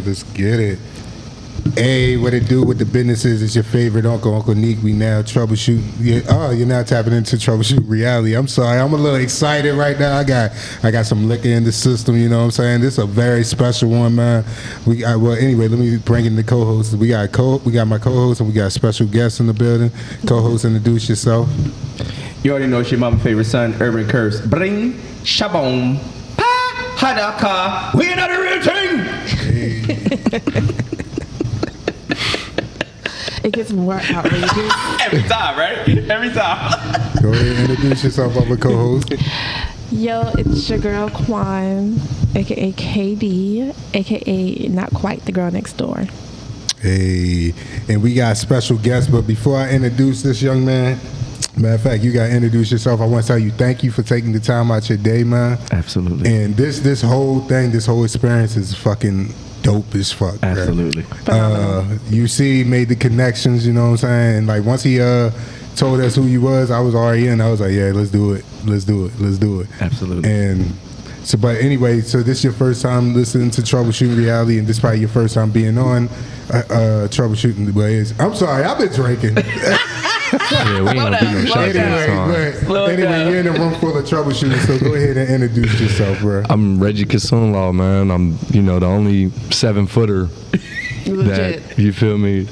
Let's get it. Hey, what it do with the businesses? It's your favorite Uncle Neek. We now troubleshooting. You're now tapping into Troubleshootin Reality. I'm sorry, I'm a little excited right now. I got some liquor in the system. You know what I'm saying? This is a very special one, man. Anyway, let me bring in the co-hosts. We got my co-host and we got special guests in the building. Co-host, introduce yourself. You already know it's your mama's favorite son, Urben Currse. Bring shabom pa hadaka. We another real thing. Hey. It gets more outrageous. Every time, right? Every time. Go ahead and introduce yourself, other co-host. Yo, it's your girl Quan, aka KD, aka not quite the girl next door. Hey, and we got special guests, but before I introduce this young man, matter of fact, you gotta introduce yourself. I want to tell you thank you for taking the time out your day, man. Absolutely. And this whole thing, this whole experience is fucking dope as fuck. Absolutely. You see, made the connections, you know what I'm saying? Like once he told us who he was, I was already in. I was like, yeah, let's do it. Absolutely. And so, but anyway, so this is your first time listening to Troubleshootin Reality, and this is probably your first time being on Troubleshootin. But I'm sorry, I've been drinking. Yeah, we ain't gonna do no shots Anyway, you're in a room full of troubleshooters, so go ahead and introduce yourself, bro. I'm Reggie Kissoonlal, man. I'm, the only 7-footer that, you feel me?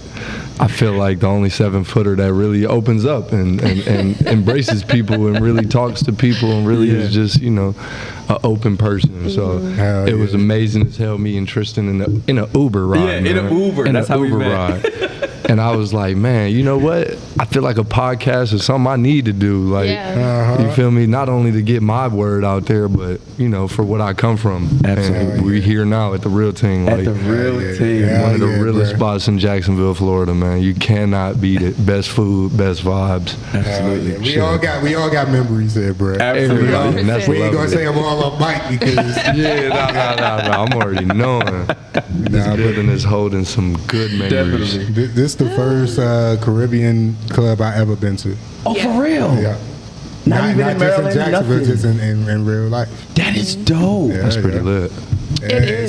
I feel like the only 7-footer that really opens up and embraces people and really talks to people and really is just, an open person. So it was amazing as hell, me and Tristan in an Uber ride. Yeah, in an Uber. That's how we met. Ride. And I was like, man, you know what? I feel like a podcast is something I need to do. Like, you feel me? Not only to get my word out there, but, for what I come from. Absolutely. And we're here now at the Real Ting. At the Real Ting. One of the realest spots in Jacksonville, Florida, man. You cannot beat it. Best food, best vibes. Absolutely. We all got memories there, bro. Everybody. And that's we ain't going to say them all on mic because... No. I'm already knowing. This building is holding some good memories. Definitely. This the first Caribbean club I ever been to. Oh, for real? Yeah. Not even in Maryland, just in Jacksonville, nothing. just in real life. That is dope. Yeah, That's pretty lit.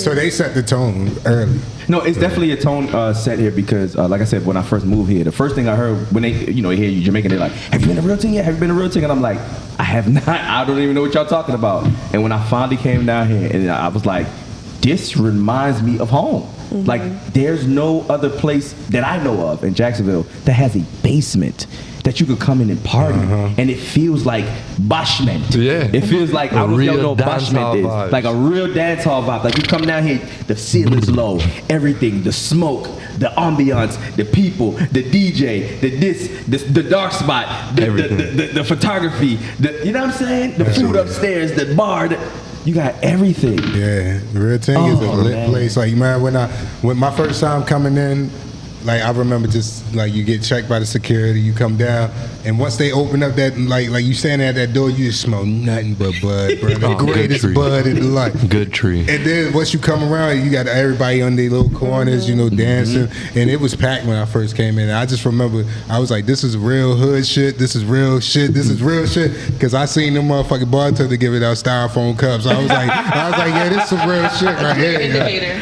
So they set the tone early. No, it's definitely a tone set here because, like I said, when I first moved here, the first thing I heard when they, hear you Jamaican, they're like, "Have you been to Real Ting yet? Have you been to Real Ting?" And I'm like, "I have not. I don't even know what y'all talking about." And when I finally came down here, and I was like, "This reminds me of home." Mm-hmm. Like, there's no other place that I know of in Jacksonville that has a basement that you could come in and party, and it feels like bashment. Yeah, it feels like I don't know what bashment is. Vibes. Like a real dance hall vibe. Like you come down here, the ceiling's low, everything, the smoke, the ambiance, the people, the DJ, the dark spot, the photography, you know what I'm saying? The food upstairs, the bar. You got everything. Yeah, the Real Ting is a lit place. Like, man, when my first time coming in, like I remember just like you get checked by the security, you come down, and once they open up that like you standing at that door, you just smell nothing but bud, bro. The greatest bud in life. Good tree. And then once you come around, you got everybody on their little corners, dancing, and it was packed when I first came in. And I just remember I was like, this is real hood shit. This is real shit. This is real shit. Because I seen them motherfucking bartender give it out styrofoam cups. I was like, yeah, this is some real shit right here.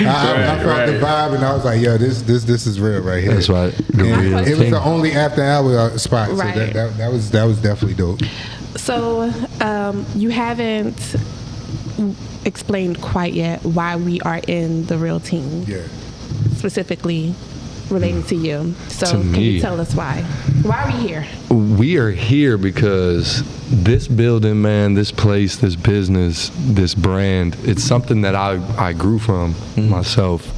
I felt the vibe, and I was like, yo, this is real right here. That's right. It was the only after hour spot, so Right. that was definitely dope. So you haven't explained quite yet why we are in the Real Ting. Yeah. Specifically relating to you. So To can me. you tell us why? Why are we here? We are here because this building, man, this place, this business, this brand, it's something that I grew from myself.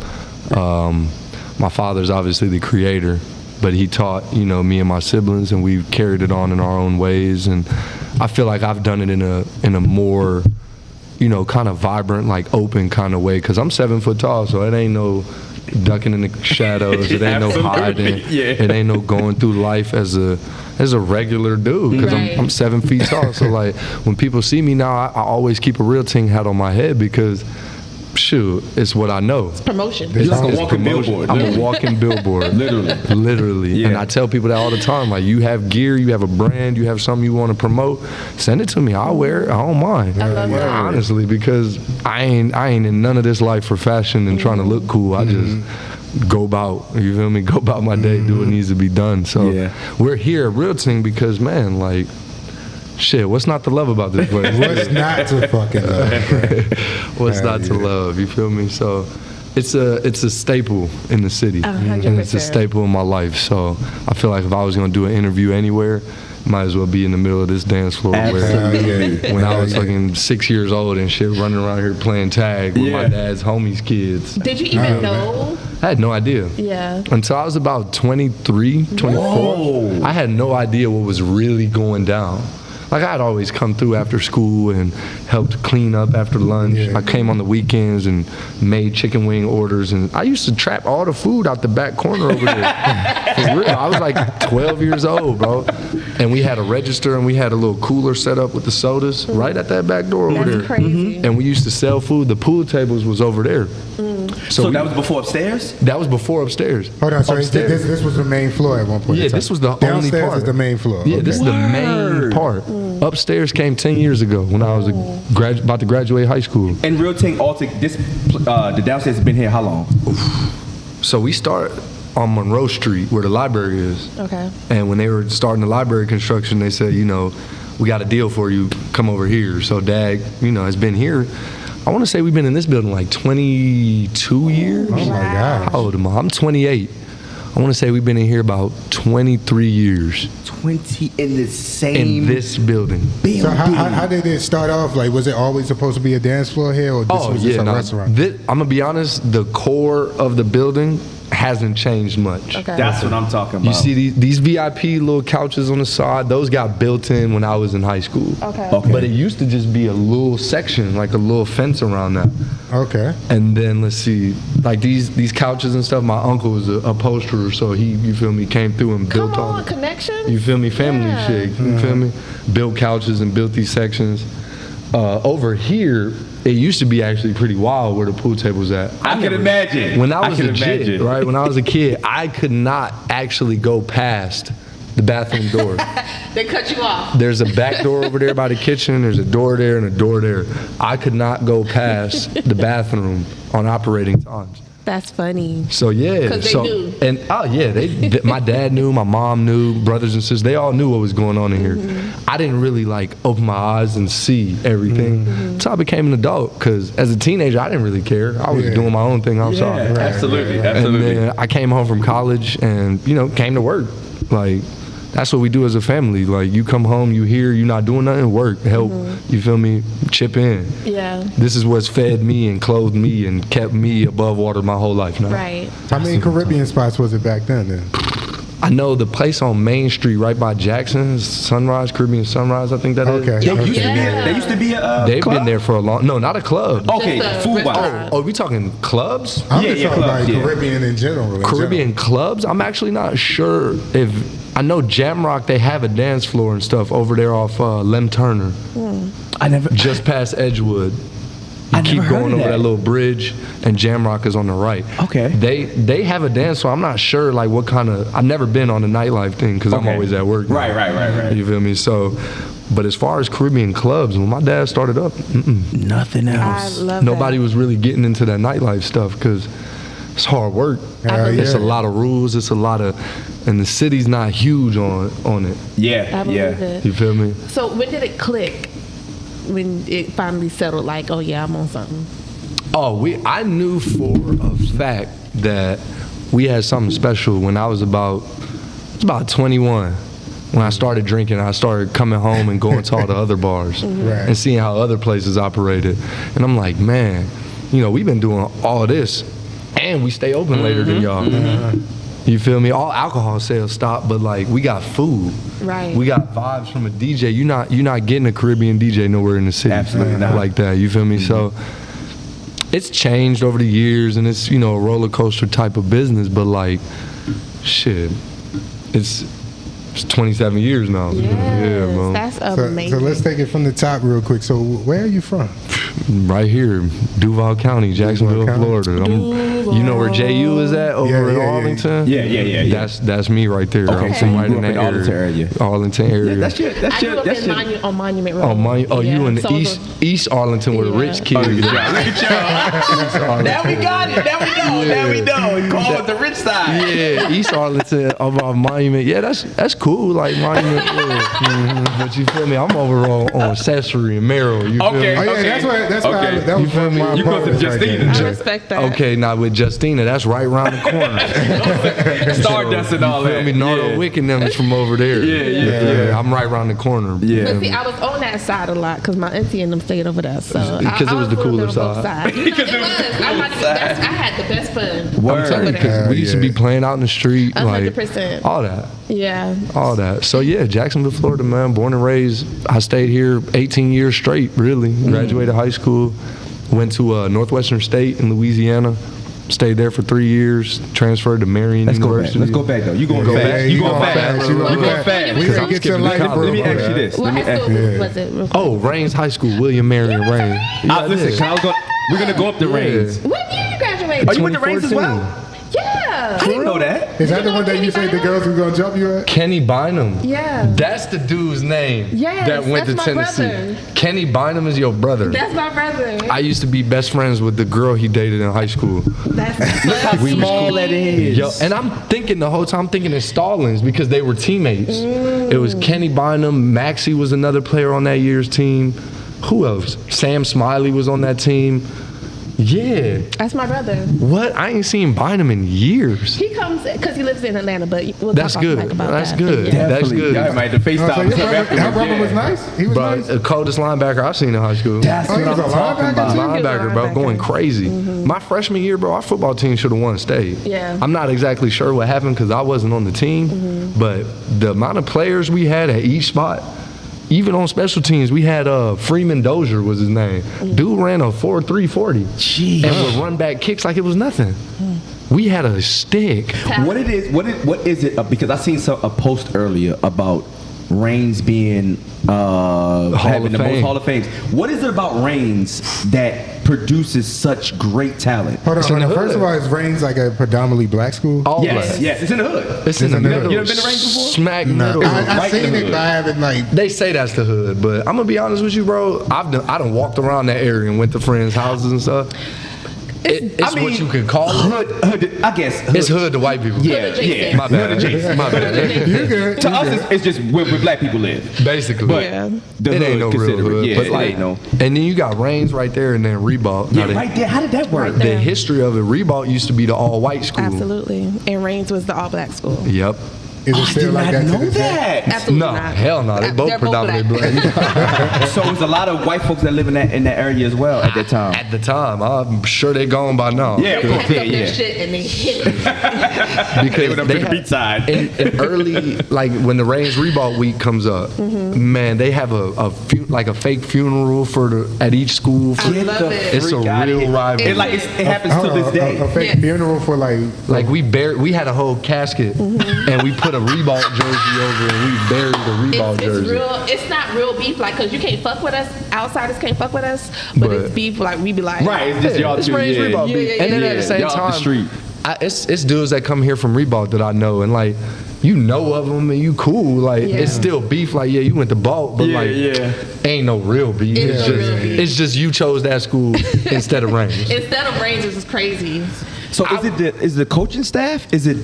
My father's obviously the creator, but he taught, me and my siblings, and we've carried it on in our own ways. And I feel like I've done it in a more, kind of vibrant, like open kind of way. Cause I'm 7 foot tall, so it ain't no ducking in the shadows. It ain't no hiding. Yeah. It ain't no going through life as a regular dude. Cause Right. I'm 7 feet tall. So like when people see me now, I always keep a Real Ting hat on my head because shoot, it's what I know. Promotion. You're like a It's walking promotion. billboard. I'm a walking billboard. Literally. Yeah. And I tell people that all the time. Like, you have gear, you have a brand, you have something you want to promote, send it to me. I'll wear it. I don't mind. I love that. Honestly, because I ain't in none of this life for fashion and trying to look cool. I just go about, you feel me? Go about my day, do what needs to be done. So we're here at Riveting because, man, like, shit, what's not to love about this place? What's not to fucking love? What's not to love? You feel me? So it's a staple in the city, 100%. and it's a staple in my life. So I feel like if I was gonna do an interview anywhere, might as well be in the middle of this dance floor. Absolutely. Where when I was fucking 6 years old and shit, running around here playing tag with my dad's homies' kids. Did you even know? I had no idea. Yeah. Until I was about 23, 24. Whoa. I had no idea what was really going down. Like, I'd always come through after school and helped clean up after lunch. Yeah. I came on the weekends and made chicken wing orders. And I used to trap all the food out the back corner over there. For real. I was like 12 years old, bro. And we had a register and we had a little cooler set up with the sodas right at that back door over That's there. crazy. And we used to sell food. The pool tables was over there. So we- that was before upstairs? that was before upstairs. Hold on, so Upstairs. this was the main floor at one point. Yeah, in time. this was the only Downstairs part. is the main floor. Yeah, Okay. this is the main part. Upstairs came 10 years ago when I was about to graduate high school. And Real Ting, the downstairs has been here how long? So we start on Monroe Street where the library is. Okay. And when they were starting the library construction, they said, we got a deal for you. Come over here. So Dad, has been here. I want to say we've been in this building like 22 years. Oh my God. How old am I? I'm 28. I want to say we've been in here about 23 years 20 in the same in this building. building. So how did it start off? Like, was it always supposed to be a dance floor here, or this was just a restaurant? I'm gonna be honest. The core of the building hasn't changed much. Okay. That's what I'm talking about. You see these VIP little couches on the side, those got built in when I was in high school. Okay. But it used to just be a little section, like a little fence around that. Okay. And then let's see, like these couches and stuff, my uncle was a upholsterer, so he, you feel me, came through and built Come all on, connection. you feel me, family Yeah. shit, you feel me? Built couches and built these sections. Over here, it used to be actually pretty wild where the pool table was at. I can imagine. When I was can a kid, imagine. right? When I was a kid, I could not actually go past the bathroom door. They cut you off. There's a back door over there by the kitchen. There's a door there and a door there. I could not go past the bathroom on operating times. That's funny. So yeah, 'Cause they so knew. and my dad knew, my mom knew, brothers and sisters, they all knew what was going on in here. I didn't really like open my eyes and see everything until I became an adult. Because as a teenager, I didn't really care. I was doing my own thing outside. Yeah, absolutely, right. absolutely. And then I came home from college and came to work. Like, that's what we do as a family. Like, you come home, you here, you not doing nothing, work, help, you feel me, chip in. Yeah. This is what's fed me and clothed me and kept me above water my whole life now. Right. How many Caribbean spots was it back then? I know the place on Main Street right by Jackson's, Sunrise, Caribbean Sunrise, I think that is. Okay. They used to be a They've club? been there for a long, no, not a club. Okay, Just a food wise. restaurant. Oh, we talking clubs? I'm Yeah, just yeah, talking about clubs, yeah. Caribbean in general. Caribbean clubs? I'm actually not sure if, I know Jamrock, they have a dance floor and stuff over there off Lem Turner, I never. just past Edgewood. You I keep never heard going of over that. that little bridge, and Jamrock is on the right. Okay. They have a dance floor. I'm not sure like what kind of. I've never been on the nightlife thing because I'm Okay. always at work. Right. You feel me? So, but as far as Caribbean clubs, when my dad started up, Nothing I else. love nobody that. was really getting into that nightlife stuff because it's hard work. Hell It's yeah. a lot of rules. It's a lot of, and the city's not huge on it. Yeah, I believe yeah. it. You feel me? So when did it click? When it finally settled, like, oh yeah, I'm on something. Oh, I knew for a fact that we had something special when I was about 21. When I started drinking, I started coming home and going to all the other bars Right. and seeing how other places operated. And I'm like, man, we've been doing all this and we stay open later than y'all. You feel me? All alcohol sales stopped, but like we got food. Right. We got vibes from a DJ. You're not getting a Caribbean DJ nowhere in the city. Absolutely not. Like that. You feel me? So it's changed over the years and it's, a roller coaster type of business, but like shit. It's It's 27 years now. Yes, Yeah, bro. that's So amazing. let's take it from the top real quick. So where are you from? Right here, Duval County, Jacksonville, County. Florida. You know where JU is at over Yeah, in yeah, yeah. Yeah, Arlington? yeah, yeah, yeah. That's me right there. Okay, I'm so from you right grew in up that in Arlington area. Arlington area. Yeah, that's your, I that's grew your, up that's in your. on Monument Road. You in the So it was East Arlington where the rich Yeah. kids. Look at y'all. Now we got it. Now we know. Now we know. Call it the rich side. Yeah, East Arlington about Monument. Yeah, that's cool. Like Monument. Yeah. But you feel me? I'm over on Accessory and Merrill. You feel Okay. Oh me? yeah, that's where Okay. that was You feel one of me? my You close to apartments right there. Justina. I respect that. Okay, now with Justina, that's right around the corner. Stardust and all You feel that. me? Nardo Yeah. Wick and them is from over there. Yeah. I'm right around the corner. Yeah. But see, I was on that side a lot because my auntie and them stayed over there. So Because I it was the a little cooler bit on both side. sides. You know, it was. I had the best fun. Word. I'm telling you, because Hell we used to yeah. be playing out in the street, like 100%. all that. Yeah. All that. So yeah, Jacksonville, Florida, man. Born and raised. I stayed here 18 years straight. Really, graduated high school, went to Northwestern State in Louisiana, stayed there for 3 years. Transferred to Marion Let's go back. University. Let's go back though. You going Go fast? back. You going fast? You You going going fast. fast? We Because gotta I'm get your skipping life, the bro. Let me ask you this. What Let me high ask school you. was it? Real quick? Oh, Raines High School, William Marion Raines. Listen, can I go? We're gonna go up the range. What year you graduated? Oh, you went to Reigns as well? Yeah. I didn't know that. Is that the one that you said the girls were gonna jump you at? Kenny Bynum. Yeah. That's the dude's name. Yes, that went that's to my Tennessee. brother. Kenny Bynum is your brother. That's my brother. I used to be best friends with the girl he dated in high school. That's How small that is. Yo, and I'm thinking the whole time, I'm thinking it's Stallings because they were teammates. It was Kenny Bynum, Maxie was another player on that year's team. Who else? Sam Smiley was on that team. Yeah. That's my brother. What? I ain't seen Bynum in years. He comes because he lives in Atlanta, but we'll That's talk off good. mic about That's that. good. But yeah. That's good. Y'all might have to Oh, so FaceTime. your brother was nice. He was Bro, nice. the coldest linebacker I've seen in high school. That's Oh, he what was I'm a talking linebacker about. too? Linebacker, bro, linebacker. going crazy. My freshman year, bro, our football team should have won state. Yeah. I'm not exactly sure what happened because I wasn't on the team, but the amount of players we had at each spot, even on special teams, we had Freeman Dozier was his name. Dude ran a 4.3 40 Jeez. and would run back kicks like it was nothing. We had a stick. What it is? What is it? Because I seen a post earlier about Reigns being having of the most Fame. Hall of Fames. What is it about Reigns that produces such great talent? Hold It's in on. the First of hood. all, is Reigns like a predominantly black school? All Yes, black. yes, it's in the hood. It's in the in the middle. hood. You ever been to Reigns before? Smack No. middle. I Right seen in the it, hood. but I haven't like. They say that's the hood, but I'm gonna be honest with you, bro. I done walked around that area and went to friends' houses and stuff. It's what you could call it. Hood, I guess. Hood. It's hood to white people. Yeah, Hood yeah. adjacent. My bad. My bad. You good? To us, it's just where black people live. Basically. But Yeah. the It hood ain't no real considered. hood. Yeah, but it like, ain't no. and then you got Reigns right there and then Reebok. Yeah, Now, right there. How did that work? Right there. the history of it, Reebok used to be the all-white school. Absolutely. And Reigns was the all-black school. Yep. Is it I still did like not that to know this day? that. Absolutely No, not. hell no. They both They're predominantly black. black. So there's a lot of white folks that live in that area as well at that time. At the time, I'm sure they're gone by now. Yeah, of They course. packed Yeah, up their yeah. shit and they hit it. Because went up to the beach side. in early, like when the Reigns Reebok week comes up, man, they have a fake funeral at each school. I Get love the it. It's a freak outta real here. rivalry. It happens to this day. A fake Yes. funeral for like We had a whole casket and we put a Reebok jersey over and we buried the Reebok It's jersey. real. It's not real beef, like, cause you can't fuck with us. Outsiders can't fuck with us, but it's But- beef. Like we be like, Right, it's just y'all It's two. Reigns Yeah. Reebok beef. yeah, And then yeah, at the yeah. same Y'all time, up the street. it's dudes that come here from Reebok that I know and like, you know of them and you cool. Like Yeah. it's still beef. Like yeah, you went to Balk, but Yeah, like yeah. ain't no real beef. It's It's no just real beef. it's just you chose that school instead of Reigns. Instead of Reigns, it's crazy. So is the coaching staff? Is it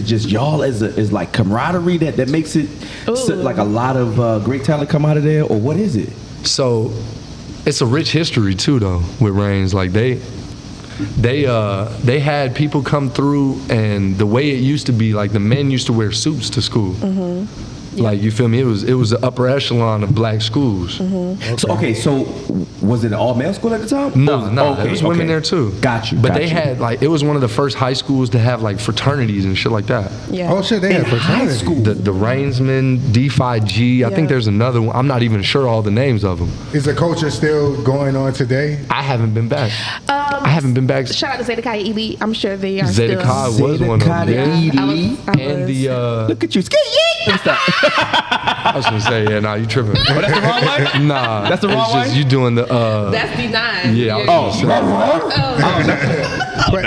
just y'all as like camaraderie that makes it Ooh. like a lot of great talent come out of there, or what is it? So it's a rich history too, though, with Reigns. Like they had people come through, and the way it used to be, like the men used to wear suits to school. Like, you feel me? It was the upper echelon of black schools. So was it an all-male school at the time? No, there was women there too. Got you. But they had, like, it was one of the first high schools to have, like, fraternities and shit like that. Yeah. Oh shit, they had fraternity. school. The Rainsman, D5G, I think there's another one. I'm not even sure all the names of them. Is the culture still going on today? I haven't been back. I haven't been back. Shout out to Zedekiah Elite. I'm sure they are Zedekiah still. was one of them. Zedekiah Yeah. Elite. And the Look at you. I was gonna say, yeah, nah, you tripping. Oh, that's the wrong way? Nah, That's the wrong it's just way? you doing the That's D9. yeah. I was gonna say. But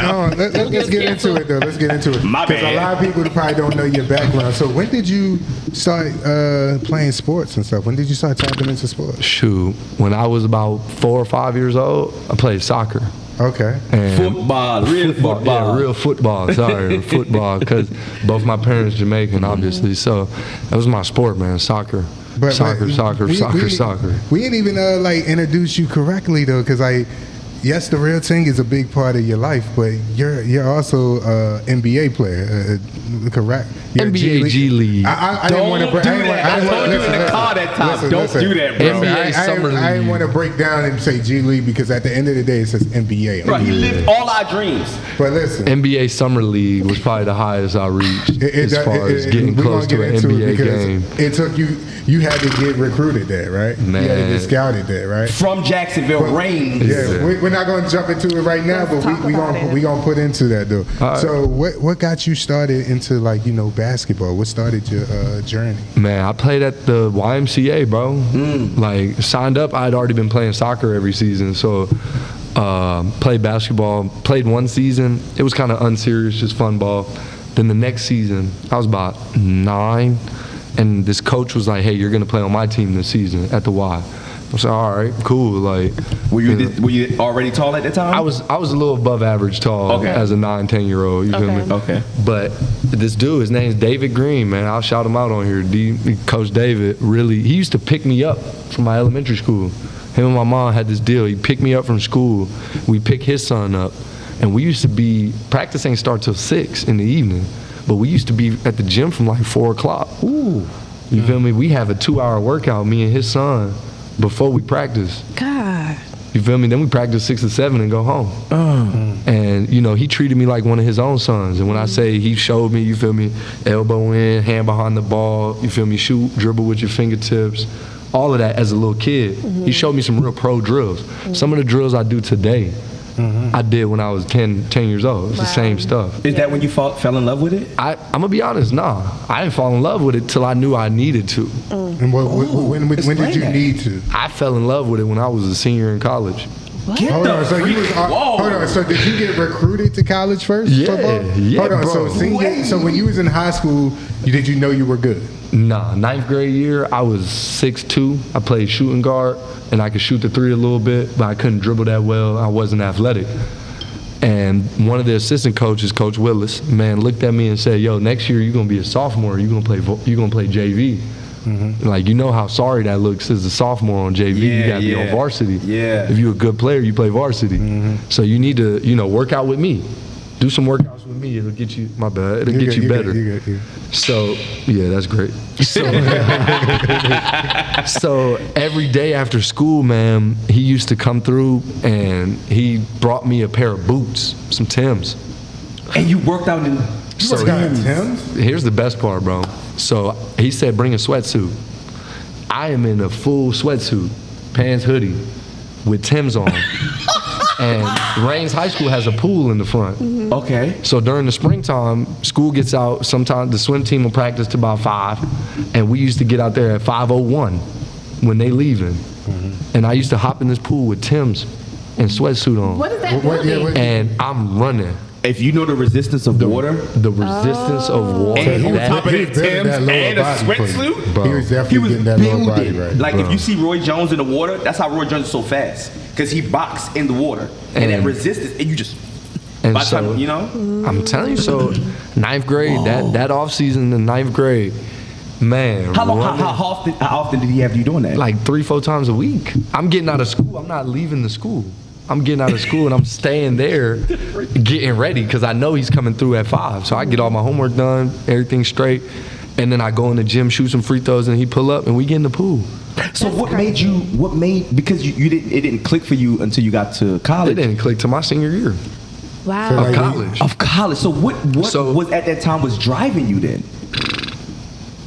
let's get into it though. Let's get into it. My Because a bad. lot of people probably don't know your background. So when did you start playing sports and stuff? When did you start tapping into sports? Shoot, when I was about 4 or 5 years old, I played soccer. Okay. And Football, real football. Yeah, real football. Sorry, football. Because both my parents Jamaican, obviously. So that was my sport, man. Soccer. Soccer. We didn't even like introduce you correctly though, because yes, the real thing is a big part of your life, but you're also an NBA player, correct? You're NBA G League. I didn't want to. I told you in the car that time. Don't do that, bro. NBA Summer I didn't League. want to break down and say G League because at the end of the day it says NBA. Bro, he lived all our dreams. But listen, NBA Summer League was probably the highest I reached as far as getting we're close gonna to an get into it NBA because game. it took you. You had to get recruited there, right? Man. You had to get scouted there, right? From Jacksonville, Reigns. Yeah, we're not going to jump into it right now, but we gonna put into that though. All right. So what got you started into basketball? What started your journey? Man, I played at the YMCA, bro. Like, signed up. I had already been playing soccer every season, so played basketball. Played one season. It was kind of unserious, just fun ball. Then the next season, I was about 9, and this coach was like, "Hey, you're gonna play on my team this season at the Y." I was like, "All right, cool." Like, Were you already tall at the time? I was a little above average tall as a 9-10-year-old. You feel me? Okay. But this dude, his name's David Green, man. I'll shout him out on here. Coach David, really, he used to pick me up from my elementary school. Him and my mom had this deal. He'd pick me up from school. We'd pick his son up. And we used to be, practice ain't start till 6 in the evening. But we used to be at the gym from like 4 o'clock. Ooh. You feel me? We have a 2-hour workout, me and his son, before we practice. God. You feel me? Then we practice 6 to 7 and go home. And, he treated me like one of his own sons. And when I say he showed me, you feel me, elbow in, hand behind the ball, you feel me, shoot, dribble with your fingertips, all of that as a little kid. He showed me some real pro drills. Some of the drills I do today, I did when I was 10 years old. It's the same stuff. Is that when you fell in love with it? I'm going to be honest, nah. I didn't fall in love with it till I knew I needed to. And when did you need to? I fell in love with it when I was a senior in college. Hold on. So hold on. So did you get recruited to college first? Yeah, football? yeah, Hold on. bro. So when you was in high school, did you know you were good? Nah, 9th grade year, I was 6'2". I played shooting guard, and I could shoot the 3 a little bit, but I couldn't dribble that well. I wasn't athletic. And one of the assistant coaches, Coach Willis, man, looked at me and said, "Yo, next year you're gonna be a sophomore. You're gonna play JV." Like, you know how sorry that looks as a sophomore on JV. You gotta be on varsity. Yeah. If you're a good player, you play varsity. So you need to, work out with me. Do some workouts with me. It'll get you. My bad. It'll get you better. You good. So, yeah, that's great. So every day after school, man, he used to come through and he brought me a pair of boots, some Timbs. And you worked out in... So here's the best part, bro. So he said, bring a sweatsuit. I am in a full sweatsuit, pants, hoodie, with Timbs on. And Rains High School has a pool in the front. Okay. So during the springtime, school gets out. Sometimes the swim team will practice to about 5, and we used to get out there at 5:01 when they leaving. And I used to hop in this pool with Tim's and sweatsuit on. What is that? And I'm running. If you know the resistance of water, The resistance of water. and on that- top of he that, was building Tim's that lower and a body for you. sweatsuit, Bro. He was he definitely was getting that lower body building. right. Like, Bro. if you see Roy Jones in the water, that's how Roy Jones is so fast. Because he boxed in the water. And that And- resistance, and you just... and By the so, time, I'm telling you, so 9th grade, that off season in 9th grade, man. How running often did he have you doing that? like 3-4 times a week. I'm getting out of school. I'm not leaving the school. I'm getting out of school and I'm staying there getting ready because I know he's coming through at 5. So I get all my homework done, everything straight. And then I go in the gym, shoot some free throws, and he pull up, and we get in the pool. So what made because you didn't, it didn't click for you until you got to college? It didn't click till my senior year Wow. of college. Of college. So what was at that time was driving you then?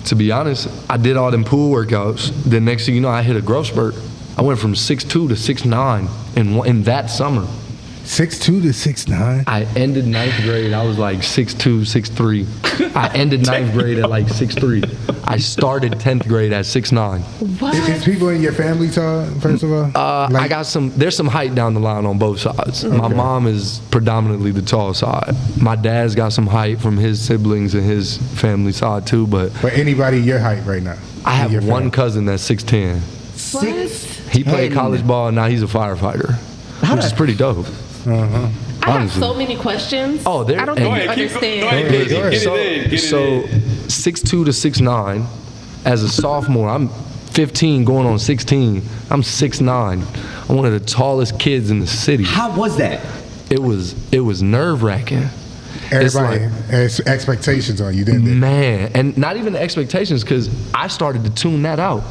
To be honest, I did all them pool workouts. The next thing you know, I hit a growth spurt. I went from 6'2" to 6'9" in that summer. 6'2" to 6'9". I ended 9th grade. I was like 6'2", 6'3". I ended 9th grade at like 6'3". I started 10th grade at 6'9". What? Is people in your family tall, first of all? I got there's some height down the line on both sides. My mom is predominantly the tall side. My dad's got some height from his siblings and his family side too, but anybody your height right now? I in your have one family? cousin that's 6'10". What? He played college ball, and now he's a firefighter, which is pretty dope. I have Honestly. so many questions. Oh, there- I don't Go think you ahead, understand. Get it So 6'2" to 6'9". As a sophomore, I'm 15 going on 16. I'm 6'9". I'm one of the tallest kids in the city. How was that? It was nerve-wracking. Everybody has expectations on you, didn't they? Man, and not even the expectations, because I started to tune that out.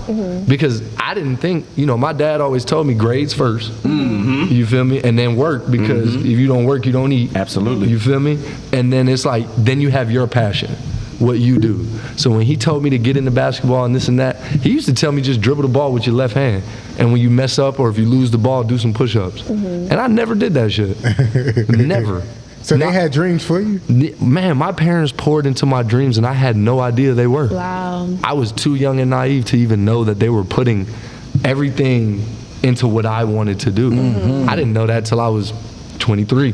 Because I didn't think, my dad always told me grades first. You feel me? And then work, because if you don't work, you don't eat. Absolutely. You feel me? And then it's like, then you have your passion, what you do. So when he told me to get into basketball and this and that, he used to tell me just dribble the ball with your left hand. And when you mess up or if you lose the ball, do some push-ups. And I never did that shit. Never. So they had dreams for you? Man, my parents poured into my dreams, and I had no idea they were. Wow. I was too young and naive to even know that they were putting everything into what I wanted to do. I didn't know that till I was 23,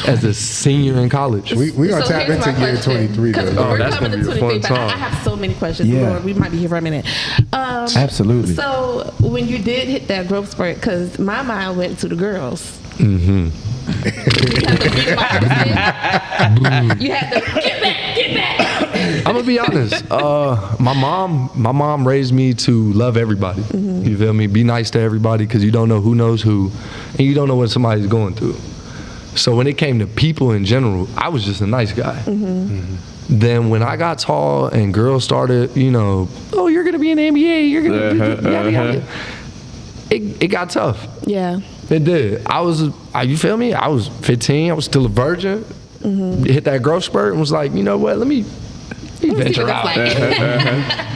as a senior in college. We gonna tap here's into my year question. 23 though. Oh, that's coming gonna be to a fun 23, but time. I have so many questions. Yeah. Lord, we might be here for a minute. Absolutely. So when you did hit that growth spurt, because my mind went to the girls. You had to beat my you had to get back. I'm gonna be honest. My mom raised me to love everybody. You feel me? Be nice to everybody, because you don't know who knows who, and you don't know what somebody's going through. So when it came to people in general, I was just a nice guy. Then when I got tall and girls started, oh, you're gonna be in the NBA, you're gonna do yada, yada. It got tough. Yeah. It did. You feel me? I was 15. I was still a virgin. Hit that growth spurt and was like, you know what? Let me venture out.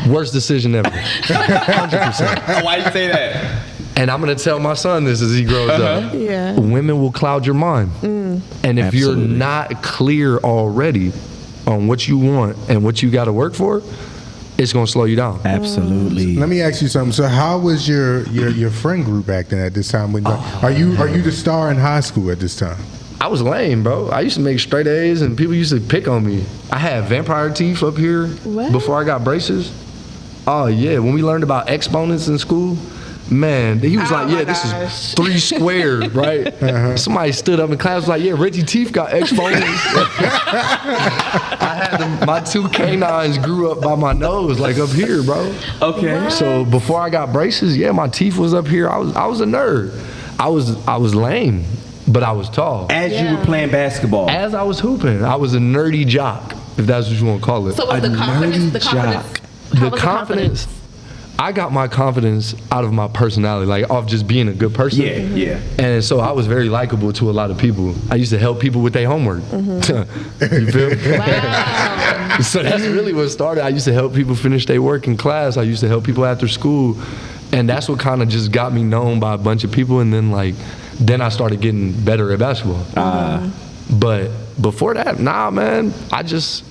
Worst decision ever. 100%. Why you say that? And I'm going to tell my son this as he grows up. Yeah. Women will cloud your mind. And if you're not clear already on what you want and what you got to work for, it's going to slow you down. Absolutely. Let me ask you something. So how was your friend group acting at this time? Are you the star in high school at this time? I was lame, bro. I used to make straight A's, and people used to pick on me. I had vampire teeth up here before I got braces. Oh, yeah. When we learned about exponents in school, man, he was like, yeah, this is 3 squared, right? Somebody stood up in class was like, yeah, Reggie teeth got exponents. I had my 2 canines grew up by my nose, like up here, bro. Okay. What? So before I got braces, yeah, my teeth was up here. I was a nerd. I was lame, but I was tall. As you were playing basketball. As I was hooping, I was a nerdy jock, if that's what you want to call it. So was the confidence? The confidence. I got my confidence out of my personality, like off just being a good person. Yeah. And so I was very likable to a lot of people. I used to help people with their homework. You feel me? Wow. So that's really what started. I used to help people finish their work in class. I used to help people after school. And that's what kind of just got me known by a bunch of people. And then I started getting better at basketball. But before that, nah, man, I just,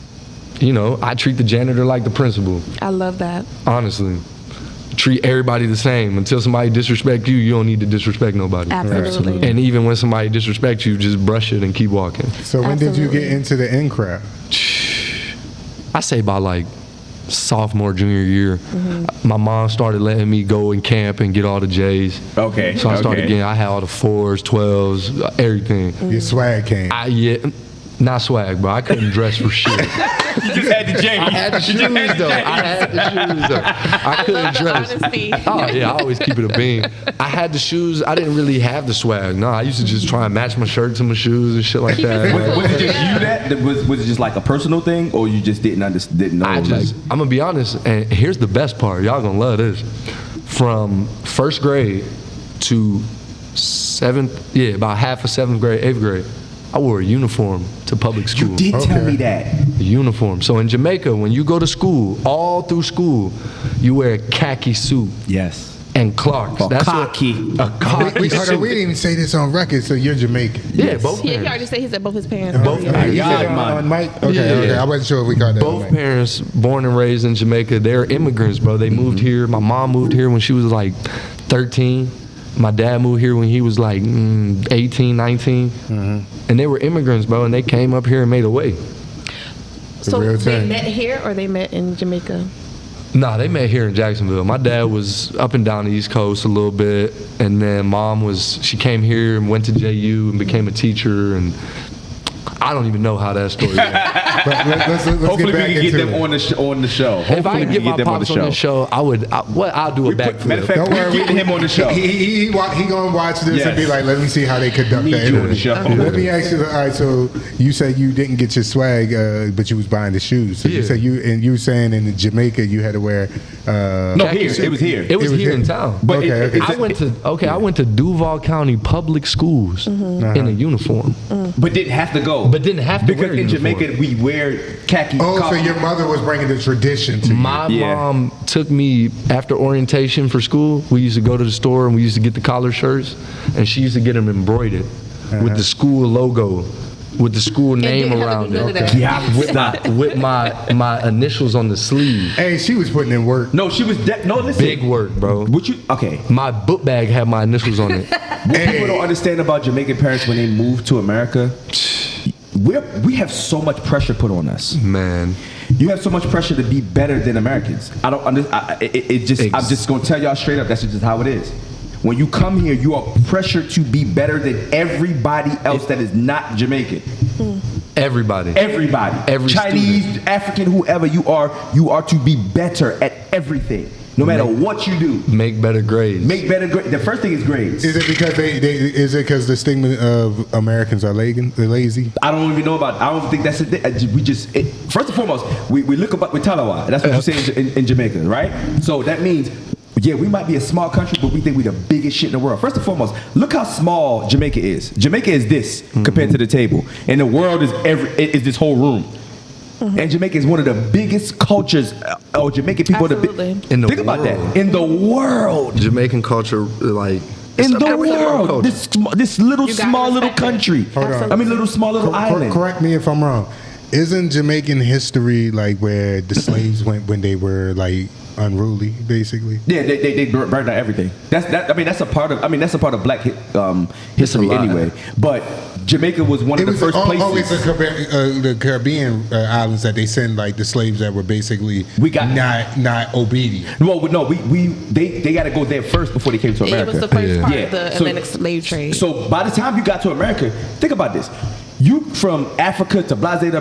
I treat the janitor like the principal. I love that. Honestly. Treat everybody the same. Until somebody disrespect you, you don't need to disrespect nobody. Absolutely. And even when somebody disrespects you, just brush it and keep walking. So when did you get into the in crowd? I say by like sophomore, junior year. My mom started letting me go and camp and get all the J's. Okay. So I started getting, I had all the 4s, 12s, everything. Your swag came. Not swag, bro. I couldn't dress for shit. You just had the J. I had the shoes though. I couldn't dress. Honesty. Oh yeah, I always keep it a bean. I had the shoes. I didn't really have the swag. No, I used to just try and match my shirt to my shoes and shit like that. Was it just you that? Was it just like a personal thing, or you just didn't know? I'm gonna be honest, and here's the best part. Y'all gonna love this. From first grade to about half of 7th grade, 8th grade, I wore a uniform to public school. You did tell me that. A uniform. So in Jamaica, when you go to school, all through school, you wear a khaki suit. Yes. And Clarks. A khaki. A khaki We suit. didn't even say this on record, so you're Jamaican. Yeah, both Yeah, he parents. already said he said both his parents. Both You parents. said it on mic? Okay. I wasn't sure if we got that on Both mic. parents, born and raised in Jamaica, they're immigrants, bro. They moved here. My mom moved here when she was like 13. My dad moved here when he was like 18, 19. And they were immigrants, bro, and they came up here and made a way. So real they thing. met here or they met in Jamaica? Nah, they met here in Jacksonville. My dad was up and down the East Coast a little bit, and then mom she came here and went to JU and became a teacher, and I don't even know how that story went. But let's Hopefully get we back can get into them it. on the show. If I could get my pops on the show, I'll do a Matter of backflip. fact, Don't worry, we get him on the show. He gonna watch this and be Yes. like, let me see how they conduct Need the you on interview. the show. Let me ask you. All right, so you said you didn't get your swag, but you was buying the shoes. So you Yeah. said you were saying in Jamaica you had to wear. No, here. It was here. It was was here here. in town. But Okay, I went to Duval County public schools in a uniform, but didn't have to go. but didn't have to because wear a in uniform. Jamaica we wear khaki. Oh, so collars. your mother was bringing the tradition to you. My Yeah. mom took me after orientation for school. We used to go to the store and we used to get the collar shirts, and she used to get them embroidered with the school logo, with the school name didn't have to around do none of it. that. Yeah, With my initials on the sleeve. Hey, she was putting in work. no, she was. No, listen. Big work, bro. What you? Okay. My book bag had my initials on it. What people don't understand about Jamaican parents when they move to America, we have so much pressure put on us. Man. You have so much pressure to be better than Americans. I don't understand. I'm just gonna tell y'all straight up. That's just how it is. When you come here, you are pressured to be better than everybody else that is not Jamaican. Everybody. Everybody, Every Chinese, student. African, whoever you are to be better at everything, no matter what you do. Make better grades. Make better grades. The first thing is grades. Is it because is it because the stigma of Americans are lazy? I don't even know about. I don't think that's it. We just first and foremost we look about with Talawa. That's what you say in Jamaica, right? So that means. Yeah, we might be a small country, but we think we're the biggest shit in the world. First and foremost, look how small Jamaica is. Jamaica is this compared to the table, and the world is this whole room. And Jamaica is one of the biggest cultures. Jamaican people are Absolutely. In the think about world. that. In the world. Jamaican culture, like In the African world. culture. This little You gotta small little respect it. country. Hold on. I mean, little small little island. Correct me if I'm wrong. Isn't Jamaican history like where the slaves went when they were like unruly, basically? Yeah, they burned down everything. That's a part of black history lot. anyway. But Jamaica was one of the first places. always the Caribbean islands that they send like the slaves that were basically not obedient. Well, no, they got to go there first before they came to It America. was the first part Yeah. of the So- Atlantic slave trade. So by the time you got to America, think about this. You from Africa to Blase, and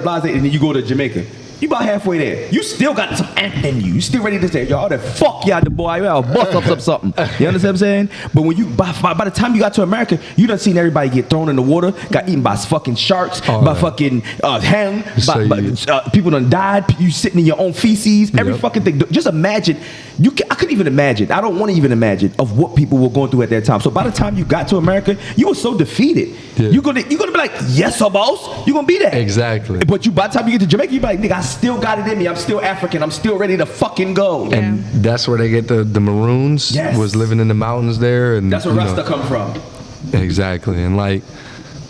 then you go to Jamaica. You about halfway there. You still got some ant in you. You still ready to say, y'all, the fuck y'all, the boy, y'all bust up something. You understand what I'm saying? But when you, by the time you got to America, you done seen everybody get thrown in the water, got eaten by fucking sharks, by fucking ham, people done died. You sitting in your own feces, every fucking thing. Just imagine. I couldn't even imagine. I don't want to even imagine of what people were going through at that time. So by the time you got to America, you were so defeated. Yeah. You're gonna be like, yes, sir, boss. You're gonna be that. Exactly. But by the time you get to Jamaica, you be like, nigga, I still got it in me. I'm still African. I'm still ready to fucking go. Yeah. And that's where they get the Maroons. Yes. Was living in the mountains there, and That's where you Rasta know, come from. Exactly, and like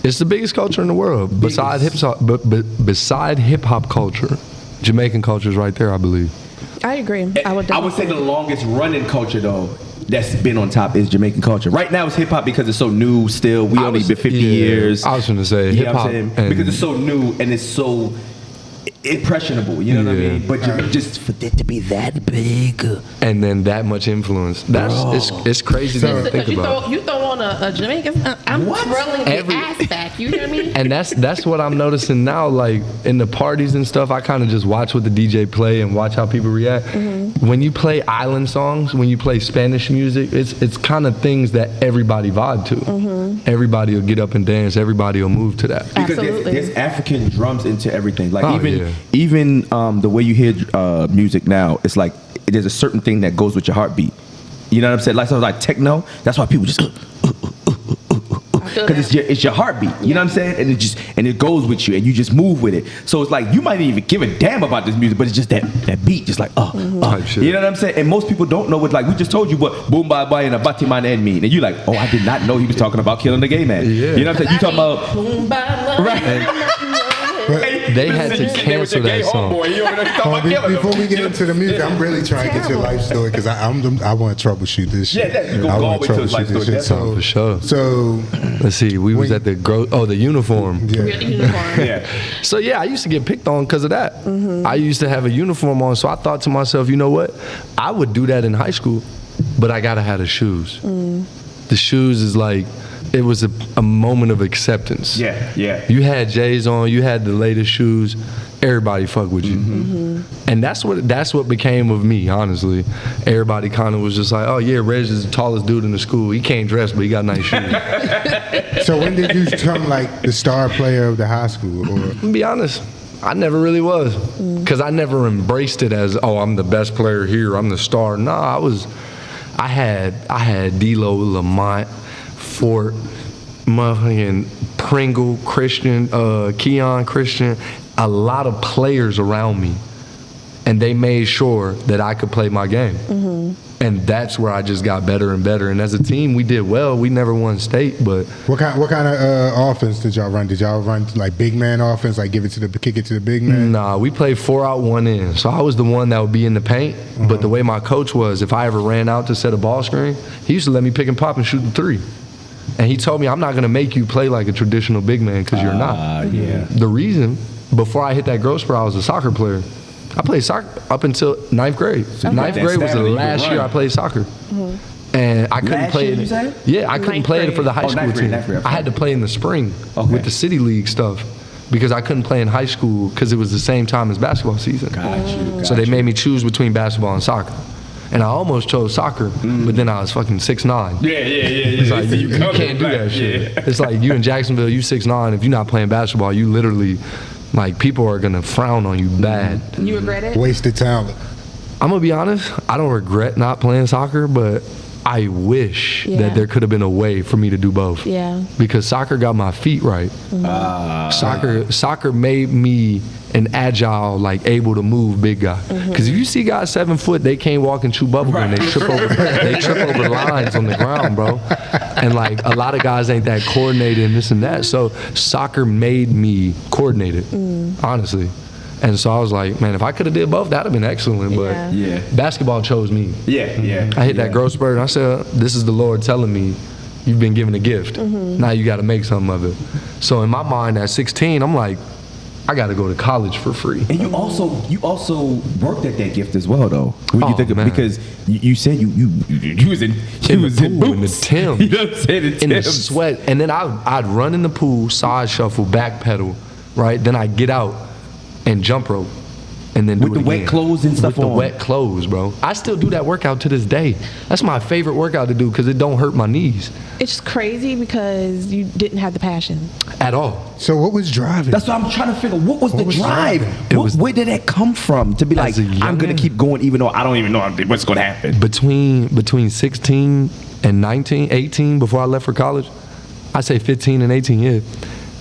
it's the biggest culture in the world beside hip hop. But beside hip hop culture, Jamaican culture is right there, I believe. I agree. I would say the longest running culture though that's been on top is Jamaican culture. Right now it's hip hop because it's so new still. We only been 50 years. I was going to say You know hip what hop I'm saying? Because it's so new and it's so impressionable, you know what I Yeah. mean? But just for it to be that big. and then that much influence. It's crazy to Because think about. you throw on on a Jamaican, I'm twirling the ass back. You hear me? And that's what I'm noticing now. Like in the parties and stuff, I kind of just watch what the DJ play and watch how people react. When you play island songs, when you play Spanish music, it's kind of things that everybody vibe to. Everybody will get up and dance. Everybody will move to that. Because Absolutely. there's African drums into everything. Like Oh, even the way you hear music now, it's like there's a certain thing that goes with your heartbeat. You know what I'm saying? Like something like techno. That's why people just because it's your heartbeat. You know what I'm saying? And it goes with you, and you just move with it. So it's like you might even give a damn about this music, but it's just that beat, just like Shit. you know what I'm saying? And most people don't know what, like we just told you what boom bye bye and a bati man end mean, and you like, oh, I did not know he was talking about killing the gay man. Yeah. You know what I'm saying? You talking about Boom, bam, right? They had to cancel that song. Before we get into the music, I'm really trying to get your life story because I want to troubleshoot this shit. Yeah, you I gonna go want with your life story. That's So, for sure. So Let's see. We was at the the uniform. yeah. Real uniform. Yeah. So yeah, I used to get picked on because of that. I used to have a uniform on, so I thought to myself, you know what? I would do that in high school, but I gotta have the shoes. The shoes is like, it was a moment of acceptance. Yeah. You had J's on, you had the latest shoes, everybody fuck with you. And that's what became of me, honestly. Everybody kind of was just like, oh yeah, Reg is the tallest dude in the school. He can't dress, but he got nice shoes. So when did you become like the star player of the high school? Or To be honest, I never really was, because I never embraced it as, oh, I'm the best player here, I'm the star. Nah, I had D-Lo, Lamont, Fort, motherfucking Pringle, Christian, Keon, Christian, a lot of players around me, and they made sure that I could play my game. And that's where I just got better and better. And as a team, we did well. We never won state, but what kind of offense did y'all run? Did y'all run like big man offense, like kick it to the big man? nah, we played 4 out, 1 in. So I was the one that would be in the paint. But the way my coach was, if I ever ran out to set a ball screen, he used to let me pick and pop and shoot the 3. And he told me, I'm not going to make you play like a traditional big man because you're not. Yeah. The reason, before I hit that growth spurt, I was a soccer player. I played soccer up until 9th grade. Okay. 9th grade was the Stamina, you last can year run. I played soccer. And I couldn't Last play year, it. you said? Yeah, I couldn't Ninth play it grade. for the high Oh, school ninth grade, team. ninth grade. I had to play in the spring Okay. with the city league stuff because I couldn't play in high school because it was the same time as basketball season. Got So they made me choose between basketball and soccer. And I almost chose soccer, but then I was fucking 6'9". Yeah. It's like, you can't do that shit. Yeah. It's like, you in Jacksonville, you 6'9". If you're not playing basketball, you literally, like, people are gonna frown on you bad. You regret it? Wasted talent. I'm gonna be honest, I don't regret not playing soccer, but I wish Yeah. that there could have been a way for me to do both. Yeah. Because soccer got my feet right. Soccer made me an agile, like able to move big guy. Because if you see guys 7 foot, they can't walk and chew bubble gum. They trip over lines on the ground, bro. And like a lot of guys ain't that coordinated and this and that. So soccer made me coordinated, honestly. And so I was like, man, if I could have did both, that'd have been excellent. But Yeah. basketball chose me. Yeah. I hit that growth spurt and I said, this is the Lord telling me you've been given a gift. Now you got to make something of it. So in my mind at 16, I'm like, I got to go to college for free. And you also worked at that gift as well, though. When you Oh, think of, man. because you said you was in pool, in the boots. Tim. You know what I'm saying? In the sweat. And then I'd run in the pool, side shuffle, back pedal, right? Then I'd get out and jump rope. And then do With it the wet again. clothes and stuff With the on. wet clothes, bro. I still do that workout to this day. That's my favorite workout to do because it don't hurt my knees It's crazy because you didn't have the passion. at all. So what was driving? That's what I'm trying to figure. What was the was drive? driving? Where did that come from? To be like, As a young I'm gonna man. keep going, even though I don't even know what's gonna happen. Between 16 and 19, 18, before I left for college, I say 15 and 18, yeah.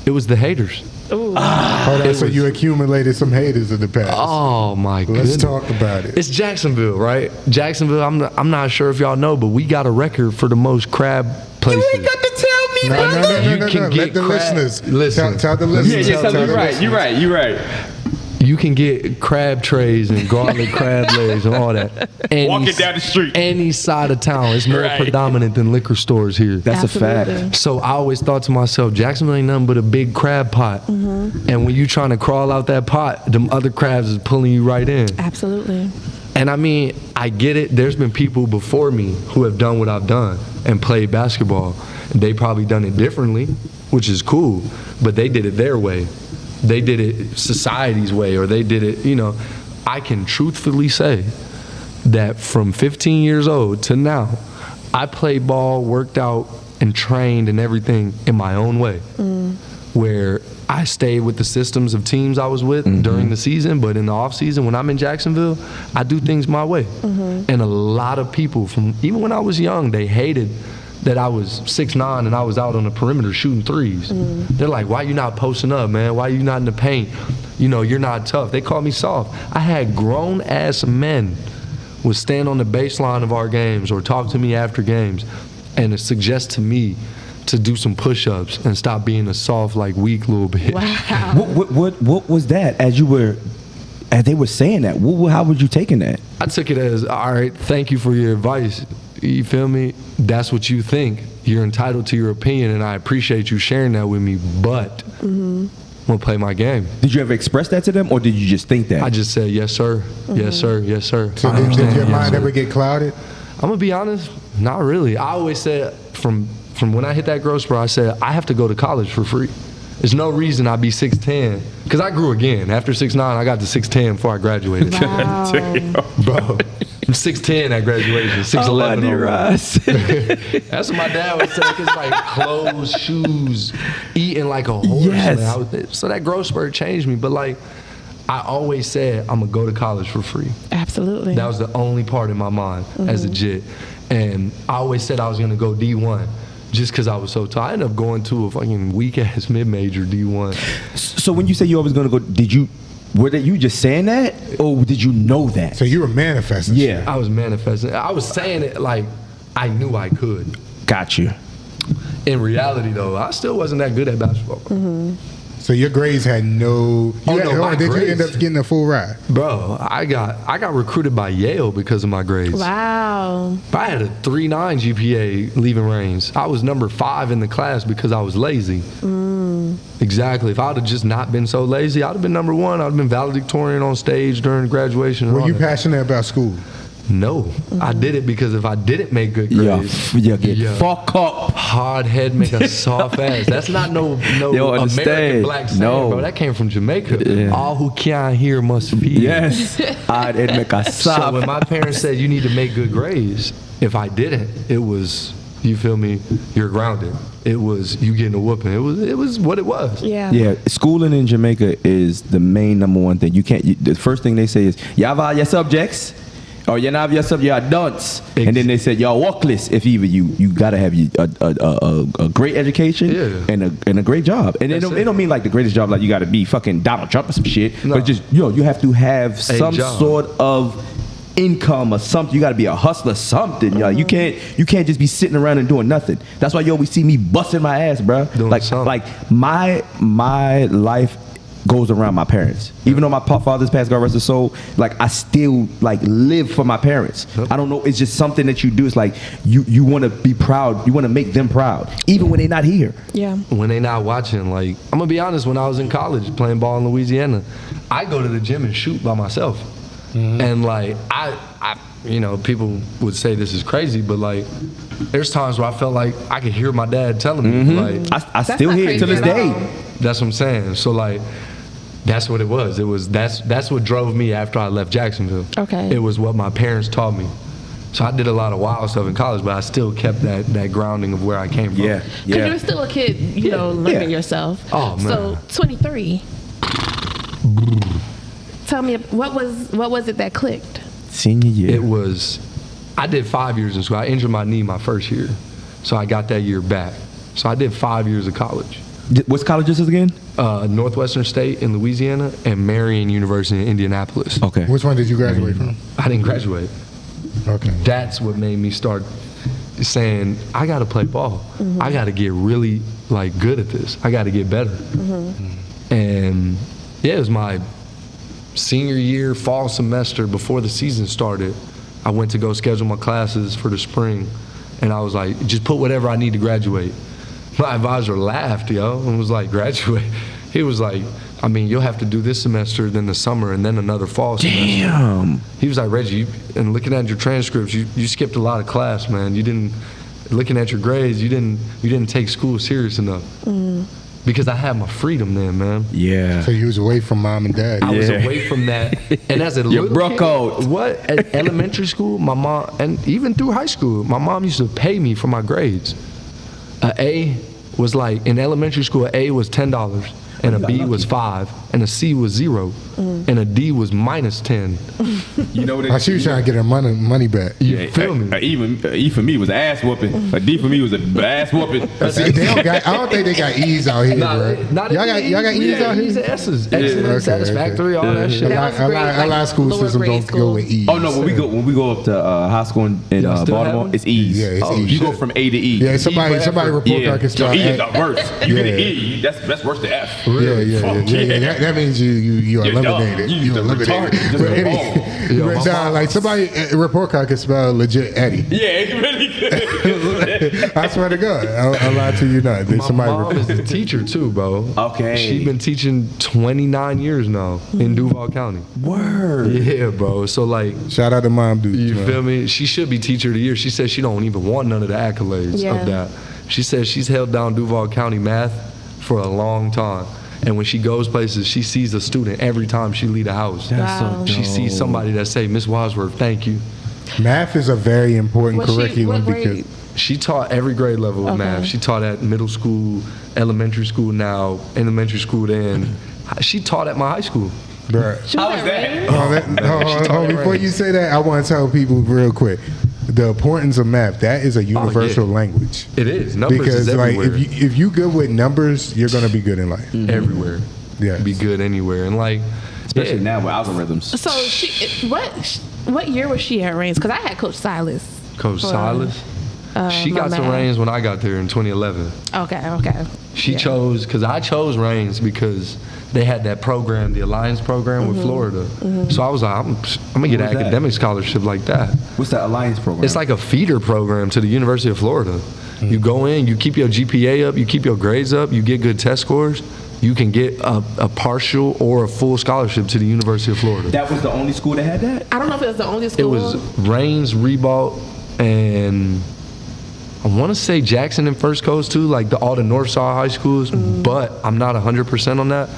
It was the haters. Hold on, so you accumulated some haters in the past. Oh my goodness. Let's talk about it. It's Jacksonville, right? Jacksonville, I'm not sure if y'all know, but we got a record for the most crab places. You ain't got to tell me, No, brother. no, no, You no, can no. get Let the crab- listeners. Listen. Tell the Yeah, listeners. yeah, Tell the you're right. listeners. You're right. You can get crab trays and garlic crab legs and all that. Walking down the street. Any side of town. It's more Right. predominant than liquor stores here. That's Absolutely. a fact. So I always thought to myself, Jacksonville ain't nothing but a big crab pot. And when you trying to crawl out that pot, them other crabs is pulling you right in. Absolutely. And I mean, I get it. There's been people before me who have done what I've done and played basketball. They probably done it differently, which is cool, but they did it their way. They did it society's way, or they did it, you know. I can truthfully say that from 15 years old to now, I played ball, worked out, and trained and everything in my own way. Where I stayed with the systems of teams I was with during the season, but in the off season, when I'm in Jacksonville, I do things my way. And a lot of people from, even when I was young, they hated that I was 6'9" and I was out on the perimeter shooting threes. They're like, why you not posting up, man? Why you not in the paint? You know, you're not tough. They called me soft. I had grown ass men would stand on the baseline of our games or talk to me after games and suggest to me to do some push-ups and stop being a soft, like weak little bitch. Wow. What was that as they were saying that? How were you taking that? I took it as, all right, thank you for your advice. You feel me? That's what you think. You're entitled to your opinion, and I appreciate you sharing that with me, but I'm going to play my game. Did you ever express that to them, or did you just think that? I just said, yes, sir. Yes, sir. Yes, sir. So I did understand. your Yes, mind sir. ever get clouded? I'm going to be honest, not really. I always said, from when I hit that growth spurt, I said, I have to go to college for free. There's no reason I'd be 6'10", because I grew again. After 6'9", I got to 6'10" before I graduated. Wow. Bro, I'm 6'10" at graduation, 6'11". That's what my dad would say, because like clothes, shoes, eating like a horse. Yes. Man. So that growth spurt changed me. But like, I always said, I'm going to go to college for free. Absolutely. That was the only part in my mind as a jit. And I always said I was going to go D1 just because I was so tired. I ended up going to a fucking weak-ass mid-major D1. So when you say you always going to go, were you just saying that, or did you know that? So you were manifesting. Yeah. shit. I was manifesting. I was saying it like I knew I could. Got you. In reality, though, I still wasn't that good at basketball. So your grades had no. Oh, no, my did you end grades- up getting a full ride? Bro, I got recruited by Yale because of my grades. Wow. I had a 3.9 GPA leaving Reigns. I was number 5 in the class because I was lazy. Exactly. If I would have just not been so lazy, I'd have been number 1. I'd have been valedictorian on stage during graduation. and Were all you that. passionate about school? No. I did it because if I didn't make good Yeah, grades, you get fuck up. hard head make a soft ass. That's not no Yo, understand. American black saying, No. bro. That came from Jamaica. Yeah. All who can't hear must feel. Yes. I'd make a So sob. when my parents said you need to make good grades, if I didn't, it was, you feel me, you're grounded. It was you getting a whooping. It was what it was. Yeah. Yeah, schooling in Jamaica is the main number one thing. You can't. The first thing they say is, "You have all your subjects, or you not have your subject, you are dunce." And then they said, "You're workless." If even you gotta have a great education and a great job. And it don't mean like the greatest job, like you gotta be fucking Donald Trump or some shit. No. But just you have to have some job. sort of income or something. You got to be a hustler, something. You can't just be sitting around and doing nothing. That's why you always see me busting my ass, bro. Doing Like something. my life goes around my parents. Even though my father's passed, God rest his soul, like I still like live for my parents. Yep. I don't know. It's just something that you do. It's like you want to be proud. You want to make them proud, even when they're not here. Yeah. When they not watching, like I'm gonna be honest. When I was in college playing ball in Louisiana, I go to the gym and shoot by myself. And like I, you know, people would say this is crazy, but like there's times where I felt like I could hear my dad telling me, like I still not hear it to crazy this at day. all. that's what I'm saying. So like that's what it was. That's what drove me after I left Jacksonville. Okay. It was what my parents taught me. So I did a lot of wild stuff in college, but I still kept that grounding of where I came from. Yeah, Because yeah. you're still a kid, you know, learning Yeah. yourself. Oh, man. So 23. Tell me, what was it that clicked? Senior year. It was, I did 5 years in school. I injured my knee my first year. So I got that year back. So I did 5 years of college. What's college this is again? Northwestern State in Louisiana and Marion University in Indianapolis. Okay. Which one did you graduate from? I didn't graduate. Okay. That's what made me start saying, I got to play ball. I got to get really like good at this. I got to get better. And yeah, it was my senior year, fall semester before the season started. I went to go schedule my classes for the spring. And I was like, just put whatever I need to graduate. My advisor laughed, and was like, graduate. He was like, I mean, you'll have to do this semester, then the summer, and then another fall semester. Damn. He was like, Reggie, and looking at your transcripts, you skipped a lot of class, man. You didn't looking at your grades, you didn't take school serious enough. Because I had my freedom then, man. Yeah. So you was away from mom and dad. I was away from that. And as a little broke out. kid, at elementary school, my mom, and even through high school, my mom used to pay me for my grades. An A was like, in elementary school, an A was $10, and a B was $5, and a C was $0, and a D was -10. You know what? She was trying to get her money back. You feel me? Even E for me was an ass whooping. A D for me was a ass whooping. See, I don't think they got E's out here, bro. Y'all got E's out E's here? and S's. Excellent, Okay, satisfactory, all that shit. That was great, A lot of school lower systems grade don't go school. with E's. Oh no, when we go up to high school in Y'all still Baltimore, have 'em? it's E's. Yeah, it's E's. You go from A to E. Yeah, somebody report card can spell E is the A. worst. You get an Yeah. E, that's worse than F. Yeah. That means you You're eliminated. dumb. You You're eliminated. retarded. Just But a Eddie, Yo, my nah, mom- like somebody a report card can spell legit Eddie. Yeah, it really good. I swear to God, I'll lie to you not. There's My somebody. mom is a teacher too, bro. Okay. She's been teaching 29 years now in Duval County. Word. Yeah, bro. So like, Shout out to mom, dude. you feel me? She should be teacher of the year. She says she don't even want none of the accolades Yeah. of that. She says she's held down Duval County math for a long time. And when she goes places, she sees a student every time she leave the house. Wow. She sees somebody that say, Miss Wadsworth, thank you. Math is a very important Was she- curriculum what because grade? She taught every grade level of Okay. math. She taught at middle school, elementary school now, elementary school then. She taught at my high school. bruh. How was that? Hold, before you say that, I want to tell people real quick the importance of math. That is a universal language. It is. Numbers Because is like everywhere. if you good with numbers, you're gonna be good in life. Everywhere. Yes. Be good anywhere. And like, Especially yeah, now with algorithms. So what year was she at Reigns? Because I had Coach Silas. Coach for, Silas, she my got some math. Reigns when I got there in 2011. Okay. She Yeah. chose, because I chose Reigns because they had that program, the Alliance program with Florida. So I was like, I'm going to get What an was that? academic scholarship like that. What's that Alliance program? It's like a feeder program to the University of Florida. You go in, you keep your GPA up, you keep your grades up, you get good test scores, you can get a partial or a full scholarship to the University of Florida. that was the only school that had that? I don't know if it was the only It school. was Reigns, Ribault, and I want to say Jackson and First Coast too, like all the North Side high schools, but I'm not 100% on that.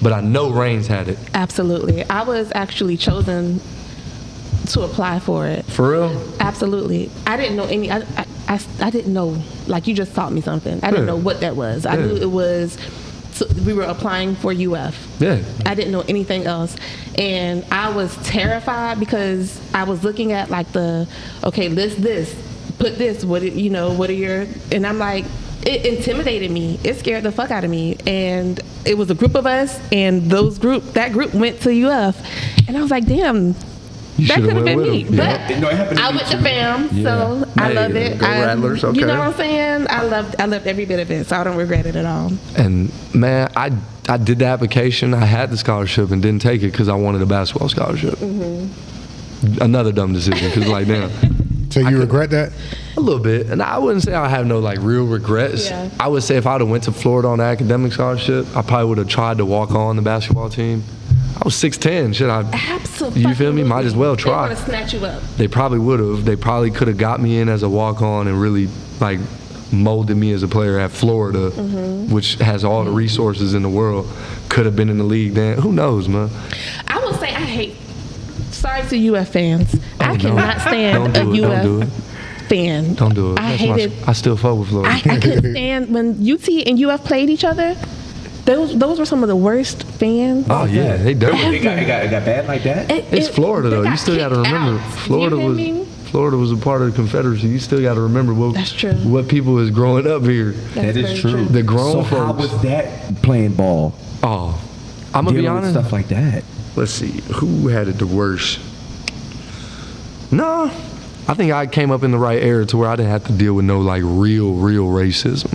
But I know Reigns had it. Absolutely. I was actually chosen to apply for it. For real? Absolutely. I didn't know any. I didn't know. Like you just taught me something. I didn't Yeah. know what that was. I Yeah. knew it was. So we were applying for UF. Yeah. I didn't know anything else, and I was terrified because I was looking at like list this, put this. What are your? And I'm like, it intimidated me. It scared the fuck out of me. And it was a group of us, and that group went to UF, and I was like, damn. You That shoulda could have went been with me, them. but Yeah. No, it happened to I me went to too. fam, Yeah. so I Hey, love it. go Rattlers, okay. You know what I'm saying? I loved every bit of it, so I don't regret it at all. And man, I did the application. I had the scholarship and didn't take it because I wanted a basketball scholarship. Another dumb decision because like damn. So you regret that? A little bit, and I wouldn't say I have no like real regrets. Yeah. I would say if I'd have went to Florida on the academic scholarship, I probably would have tried to walk on the basketball team. I was 6'10". Should I? Absolutely. You feel me? Might as well try. They want to snatch you up. They probably would have. They probably could have got me in as a walk on and really like molded me as a player at Florida, which has all the resources in the world. Could have been in the league then. Who knows, man? I will say I hate. Sorry to UF fans. I no. cannot stand Don't do it. a Don't do UF it. fan. Don't do it. I That's hated. I still fuck with Florida. I couldn't stand when UT and UF played each other. Those were some of the worst fans. Oh yeah, they dirty. It got bad like that? It's Florida they though. You got still got to kicked remember, out. Florida You hear was me? Florida was a part of the Confederacy. You still got to remember what That's true. what people is growing up here. That is very true. The grown So how folks. was that playing ball? Oh, I'm gonna be Dealing with honest. stuff like that. Let's see, who had it the worst? No, I think I came up in the right era to where I didn't have to deal with no like real racism.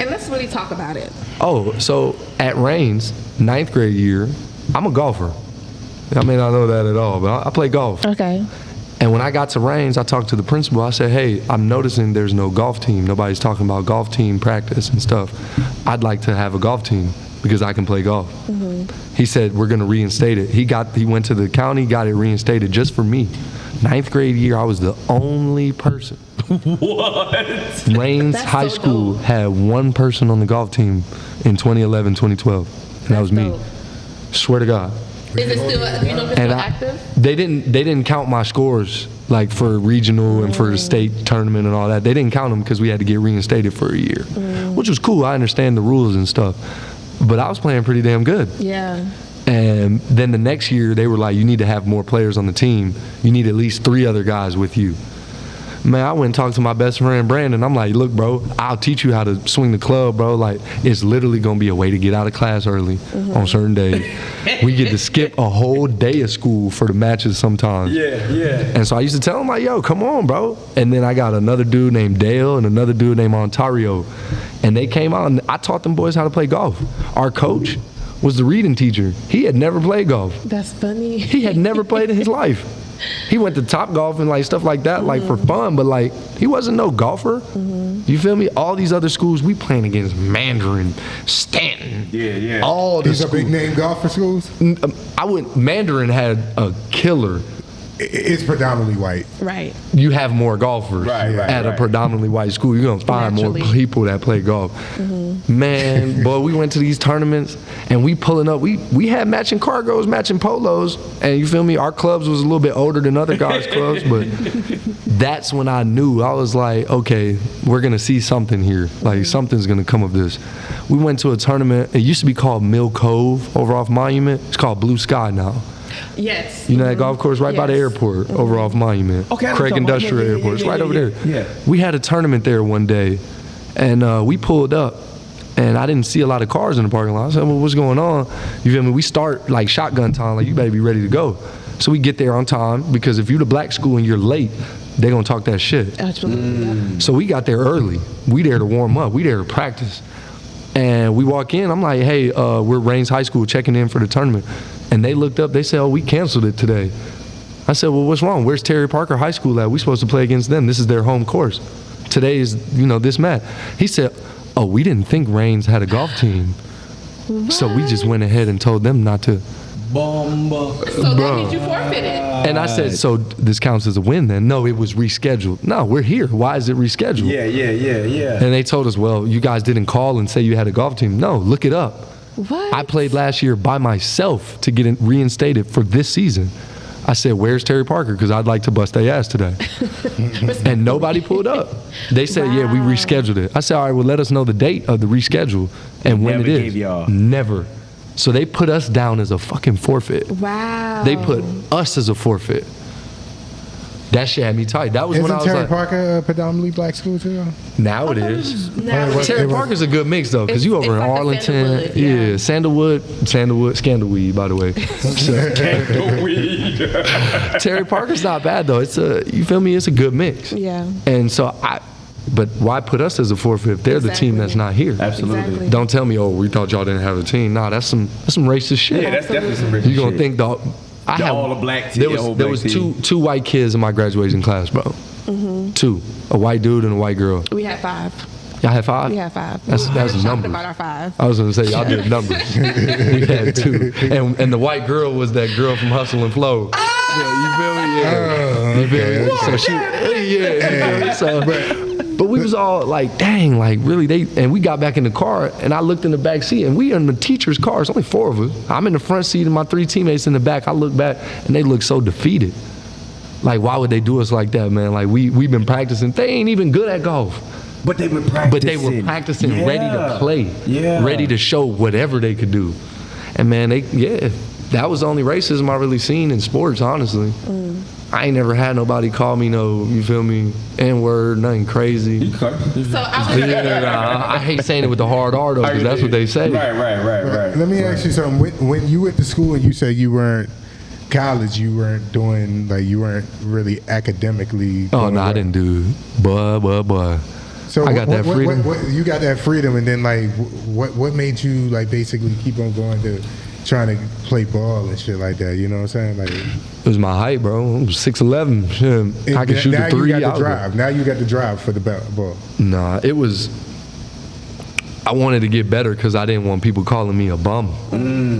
And let's really talk about it. Oh, so at Reigns, 9th grade year, I'm a golfer. I may not know that at all, but I play golf. Okay. And when I got to Reigns, I talked to the principal. I said, hey, I'm noticing there's no golf team. Nobody's talking about golf team practice and stuff. I'd like to have a golf team because I can play golf. He said, we're going to reinstate it. He went to the county, got it reinstated just for me. 9th grade year, I was the only person What? Rains That's High so School dope. had one person on the golf team in 2011, 2012, and that was me. dope. Swear to God. Is it still, you know, if it's And still active? they didn't count my scores like for regional and for state tournament and all that. They didn't count them because we had to get reinstated for a year, which was cool. I understand the rules and stuff, but I was playing pretty damn good. Yeah. And then the next year they were like, you need to have more players on the team. You need at least 3 other guys with you. Man, I went and talked to my best friend Brandon. I'm like, look, bro, I'll teach you how to swing the club, bro. Like, it's literally gonna be a way to get out of class early on certain days. We get to skip a whole day of school for the matches sometimes. Yeah. And so I used to tell him, like, yo, come on, bro. And then I got another dude named Dale and another dude named Ontario. And they came out and I taught them boys how to play golf. Our coach was the reading teacher. He had never played golf. That's funny. He had never played in his life. He went to Top Golf and like stuff like that, like for fun, but like he wasn't no golfer. You feel me? All these other schools, we playing against Mandarin, Stanton. Yeah. All the These are schools. big name golfer schools. Mandarin had a killer. It's predominantly white. Right. You have more golfers Right, at a right. predominantly white school. You're gonna find more Naturally. people that play golf. Man, boy, we went to these tournaments and we pulling up. We had matching cargos, matching polos, and you feel me? Our clubs was a little bit older than other guys' clubs, but that's when I knew. I was like, okay, we're gonna see something here. Like something's gonna come of this. We went to a tournament. It used to be called Mill Cove over off Monument. It's called Blue Sky now. Yes. You know that golf course right by the Yes. airport over off Monument. Okay, I know Craig what you're talking Industrial about. Yeah, Airport. It's yeah, right yeah, over yeah, there. yeah. We had a tournament there one day, and we pulled up, and I didn't see a lot of cars in the parking lot. I said, well, what's going on? You feel me? We start like shotgun time, like you better be ready to go. So we get there on time, because if you're the black school and you're late, they gonna talk that shit. Absolutely. Yeah. So we got there early. We there to warm up. We there to practice. And we walk in. I'm like, hey, we're Rains High School checking in for the tournament. And they looked up. They said, oh, we canceled it today. I said, well, what's wrong? Where's Terry Parker High School at? We supposed to play against them. This is their home course. Today is, this match. He said, oh, we didn't think Rains had a golf team. So we just went ahead and told them not to. Bomba. So that Bro. means you forfeited. And I said, so this counts as a win then? No, it was rescheduled. No, we're here. Why is it rescheduled? Yeah. And they told us, well, you guys didn't call and say you had a golf team. No, look it up. What? I played last year by myself to get reinstated for this season. I said, where's Terry Parker? Because I'd like to bust their ass today. And nobody pulled up. They said, yeah, we Wow. rescheduled it. I said, all right, well, let us know the date of the reschedule and when Never it is. gave y'all. Never. So they put us down as a fucking forfeit. Wow. They put us as a forfeit. That shit had me tight. That was when I Isn't was Terry like, Parker a predominantly black school too? now it is. Now What- Terry it was- Parker's a good mix though, because you It's- over in it's like a Arlington, Sandalwood, yeah. Sandalwood, Scandalweed, by the way. Terry Parker's not bad though. It's you feel me? It's a good mix. Yeah. And so but why put us as a forfeit if they're the team that's not here? Absolutely. Exactly. Don't tell me, oh, we thought y'all didn't have a team. Nah, that's some racist shit. Yeah, that's definitely some racist You gonna shit. think the I The had all the black team, There the was whole there black was team. two white kids in my graduating class, bro. Mm-hmm. Two, a white dude and a white girl. We had 5. Y'all had 5? We had 5. That's We're shocked numbers. about our 5. I was gonna say y'all did numbers. We had 2, and the white girl was that girl from Hustle and Flow. Yeah, you feel me? Yeah, you feel me? So she, yeah, you feel me? But we was all like, dang, like really and we got back in the car and I looked in the back seat and we in the teacher's car. It's only 4 of us. I'm in the front seat and my 3 teammates in the back. I look back and they look so defeated. Like, why would they do us like that, man? Like we've been practicing. They ain't even good at golf. But they were practicing. But they were practicing, ready to play, Yeah. ready to show whatever they could do. And man, that was the only racism I really seen in sports, honestly. I ain't never had nobody call me no, you feel me, N-word, nothing crazy. So I was I hate saying it with the hard R though, because that's what they say. Right. Let me ask you something. When you went to school and you said you weren't college, you weren't doing you weren't really academically. Oh doing no, I well. didn't do, boy. So I got that freedom. You got that freedom, and then what made you basically keep on going to trying to play ball and shit like that? You know what I'm saying? It was my height, bro. I was 6'11". Shit. I could shoot now the 3. you got I the was drive. Now you got the drive for the ball. Nah, it was. I wanted to get better because I didn't want people calling me a bum.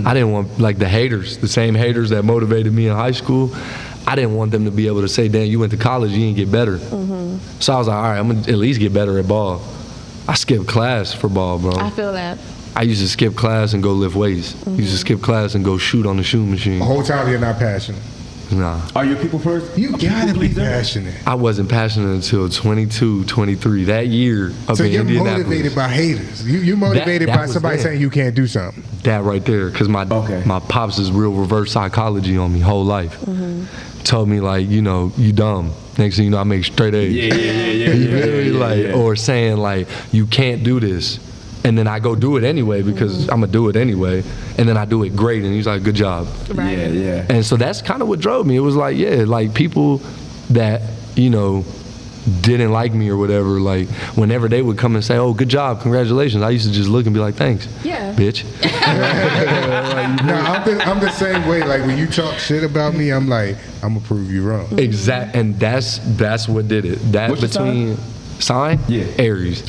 I didn't want the haters, the same haters that motivated me in high school. I didn't want them to be able to say, damn, you went to college, you didn't get better. So I was like, all right, I'm going to at least get better at ball. I skipped class for ball, bro. I feel that. I used to skip class and go lift weights. Used to skip class and go shoot on the shooting machine. The whole time you're not passionate. Nah. Are you a people first? You gotta be passionate. I wasn't passionate until 22, 23. That year up So in you're Indianapolis. motivated by haters. You motivated That by was somebody then. saying you can't do something. That right there, because my pops is real reverse psychology on me whole life. Told me like, you know, you dumb. Next thing you know, I make straight A's. You feel me? Or saying like, you can't do this. And then I go do it anyway because I'm going to do it anyway. And then I do it great. And he's like, good job. Right. Yeah. And so that's kind of what drove me. It was like, yeah, like people that, you know, didn't like me or whatever, like whenever they would come and say, oh, good job, congratulations, I used to just look and be like, thanks, bitch. No, I'm the same way. Like when you talk shit about me, I'm like, I'm going to prove you wrong. Exact. And that's what did it. That What's your between sign? Yeah. Aries.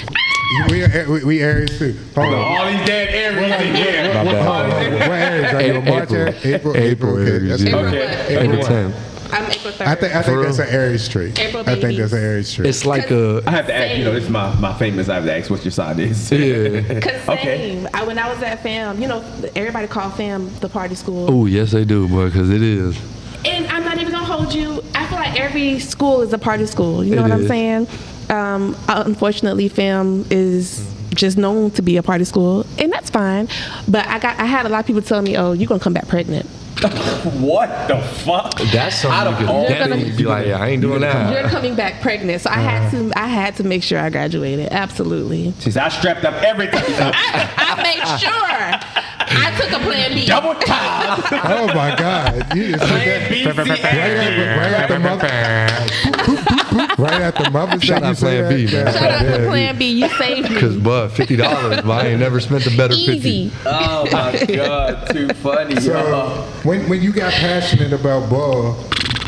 We Aries too. Hold on. All these dead Aries in here. What Aries? Are you a March? April. Aries. Okay. April 10th. I'm April 3rd. I think that's an Aries trait. April I think babies. that's an Aries trait. It's like a. I have to ask, you know, this is my famous, I have to ask what your sign is. Yeah. Cause same. When I was at FAM, you know, everybody called FAM the party school. Oh, yes, they do, boy, because it is. And I'm not even gonna hold you. I feel like every school is a party school. You know what I'm saying? Unfortunately, FAM is just known to be a party school, and that's fine. But I had a lot of people telling me, "Oh, you're gonna come back pregnant." What the fuck? That's something you You're could gonna- definitely be like, yeah, I ain't doing that. You're coming back pregnant, so I had to make sure I graduated. Absolutely. She said, I strapped up everything. I made sure. I took a plan B. Double time. Oh my God! You just Plan B, C, right at the mother. Shout out Plan B, man. Shout out to Plan B. You saved me. Because, bud, $50, but I ain't never spent a better 50. Easy. Oh my God, too funny. So when you got passionate about ball,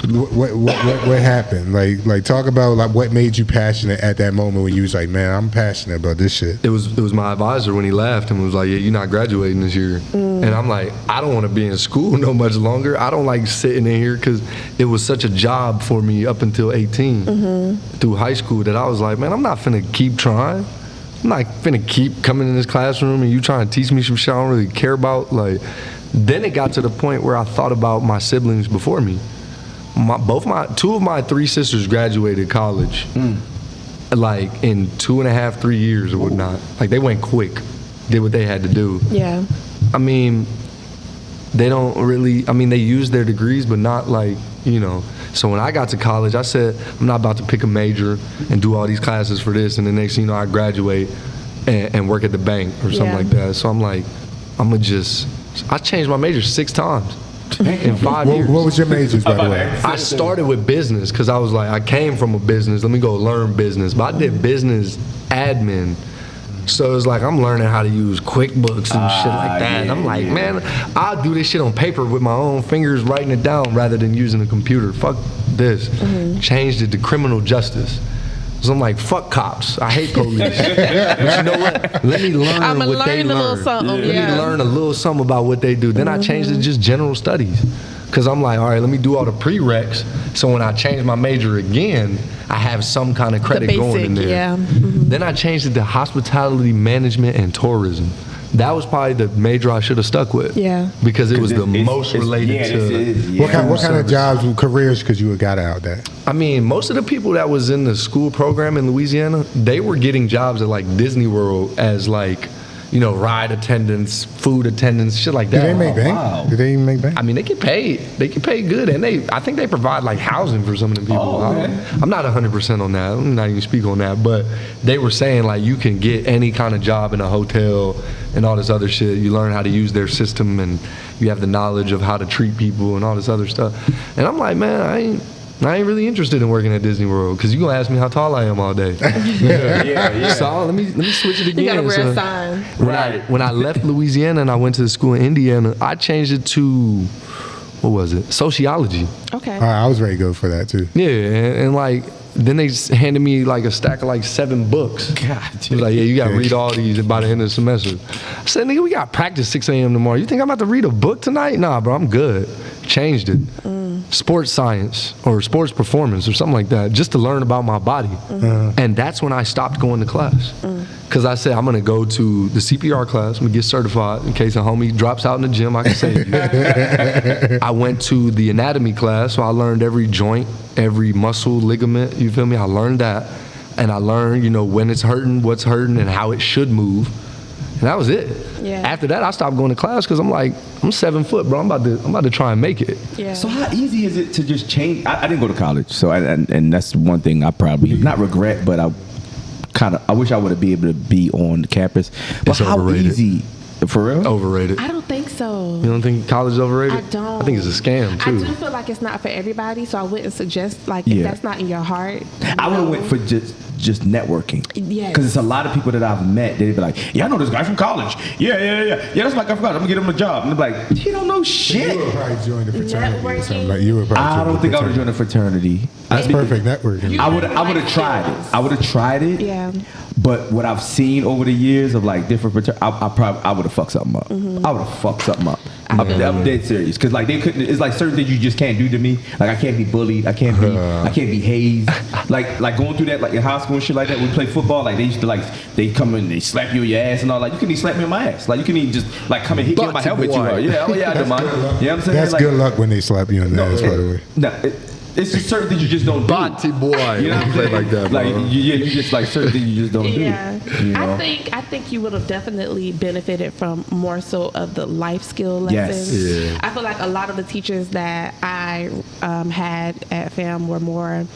what happened? Like talk about like what made you passionate at that moment when you was like, man, I'm passionate about this shit. It was my advisor when he laughed and was like, yeah, you're not graduating this year. And I'm like, I don't want to be in school no much longer. I don't like sitting in here because it was such a job for me up until 18 through high school that I was like, man, I'm not finna keep trying. I'm not finna keep coming in this classroom and you trying to teach me some shit I don't really care about. Like, then it got to the point where I thought about my siblings before me. Two of my three sisters graduated college, like in 2.5, 3 years or whatnot. Like they went quick, did what they had to do. Yeah. I mean, they don't really. I mean, they use their degrees, but not like, you know. So when I got to college, I said I'm not about to pick a major and do all these classes for this, and the next thing you know, I graduate and work at the bank or something like that. So I'm like, I changed my major 6 times. In 5 years. What was your majors, by the way? I started with business because I was like, I came from a business. Let me go learn business. But I did business admin. So it's like I'm learning how to use QuickBooks and shit like that. And I'm like, man, I'll do this shit on paper with my own fingers, writing it down rather than using a computer. Fuck this. Changed it to criminal justice. So I'm like, fuck cops. I hate police. But you know what? Let me learn what they learn. Let me learn a little something about what they do. Then I changed it to just general studies. Because I'm like, all right, let me do all the prereqs. So when I change my major again, I have some kind of credit going in there. Yeah. Then I changed it to hospitality management and tourism. That was probably the major I should have stuck with. Yeah. Because it was the most related to. What kind of jobs and careers could you have got out of that? I mean, most of the people that was in the school program in Louisiana, they were getting jobs at like Disney World as like, you know, ride attendants, food attendants, shit like that. Do they make bank? Do they even make bank? I mean, they get paid. They get paid good, and I think they provide like housing for some of them people. I'm not 100% on that. I'm not even speak on that, but they were saying like you can get any kind of job in a hotel and all this other shit. You learn how to use their system, and you have the knowledge of how to treat people and all this other stuff. And I'm like, man, I ain't really interested in working at Disney World because you're going to ask me how tall I am all day. Yeah. So let me switch it again. You got to wear So a sign. when I left Louisiana and I went to the school in Indiana, I changed it to, what was it? Sociology. Okay. I was ready to go for that too. Yeah, and like, then they handed me like a stack of like 7 books. God, He was like, yeah, you got to read all these by the end of the semester. I said, nigga, we got practice 6 a.m. tomorrow. You think I'm about to read a book tonight? Nah, bro, I'm good. Changed it. sports science or sports performance or something like that, just to learn about my body. And that's when I stopped going to class. Because I said, I'm going to go to the CPR class, I'm going to get certified in case a homie drops out in the gym, I can save you. I went to the anatomy class, so I learned every joint, every muscle, ligament, you feel me? I learned that. And I learned, you know, when it's hurting, what's hurting, and how it should move. And that was it. Yeah. After that, I stopped going to class because I'm like, I'm 7 foot, bro. I'm about to try and make it. Yeah. So how easy is it to just change? I didn't go to college, so and that's one thing I probably not regret, but I wish I would have been able to be on campus. But It's how overrated. easy? For real? Overrated. I don't think so. You don't think college is overrated? I don't. I think it's a scam too. I do feel like it's not for everybody, so I wouldn't suggest, like, Yeah. if that's not in your heart. I would have went for just networking. Yes. Because it's a lot of people that I've met, they'd be like, yeah, I know this guy from college. Yeah, that's my guy from college. I'm going to get him a job. And they're like, you don't know shit. You would probably join the fraternity or something. Networking. Like, you would probably I don't think I would have joined a fraternity. That's perfect networking. You- I would have tried it. I would have tried it. Yeah. But what I've seen over the years of like different fraternities, I would have fucked something up. I would have fucked something up. I'm dead serious because like they couldn't. It's like certain things you just can't do to me. Like I can't be bullied. I can't be hazed. Like going through that like in high school and shit like that. We play football. Like they used to like they come in and they slap you in your ass and all. Like you couldn't even slap me in my ass. Like you couldn't even just like come and hit me on my helmet too hard. Yeah, I don't mind. You know what I'm saying? That's like, good luck when they slap you in the ass, by the way. No, it's just certain things you just don't do. Bati boy. You know what I'm saying? Like that, like bro. you just like certain things you just don't Yeah. do. You know? I think you would have definitely benefited from more so of the life skill Yes. lessons. Yeah. I feel like a lot of the teachers that I had at FAM were more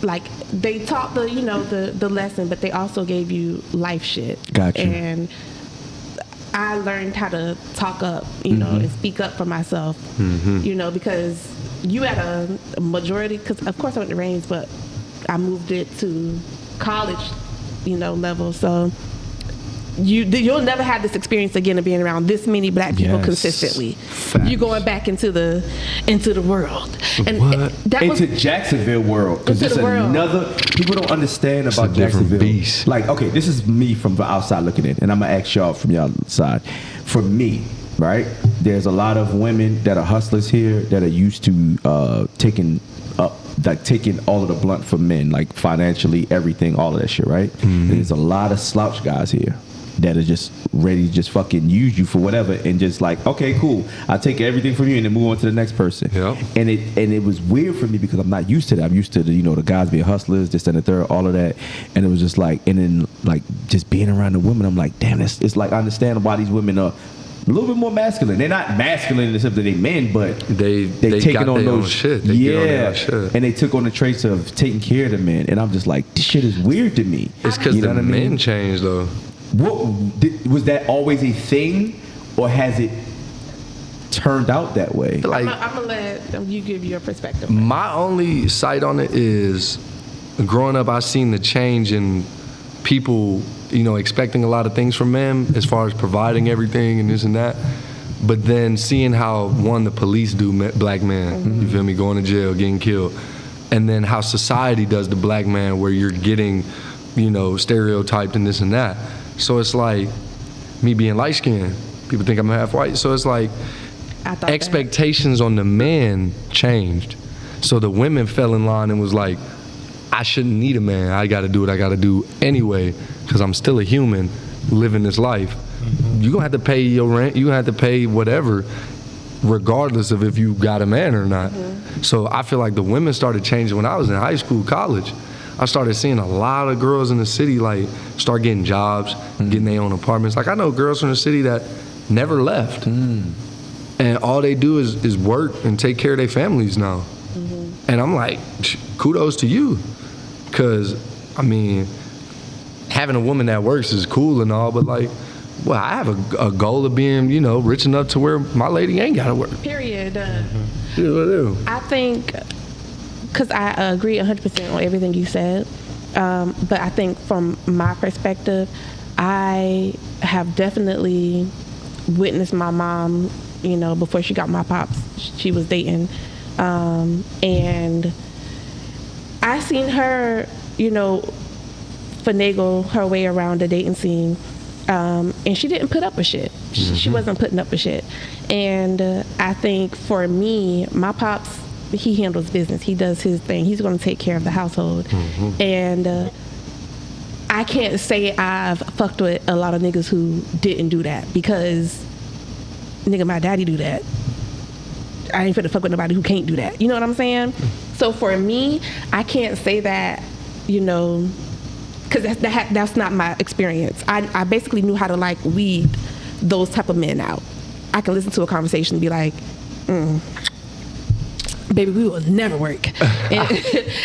like they taught the lesson, but they also gave you life shit. Gotcha. And I learned how to talk up, and speak up for myself, because you had a majority, because of course I went to Reigns, but I moved it to college, level. So you'll never have this experience again of being around this many black people Yes. consistently. Facts. You're going back into the world. And What? that was Into Jacksonville world, because Into there's the world. another people don't understand a about different Jacksonville. beast. Like, okay, this is me from the outside looking in, and I'm gonna ask y'all from y'all side. For me, right, there's a lot of women that are hustlers here that are used to taking all of the blunt from men, like financially, everything, all of that shit, right? And there's a lot of slouch guys here that are just ready to just fucking use you for whatever and just like, okay, cool, I'll take everything from you and then move on to the next person. Yep. And it was weird for me because I'm not used to that. I'm used to the guys being hustlers, this and the third, all of that. And it was just like, and then like just being around the women, I'm like, damn, it's like I understand why these women are a little bit more masculine. They're not masculine in the sense that they men, but They taking got on their own those shit. They get on their own shit. and they took on the traits of taking care of the men. And I'm just like, this shit is weird to me. It's because You know the what I mean? men changed though. Was that always a thing, or has it turned out that way? Like I'm gonna let you give your perspective. my only sight on it is, growing up, I seen the change in people, expecting a lot of things from men as far as providing everything and this and that. But then seeing how the police do black men, you feel me, going to jail, getting killed, and then how society does the black man, where you're getting, stereotyped and this and that. So it's like me being light skinned, people think I'm half white. So it's like I thought expectations on the man changed. So the women fell in line and was like, I shouldn't need a man. I got to do what I got to do anyway, because I'm still a human living this life. You're going to have to pay your rent. You're going to have to pay whatever, regardless of if you got a man or not. So I feel like the women started changing when I was in high school, college. I started seeing a lot of girls in the city like start getting jobs, getting their own apartments. Like I know girls from the city that never left. And all they do is work and take care of their families now. And I'm like, kudos to you. Because, I mean, having a woman that works is cool and all, but like, well, I have a goal of being, rich enough to where my lady ain't got to work. period. You know what I do? I think, because I agree 100% on everything you said, but I think from my perspective, I have definitely witnessed my mom, before she got my pops, she was dating, and I seen her, finagle her way around the dating scene, and she didn't put up with shit. She wasn't putting up with shit. And I think for me, my pops he handles business. He does his thing. He's going to take care of the household. And I can't say I've fucked with a lot of niggas who didn't do that, because nigga, my daddy do that. I ain't finna fuck with nobody who can't do that. You know what I'm saying? So for me, I can't say that, you know, because that's not my experience. I basically knew how to like weed those type of men out. I can listen to a conversation and be like, baby, we will never work.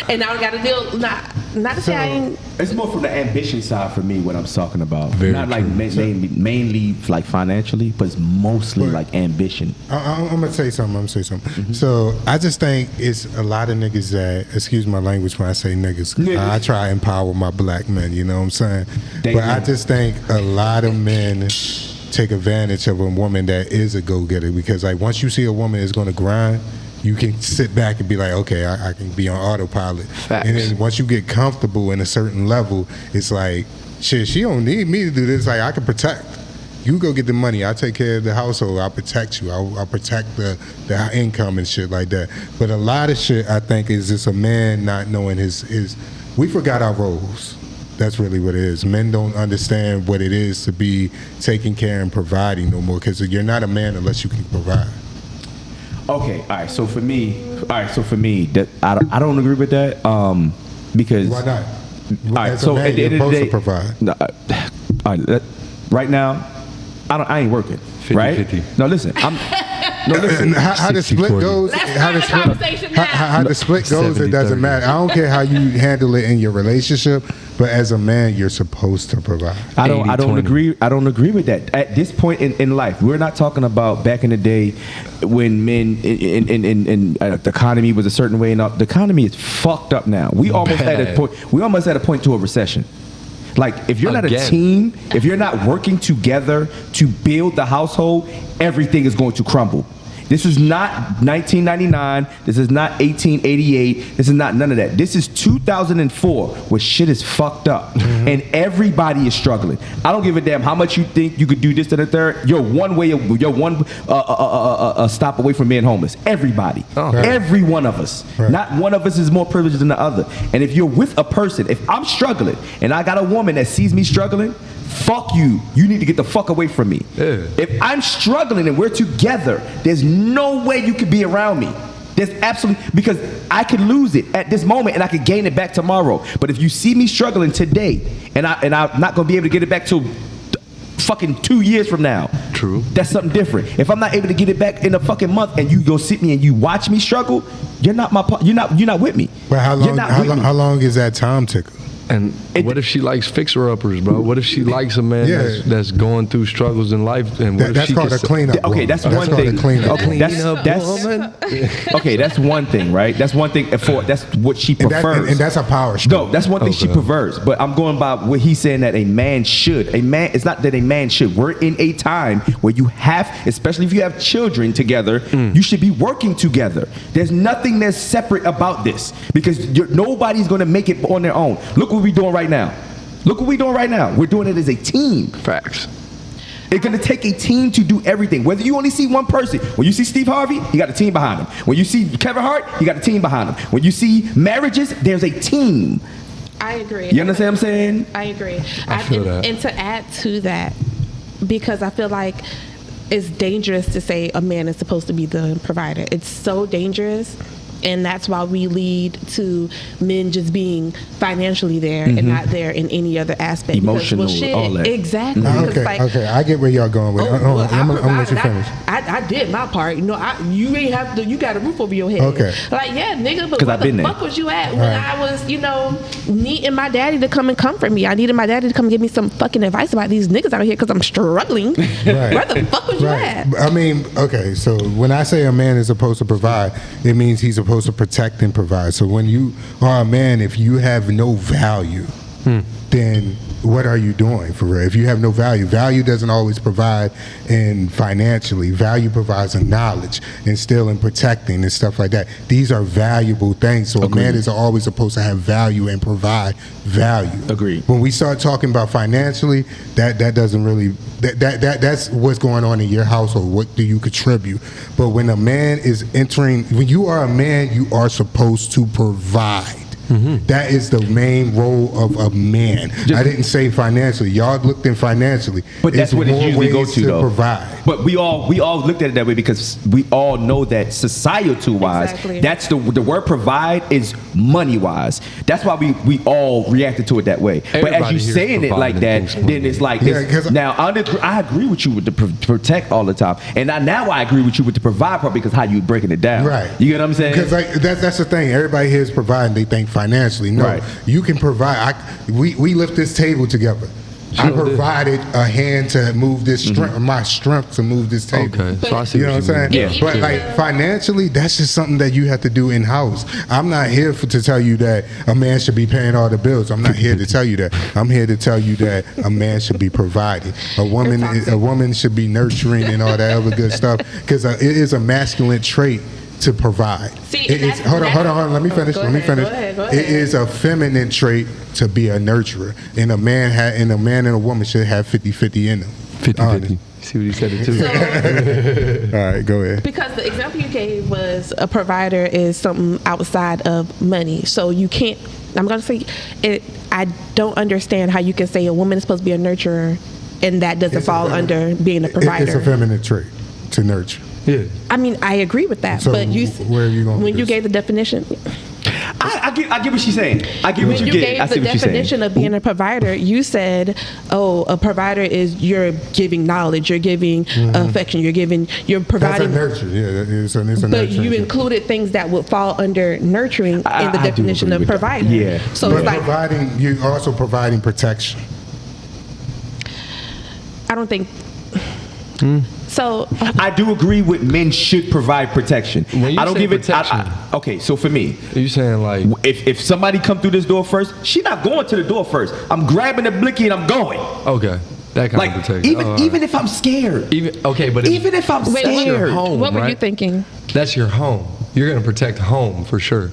And now I got to deal, not to say I ain't. It's more from the ambition side for me, what I'm talking about. Very not like true. mainly like financially, but it's mostly like ambition. I'm gonna say something. So I just think it's a lot of niggas that, excuse my language when I say niggas. I try to empower my black men. You know what I'm saying? But I just think a lot of men take advantage of a woman that is a go-getter, because like once you see a woman is gonna grind, you can sit back and be like, okay, I can be on autopilot. Facts. And then once you get comfortable in a certain level, it's like, shit, she don't need me to do this. Like, I can protect. You go get the money. I'll take care of the household. I'll protect you. I'll protect the income and shit like that. But a lot of shit, I think, is just a man not knowing his we forgot our roles. That's really what it is. Men don't understand what it is to be taking care and providing no more, because you're not a man unless you can provide. Okay, all right. So for me, that I don't agree with that. Because Why not? All right. As So a man, at the end you're of the day, supposed to provide. all right. Right now, I ain't working. 50-50. Right? No, listen. And how the split 60-40. goes, Let's how the start the split, conversation now. how the split goes, it 70-30. doesn't matter. I don't care how you handle it in your relationship, but as a man, you're supposed to provide. I don't 80-20. agree. I don't agree with that. At this point in life, we're not talking about back in the day when men in the economy was a certain way, and the economy is fucked up now. We almost at a point. We almost at a point to a recession. Like, if you're not a Again. team, if you're not working together to build the household, everything is going to crumble. This is not 1999. This is not 1888. This is not none of that. This is 2004, where shit is fucked up, and everybody is struggling. I don't give a damn how much you think you could do this to the third. You're one stop away from being homeless. Everybody, Right. every one of us. Right. Not one of us is more privileged than the other. And if you're with a person, if I'm struggling and I got a woman that sees me struggling, fuck you. You need to get the fuck away from me. Yeah. If I'm struggling and we're together, there's no way you could be around me. There's absolutely, because I could lose it at this moment and I could gain it back tomorrow. But if you see me struggling today and I'm not gonna be able to get it back till fucking 2 years from now. True. That's something different. If I'm not able to get it back in a fucking month and you go sit me and you watch me struggle, you're not you're not with me. But how You're long? not How with long? me. How long is that time ticker? And what if she likes fixer-uppers, bro? What if she likes a man that's going through struggles in life? And what if That's she called a can cleanup. Okay, woman. that's That's one called thing. a cleanup. Okay, that's one thing, right? That's one thing. That's what she prefers. And that's a power stroke. No, that's one thing she Okay. prefers. But I'm going by what he's saying that a man should. A man, it's not that a man should. We're in a time where you have, especially if you have children together, you should be working together. There's nothing that's separate about this, because nobody's going to make it on their own. Look what we're doing right now. Look what we're doing right now. We're doing it as a team. Facts. It's going to take a team to do everything. Whether you only see one person. When you see Steve Harvey, he got a team behind him. When you see Kevin Hart, he got a team behind him. When you see marriages, there's a team. I agree. You understand what I'm saying? I agree. I feel that. And to add to that, because I feel like it's dangerous to say a man is supposed to be the provider. It's so dangerous. And that's why we lead to men just being financially there and not there in any other aspect. Emotional, because, all that. Exactly. Because, Okay, like, okay, I get where y'all going with it. Hold on, I'm gonna let you finish. I did my part. You know, you ain't have to. You got a roof over your head. Okay. Like, yeah, nigga, but 'Cause where I've been the there. fuck was you at when Right. I was, needing my daddy to come and comfort me? I needed my daddy to come give me some fucking advice about these niggas out here because I'm struggling. Where the fuck was you at? I mean, okay, so when I say a man is supposed to provide, it means he's supposed to protect and provide. So when you are a man, if you have no value, then what are you doing for real? If you have no value doesn't always provide in financially. Value provides in knowledge and still in protecting and stuff like that. These are valuable things. So Agreed. a man is always supposed to have value and provide value. Agreed. When we start talking about financially, that doesn't really that's what's going on in your household. What do you contribute? But when a man is entering, when you are a man, you are supposed to provide. That is the main role of a man. I didn't say financially. Y'all looked in financially. But that's It's what it more usually goes ways to, though. Provide. But we all looked at it that way because we all know that societal wise, Exactly. that's the word provide is money wise. That's why we all reacted to it that way. But as Everybody you here is saying it like providing that, things then it's like Yeah, this. 'cause Now I agree with you with the protect all the time, and now I agree with you with the provide part because how you breaking it down. Right. You get what I'm saying? Because like, that's the thing. Everybody here is providing. They think financially. No, Right. you can provide. We lift this table together. I Sure did. provided a hand to move this strength, my strength to move this table. Okay, so I see You know what what I'm saying? Yeah. But like financially, that's just something that you have to do in house. I'm not here to tell you that a man should be paying all the bills. I'm not here to tell you that. I'm here to tell you that a man should be providing. A woman should be nurturing and all that other good stuff because it is a masculine trait to provide. See, It is, hold on. Let me finish. Go Let me ahead, finish. go ahead, go It ahead. is a feminine trait to be a nurturer, and a man and a woman should have 50-50 in them. 50-50. See what he said it too. All right, go ahead. Because the example you gave was a provider is something outside of money. So you can't, I'm going to say it, I don't understand how you can say a woman is supposed to be a nurturer and that doesn't It's a fall feminine- under being a provider. It's a feminine trait to nurture. Yeah. I mean, I agree with that. So but where are you going with when you this? gave the definition, I get what she's saying. I get what when you you get. gave I see the what you're saying. definition of being a provider, you said, "Oh, a provider is you're giving knowledge, you're giving affection, you're That's a providing." nurture. Yeah, it's a But nurture. you included things that would fall under nurturing in the I do definition agree of with that. provider. Yeah. So But it's like providing, you're also providing protection. I don't think. So I do agree with men should provide protection. When you I don't say give it. protection- Okay, so for me, Are you saying like if somebody come through this door first, she not going to the door first. I'm grabbing the blicky and I'm going. okay, that kind Like of protection? even if I'm scared, even okay, but even if I'm Wait, that's your scared. home, what were you right? thinking? That's your home. You're gonna protect home for sure.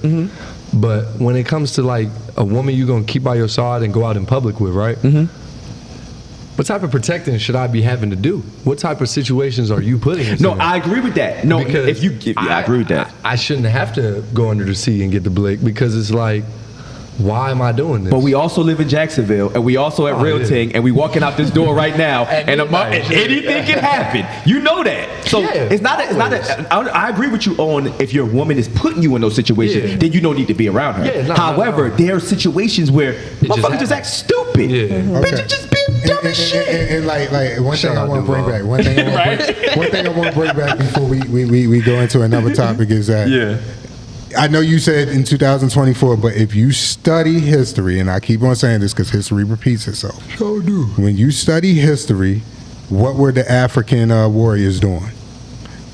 But when it comes to like a woman you're gonna keep by your side and go out in public with, right? What type of protecting should I be having to do? What type of situations are you putting us No, in? I agree with that. No, Because I agree with that. I shouldn't have to go under the sea and get the blick because it's like, why am I doing this? But we also live in Jacksonville, and we also at Oh, Real yeah. Ting, and we walking out this door right now, At and midnight, yeah. anything can happen. You know that. So Yeah, it's not. I agree with you on if your woman is putting you in those situations, Yeah. then you don't need to be around her. Yeah, no, However, no. there are situations where motherfuckers just happens. act stupid. Yeah. Bitch, Okay. you just being dumb as shit. And like one Shout thing I out want to bring Duval. back. One thing I want to bring back before we go into another topic is that Yeah. I know you said in 2024, but if you study history, and I keep on saying this because history repeats itself. Sure do. When you study history, what were the African warriors doing?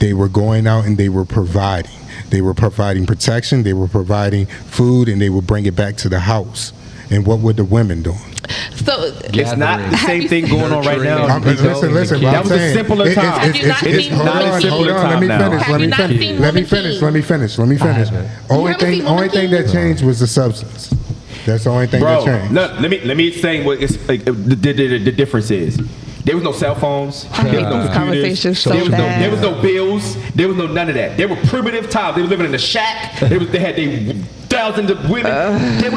They were going out and they were providing. They were providing protection, they were providing food, and they would bring it back to the house. And what were the women doing? So It's not the Have same you thing seen- going on right now. Nurturing. Listen. But That I'm was a saying, simpler time. Have you not seen hold Woman on. King? Let me Now. finish. Have Let you me not finish. seen Let me Woman finish. King? Let me finish. Let me finish. haven't. Only haven't thing, seen only Woman thing King? that changed was the substance. That's the only thing Bro, that changed. look, let me explain what it's, like, the difference is. There was no cell phones. I There hate was no these computers. conversations so there was bad. there was no bills. There was no none of that. They were primitive times. They were living in a shack. They had thousands of women. There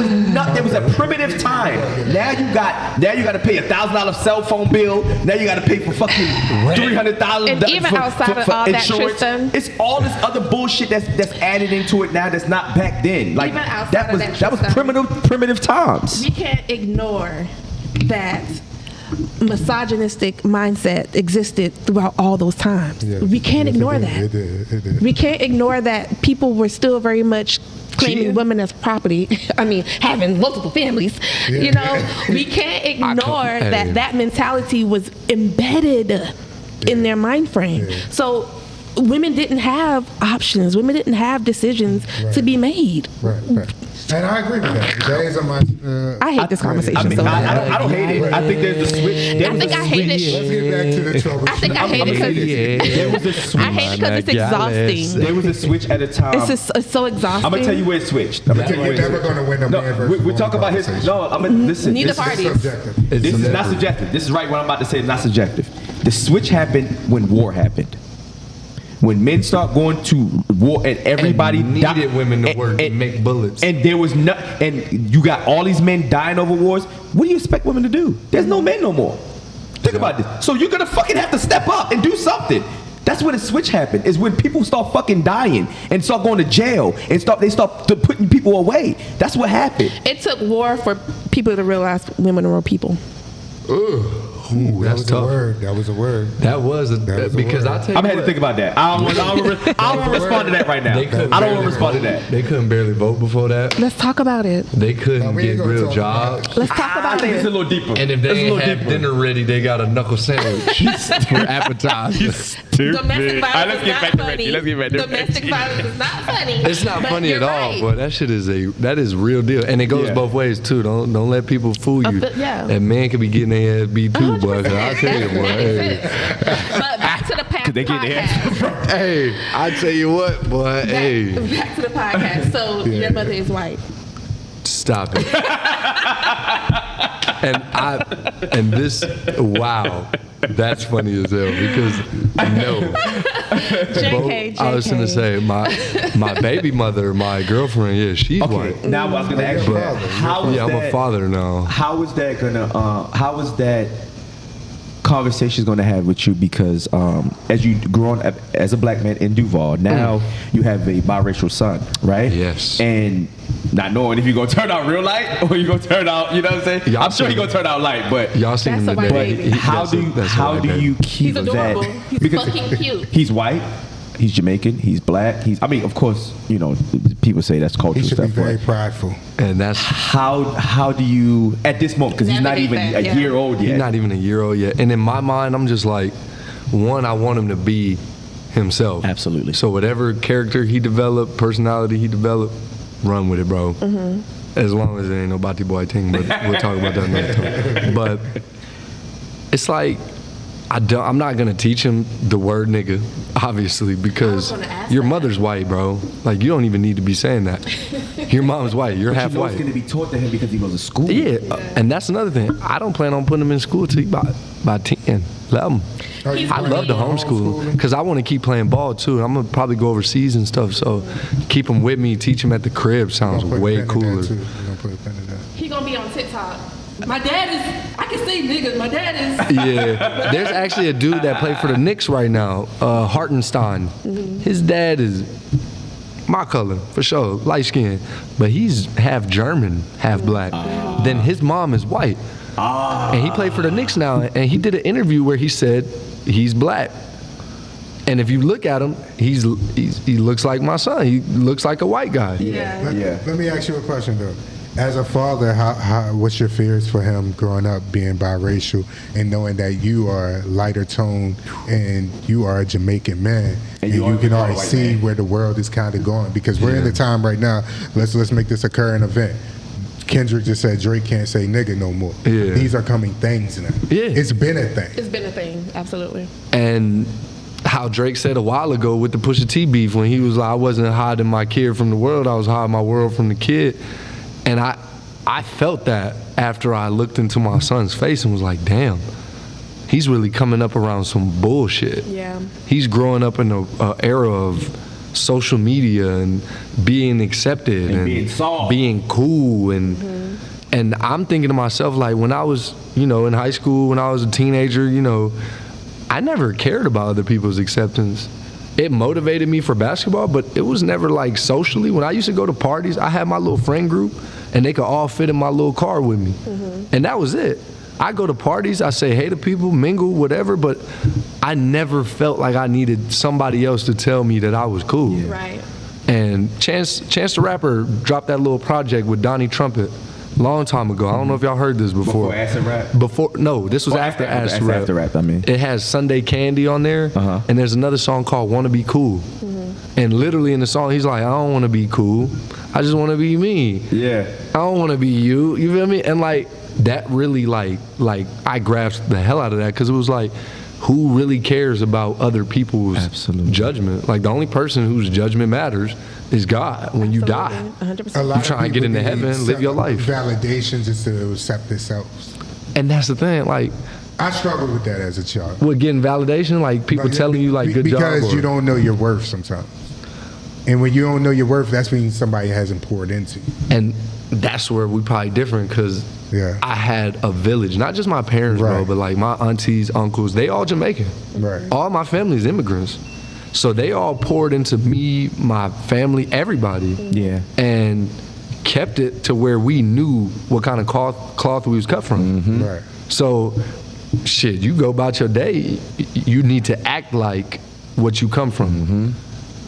was a primitive time. Now you got to pay $1,000 cell phone bill. Now you got to pay for fucking $300,000. And even outside of all that, insurance. Tristan. It's all this other bullshit that's added into it now. That's not back then. Like Even outside that of was that, Tristan. primitive times. we can't ignore that misogynistic mindset existed throughout all those times. Yeah. We can't Yes, ignore it that. did. We can't ignore that people were still very much claiming Cheating. women as property. I mean, having multiple families. Yeah. You know, we can't ignore that mentality was embedded in their mind frame. Yeah. So women didn't have options. Women didn't have decisions to be made. Right. And I agree with that. Days of my. I hate this conversation I so much. I don't hate it. I think there's a switch. I think I hate it. Let's get back to the trouble. I think I hate it because There was a switch. I hate it because it's exhausting. There was a switch at a time. It's so exhausting. I'm gonna tell you where it switched. I'm gonna tell you where You're it never switched. going to win a man versus we talk about his. No, I'm gonna listen. Neither this is- party. Subjective. This is not subjective. This is right what I'm about to say. It's not subjective. The switch happened when war happened. When men start going to war and everybody And needed women to work and make bullets. and there was no, and you got all these men dying over wars. What do you expect women to do? There's no men no more. Think about this. So you're gonna fucking have to step up and do something. That's when the switch happened. Is when people start fucking dying and start going to jail and they start putting people away. That's what happened. It took war for people to realize women are people. Ooh, that's tough. That was a word. That was because word. I tell you I'm gonna have to what, think about that. I don't want to respond to that right now. they couldn't I don't want barely to respond to vote. that. They couldn't barely vote before that. Let's talk about it. They couldn't No, we ain't get gonna real talk about jobs. Let's talk I about think it's a it. little deeper. And if It's a they ain't little have deeper. dinner ready, they got a knuckle sandwich for appetizer. Domestic violence is not funny. Let's get back to Domestic violence is not funny. It's not But funny you're at all, right. but that shit is that is real deal, and it goes Yeah. both ways too. Don't let people fool you. Yeah. And men could be getting their ass beat too, boy. 'Cause I tell you, boy. That Hey, exists. But back to the past They get their podcast. hey, I tell you what, boy. Hey, Back to the podcast. So your mother is white. stop it. and this, wow, that's funny as hell because no. JK. I was gonna say my baby mother, my girlfriend, yeah, she's white. Now I was gonna ask you that. How is Yeah, I'm that? a father now. How is that gonna? How is that conversation going to have with you? Because as you grown up as a black man in Duval, now you have a biracial son, right? Yes. And not knowing if you're gonna turn out real light or you're gonna turn out, you know what I'm saying? Y'all I'm sure seen he's gonna turn out light, but Y'all seen him That's a white today. baby. how That's do a- you that's a how white do baby. you keep He's adorable. that? He's Because fucking cute. he's white. He's Jamaican. He's black. I mean, of course, you know, people say that's He cultural should be stuff. very But prideful. And that's how do you at this moment? Because he's not Navigate even that, a yeah. year old he's yet. not even a year old yet. And in my mind, I'm just like, one, I want him to be himself. Absolutely. So whatever character he developed, personality he developed, run with it, bro. As long as it ain't no Bati Boy thing, but we'll talk about that another time. But it's like, I'm not gonna teach him the word nigga, obviously, because gonna ask your that. mother's white, bro. Like, you don't even need to be saying that. Your mom's white. You're half You know white. it's going to be taught to him because he goes to school. Yeah, and that's another thing. I don't plan on putting him in school till he by 10, 11. Oh, you I plan love the on homeschool because I want to keep playing ball too. And I'm gonna probably go overseas and stuff. So keep him with me, teach him at the crib sounds We're gonna put a way pin in that, cooler. too. We're gonna put a pin in that. He gonna be on TikTok. My dad is. I can say niggas. My dad is. Yeah, there's actually a dude that played for the Knicks right now, Hartenstein. His dad is my color for sure, light skin, but he's half German, half black. Then his mom is white. And he played for the Knicks now, and he did an interview where he said he's black. And if you look at him, he looks like my son. He looks like a white guy. Let me ask you a question though. As a father, what's your fears for him growing up being biracial and knowing that you are lighter toned and you are a Jamaican man and you can already see where the world is kind of going? Because we're in the time right now. Let's make this a current event. Kendrick just said Drake can't say nigga no more. Yeah. These are coming things now. Yeah. It's been a thing. It's been a thing. Absolutely. And how Drake said a while ago with the Pusha T beef when he was like, I wasn't hiding my kid from the world, I was hiding my world from the kid. And I felt that after I looked into my son's face and was like, damn, he's really coming up around some bullshit. Yeah. He's growing up in an era of social media and being accepted and being soft. being cool and I'm thinking to myself, like, when I was, in high school, when I was a teenager, I never cared about other people's acceptance. It motivated me for basketball, but it was never like socially. When I used to go to parties, I had my little friend group and they could all fit in my little car with me. And that was it. I go to parties, I say hey to people, mingle, whatever, but I never felt like I needed somebody else to tell me that I was cool. Right. And Chance the Rapper dropped that little project with Donnie Trumpet. long time ago. I don't know if y'all heard this before. Before Acid Rap? No, this was after Acid Rap. After Rap, I mean. It has Sunday Candy on there, Uh-huh. and there's another song called "Wanna Be Cool," and literally in the song he's like, "I don't want to be cool, I just want to be me. Yeah. I don't want to be you." You feel me? And like that really like I grasped the hell out of that because it was like, who really cares about other people's Absolutely. judgment? Like the only person whose judgment matters is God when you die. 100%. A lot You trying to of get people into heaven, need live your life. Validations instead of accept themselves. And that's the thing, like I struggled with that as a child. with getting validation, like people Like, telling you like good because job. you don't know your worth sometimes. And when you don't know your worth, that's when somebody hasn't poured into you. And that's where we probably different because Yeah. I had a village, not just my parents, bro, Right. but like my aunties, uncles, they all Jamaican. Right. All my family's immigrants. So they all poured into me, my family, everybody. Yeah. And kept it to where we knew what kind of cloth we was cut from. Right. So, shit, you go about your day, you need to act like what you come from.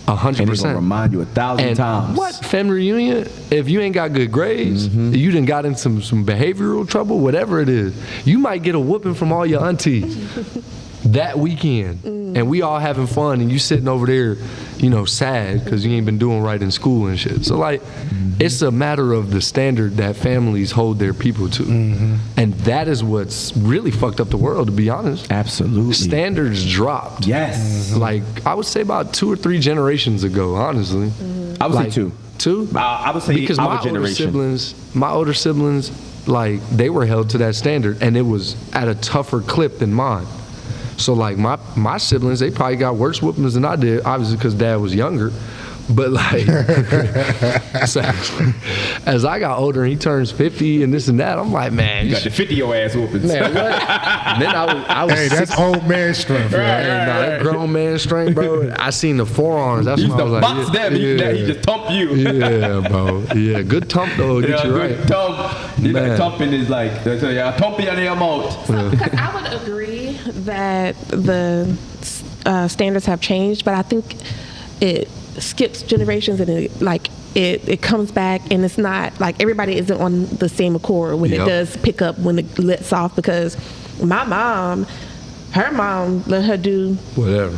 100%. And it's gonna remind you 1,000 And times. what family reunion? If you ain't got good grades, you done got in some behavioral trouble, whatever it is, you might get a whooping from all your aunties that weekend, and we all having fun, and you sitting over there, you know, sad because you ain't been doing right in school and shit. So like, it's a matter of the standard that families hold their people to, and that is what's really fucked up the world, to be honest. Absolutely. Standards dropped. Yes. Like I would say about 2 or 3 generations ago, honestly. I would Like, say 2. 2? I would say because our my older generation. siblings, like they were held to that standard, and it was at a tougher clip than mine. So like my siblings, they probably got worse whoopings than I did, obviously because dad was younger. But like, so as I got older and he turns 50 and this and that, I'm like, man, You got the 50-year ass whoopings. man, what? Then I was Hey, that's 60. old man strength. Right, Right. Hey, nah, that grown man strength, bro. I seen the forearms. That's He when used I was to like, box them. He just thump you. yeah, bro. Yeah, good tump though. Get Yeah, you good right. thump. You Man. know, thumping is like, they tell you, thump in your mouth. So, because I would agree that the standards have changed, but I think it skips generations and it comes back, and it's not like everybody isn't on the same accord when Yep. it does pick up when it lets off. Because my mom, her mom let her do Whatever.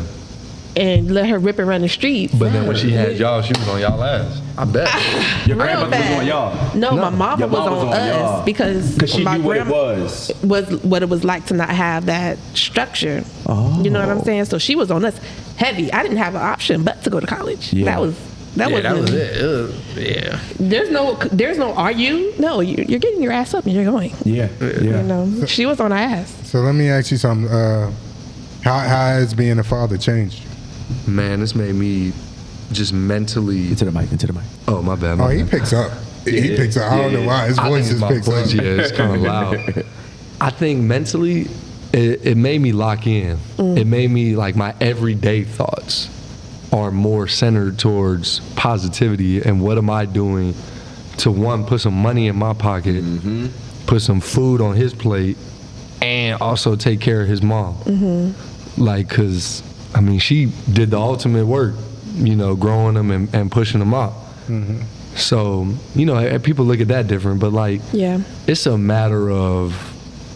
and let her rip and run the streets. But then when she had y'all, she was on y'all ass. I bet. Your Real grandmother was bad. on y'all. No, my No. mama Your was mom on was on y'all. us because She my knew what it grandma was. what it was like to not have that structure. You know what I'm saying? So she was on us heavy. I didn't have an option but to go to college. Yeah. That was it. Yeah. There's no are you? No, you're getting your ass up and you're going. Yeah. You know, she was on our ass. So let me ask you something. How has being a father changed you? Man, this made me just mentally. Into the mic. Oh, my bad. Oh, My he bad. picks up. He picks up. I don't know why. His I voice think just my picks voice, up. yeah, it's kind of loud. I think mentally, it made me lock in. It made me like my everyday thoughts are more centered towards positivity and what am I doing to, one, put some money in my pocket, put some food on his plate, and also take care of his mom. Like, cause I mean, she did the ultimate work, you know, growing them and pushing them up. So, you know, people look at that different, but like, Yeah. it's a matter of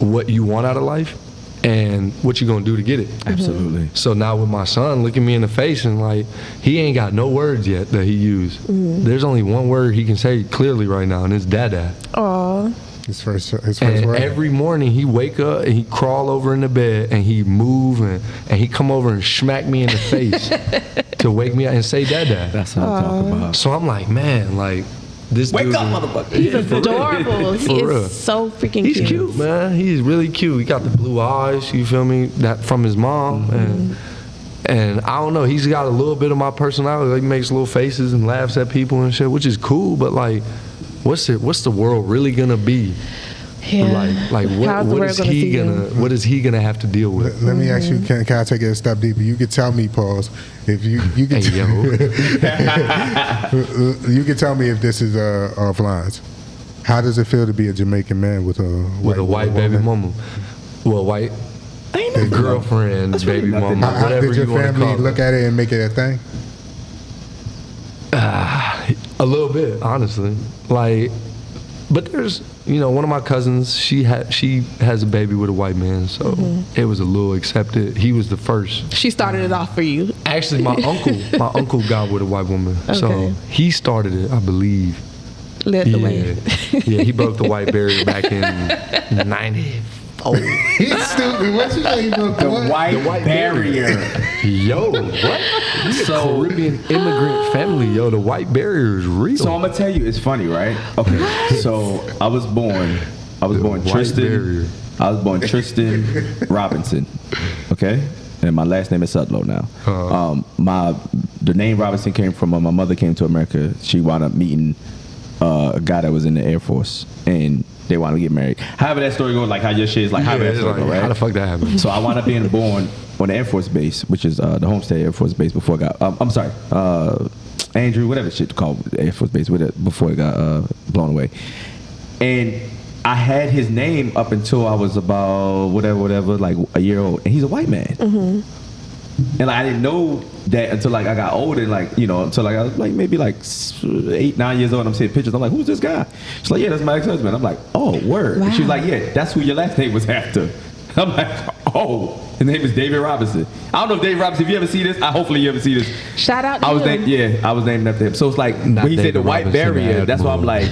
what you want out of life and what you're gonna do to get it. Absolutely. So now with my son looking me in the face and like, he ain't got no words yet that he used. There's only one word he can say clearly right now, and it's dada. Aw. His first And word. every morning he wake up and he crawl over in the bed and he move and he come over and smack me in the face to wake me up and say dada. That's what I'm talking about. So I'm like, man, like this Wake dude up, is- motherfucker. He's Yeah, for real. adorable. He For real. is so freaking He's cute, man. He's really cute. He got the blue eyes, you feel me? That from his mom. And I don't know, he's got a little bit of my personality. Like, he makes little faces and laughs at people and shit, which is cool, but like, what's the world really gonna be? Yeah. Like How's the what world is gonna he see you? what is he gonna have to deal with? Let me ask you, can I take it a step deeper? You could tell me, pause, if you can Hey, yo. you can tell me if this is off lines. How does it feel to be a Jamaican man with a White baby woman? mama. Well, white Ain't nothing. girlfriend, That's really baby nothing. mama, How whatever did your you want to family call it. look at it and make it a thing? A little bit, honestly. Like, but there's one of my cousins, she has a baby with a white man, so it was a little accepted. He was the first. She started it off for you. Actually, my uncle got with a white woman, so he started it, I believe. Led the way. Yeah, he broke the white barrier back in '94. He's stupid. What you say? He broke The white barrier. Yo, what? So Caribbean immigrant family, yo, the white barrier is real. So I'm gonna tell you, it's funny, right? Okay, so I was born Tristan. I was born Tristan Robinson. Okay, and my last name is Sudlow now. The name Robinson came from my mother came to America. She wound up meeting a guy that was in the Air Force, and they want to get married. However that story goes, like how your shit is like, how that story go, right? How the fuck that happened? So I wound up being born on the Air Force Base, which is the Homestead Air Force Base before it got, Andrew, whatever shit called the Air Force Base, before it got blown away. And I had his name up until I was about whatever, like a year old. And he's a white man. And like, I didn't know that until like I got older, like, until like I was like maybe like 8, 9 years old. And I'm seeing pictures. I'm like, who's this guy? She's like, yeah, that's my ex-husband. I'm like, oh, word. Wow. And she's like, yeah, that's who your last name was after. I'm like, oh, his name is David Robinson. I don't know if David Robinson, if you ever see this, hopefully you ever see this. Shout out to I was him. I was named after him. So it's like when he said the white barrier, that's why I'm like,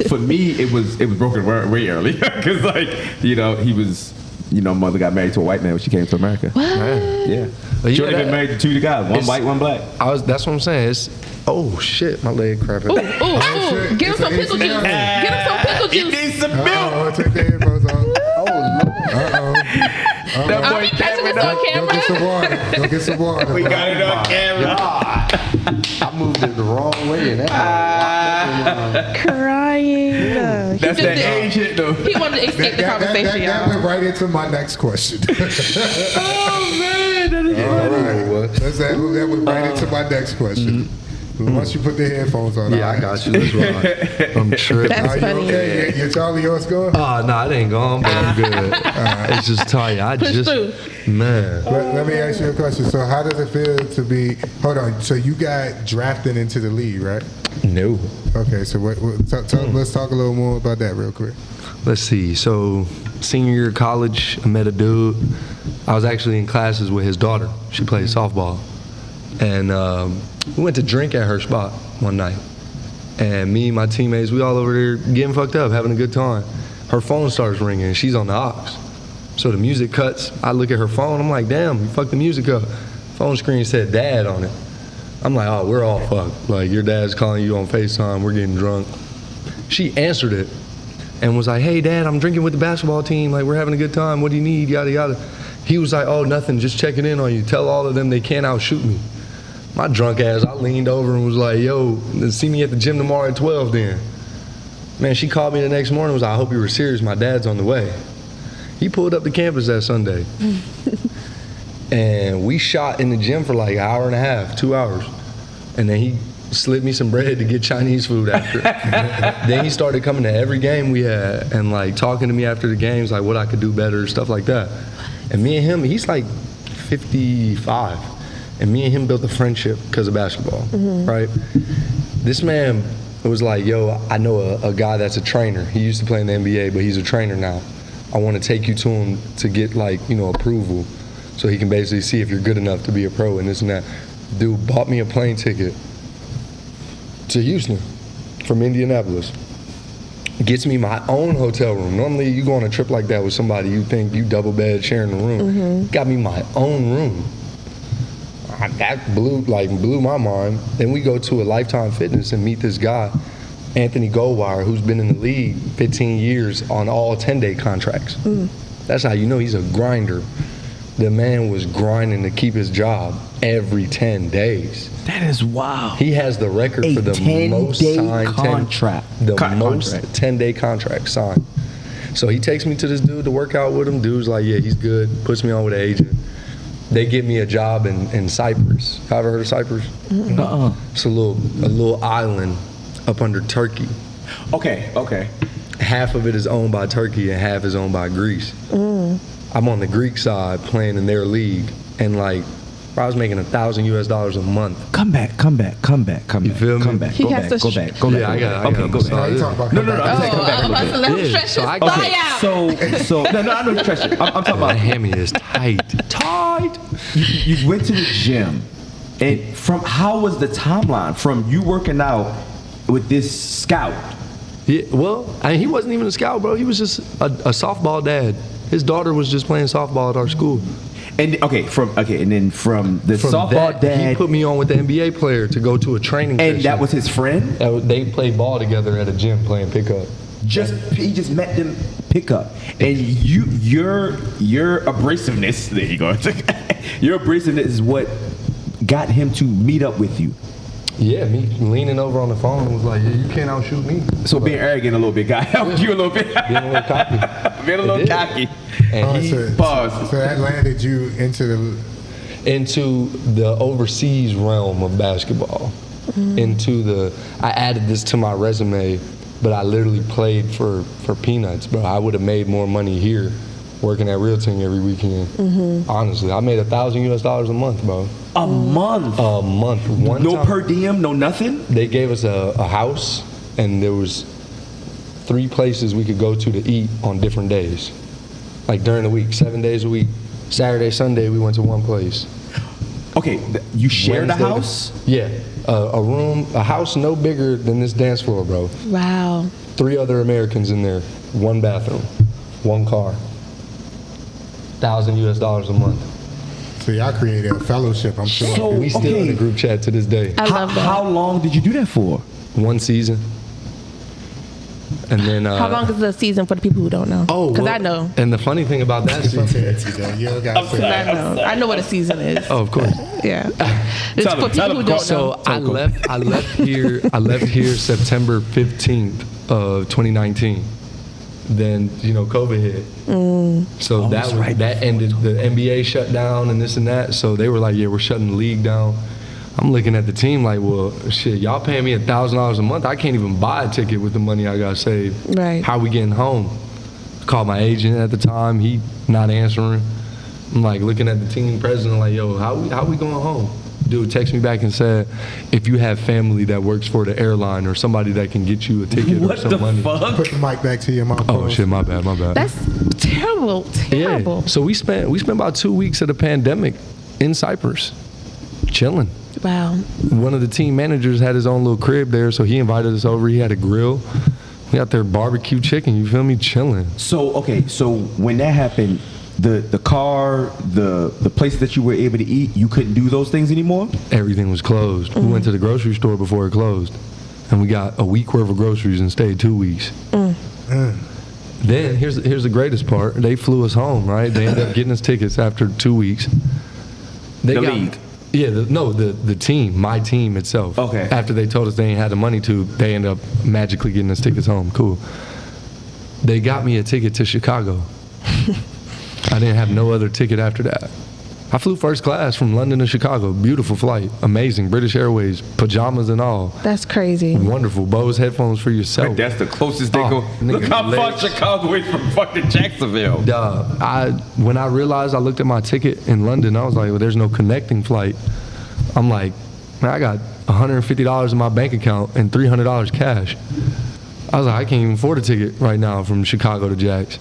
for me, it was broken way earlier. Because like, he was, mother got married to a white man when she came to America. What? Yeah. She only been married to 2 guys, one white, one black. That's what I'm saying. Oh shit, my leg cramping. Ooh. Get him some pickle juice. Get him some pickle He juice. needs some milk. Oh, take the headphones off. That Are boy we catching came this on Go camera? get some water. Go get some water. We got it on camera. I moved it the wrong way and that. Crying. That's that age shit though. He wanted to escape the conversation, That y'all. went right into my next question. Oh man, that is All right. That went right into my next question. Once you put the headphones on. Yeah, I got you. Let's rock. I'm tripping. That's Are you funny. okay? Your Charlie yours going? Oh, no, it ain't gone, but I'm good. It's just tight. through. Man. Let me ask you a question. So how does it feel to be, hold on, so you got drafted into the league, right? No. Okay, so let's talk a little more about that real quick. Let's see. So, senior year of college, I met a dude. I was actually in classes with his daughter. She played softball. And we went to drink at her spot one night. And me and my teammates, we all over there getting fucked up, having a good time. Her phone starts ringing, and she's on the aux. So the music cuts. I look at her phone. I'm like, damn, you fucked the music up. Phone screen said dad on it. I'm like, oh, we're all fucked. Like, your dad's calling you on FaceTime. We're getting drunk. She answered it and was like, hey, Dad, I'm drinking with the basketball team. Like, we're having a good time. What do you need? Yada, yada. He was like, oh, nothing. Just checking in on you. Tell all of them they can't outshoot me. My drunk ass, I leaned over and was like, yo, see me at the gym tomorrow at 12 then. Man, she called me the next morning and was like, I hope you were serious. My dad's on the way. He pulled up to campus that Sunday. And we shot in the gym for like an hour and a half, 2 hours. And then he slipped me some bread to get Chinese food after. Then he started coming to every game we had and like talking to me after the games, like what I could do better, stuff like that. And me and him, he's like 55. And me and him built a friendship because of basketball, right? This man was like, yo, I know a guy that's a trainer. He used to play in the NBA, but he's a trainer now. I want to take you to him to get like, approval so he can basically see if you're good enough to be a pro and this and that. Dude bought me a plane ticket to Houston from Indianapolis. Gets me my own hotel room. Normally you go on a trip like that with somebody, you think you double bed sharing a room. Got me my own room. That blew my mind. Then we go to a Lifetime Fitness and meet this guy, Anthony Goldwire, who's been in the league 15 years on all 10-day contracts. That's how you know he's a grinder. The man was grinding to keep his job every 10 days. That is wild. He has the record for the most signed contract. Most 10-day contract signed. So he takes me to this dude to work out with him. Dude's like, yeah, he's good. Puts me on with an agent. They give me a job in Cyprus. Have you ever heard of Cyprus? It's a little island up under Turkey. Okay. Half of it is owned by Turkey and half is owned by Greece. I'm on the Greek side playing in their league, and like Bro, I was making $1,000 a month. Come back. You feel me? Come back. He Go has back. to Go back. Go back. Yeah, I got Okay, go No, back. you talking about No, come back. I'm saying come back a little bit. Let him Yeah, stretch so his I- thigh okay, out. So I know you stretch it. I'm talking My about hammy is tight. you went to the gym, and how was the timeline from you working out with this scout? Yeah, well, I mean, he wasn't even a scout, bro. He was just a softball dad. His daughter was just playing softball at our school. And then from the From softball that, dad, he put me on with the NBA player to go to a training and session. that was his friend. They played ball together at a gym playing pickup. He just met them pickup, and your abrasiveness. There you go. Your abrasiveness is what got him to meet up with you. Yeah, me leaning over on the phone and was like, yeah, you can't outshoot me. So being arrogant a little bit, guy, helped you a little bit. Being a little cocky. Being a little It did. cocky. And he Pause. So that landed you into the overseas realm of basketball. I added this to my resume, but I literally played for peanuts, bro. I would have made more money here working at Riveting every weekend. Honestly, I made $1,000 a month, bro. A month. A month. One No time, per diem, no nothing. They gave us a house, and there was 3 places we could go to eat on different days. Like during the week, 7 days a week. Saturday, Sunday, we went to one place. Okay, you shared a Wednesday to- house. Yeah, a house no bigger than this dance floor, bro. Wow. 3 other Americans in there, 1 bathroom, 1 car. $1,000 a month. So y'all created a fellowship, I'm sure. So- We still in okay. the group chat to this day. I love that. How long did you do that for? 1 season. And then How long is the season for the people who don't know? Oh, Because well, I know. And the funny thing about that It's season, fancy, though. You don't gotta say that. I know. I know what a season is. oh, of course. Yeah. It's Tell for them, tell people who them. don't know. So I left here September 15th of 2019. Then COVID hit. So that ended. The NBA shut down and this and that. So they were like, yeah, we're shutting the league down. I'm looking at the team like, well, shit, y'all paying me $1,000 a month. I can't even buy a ticket with the money I got saved. Right. How we getting home? Called my agent at the time. He not answering. I'm like looking at the team president like, yo, how we going home? Dude texted me back and said, if you have family that works for the airline or somebody that can get you a ticket or some money. Put the mic back to your mouth. Oh shit, my bad. That's terrible. Terrible. Yeah. So we spent about 2 weeks of the pandemic in Cyprus, chilling. Wow. One of the team managers had his own little crib there, so he invited us over. He had a grill. We out there barbecue chicken. You feel me? Chilling. So when that happened, the car, the places that you were able to eat, you couldn't do those things anymore? Everything was closed. We went to the grocery store before it closed, and we got a week worth of groceries and stayed 2 weeks. Then here's the greatest part. They flew us home, right? They ended up getting us tickets after 2 weeks. The league? Yeah, the team, my team itself. Okay. After they told us they ain't had the money to, they ended up magically getting us tickets home. Cool. They got me a ticket to Chicago. I didn't have no other ticket after that. I flew first class from London to Chicago. Beautiful flight. Amazing. British Airways. Pajamas and all. That's crazy. Wonderful. Bose headphones for yourself. That's the closest they go. nigga, Look how far legs. Chicago is from fucking Jacksonville. When I realized I looked at my ticket in London, I was like, well, there's no connecting flight. I'm like, man, I got $150 in my bank account and $300 cash. I was like, I can't even afford a ticket right now from Chicago to Jax.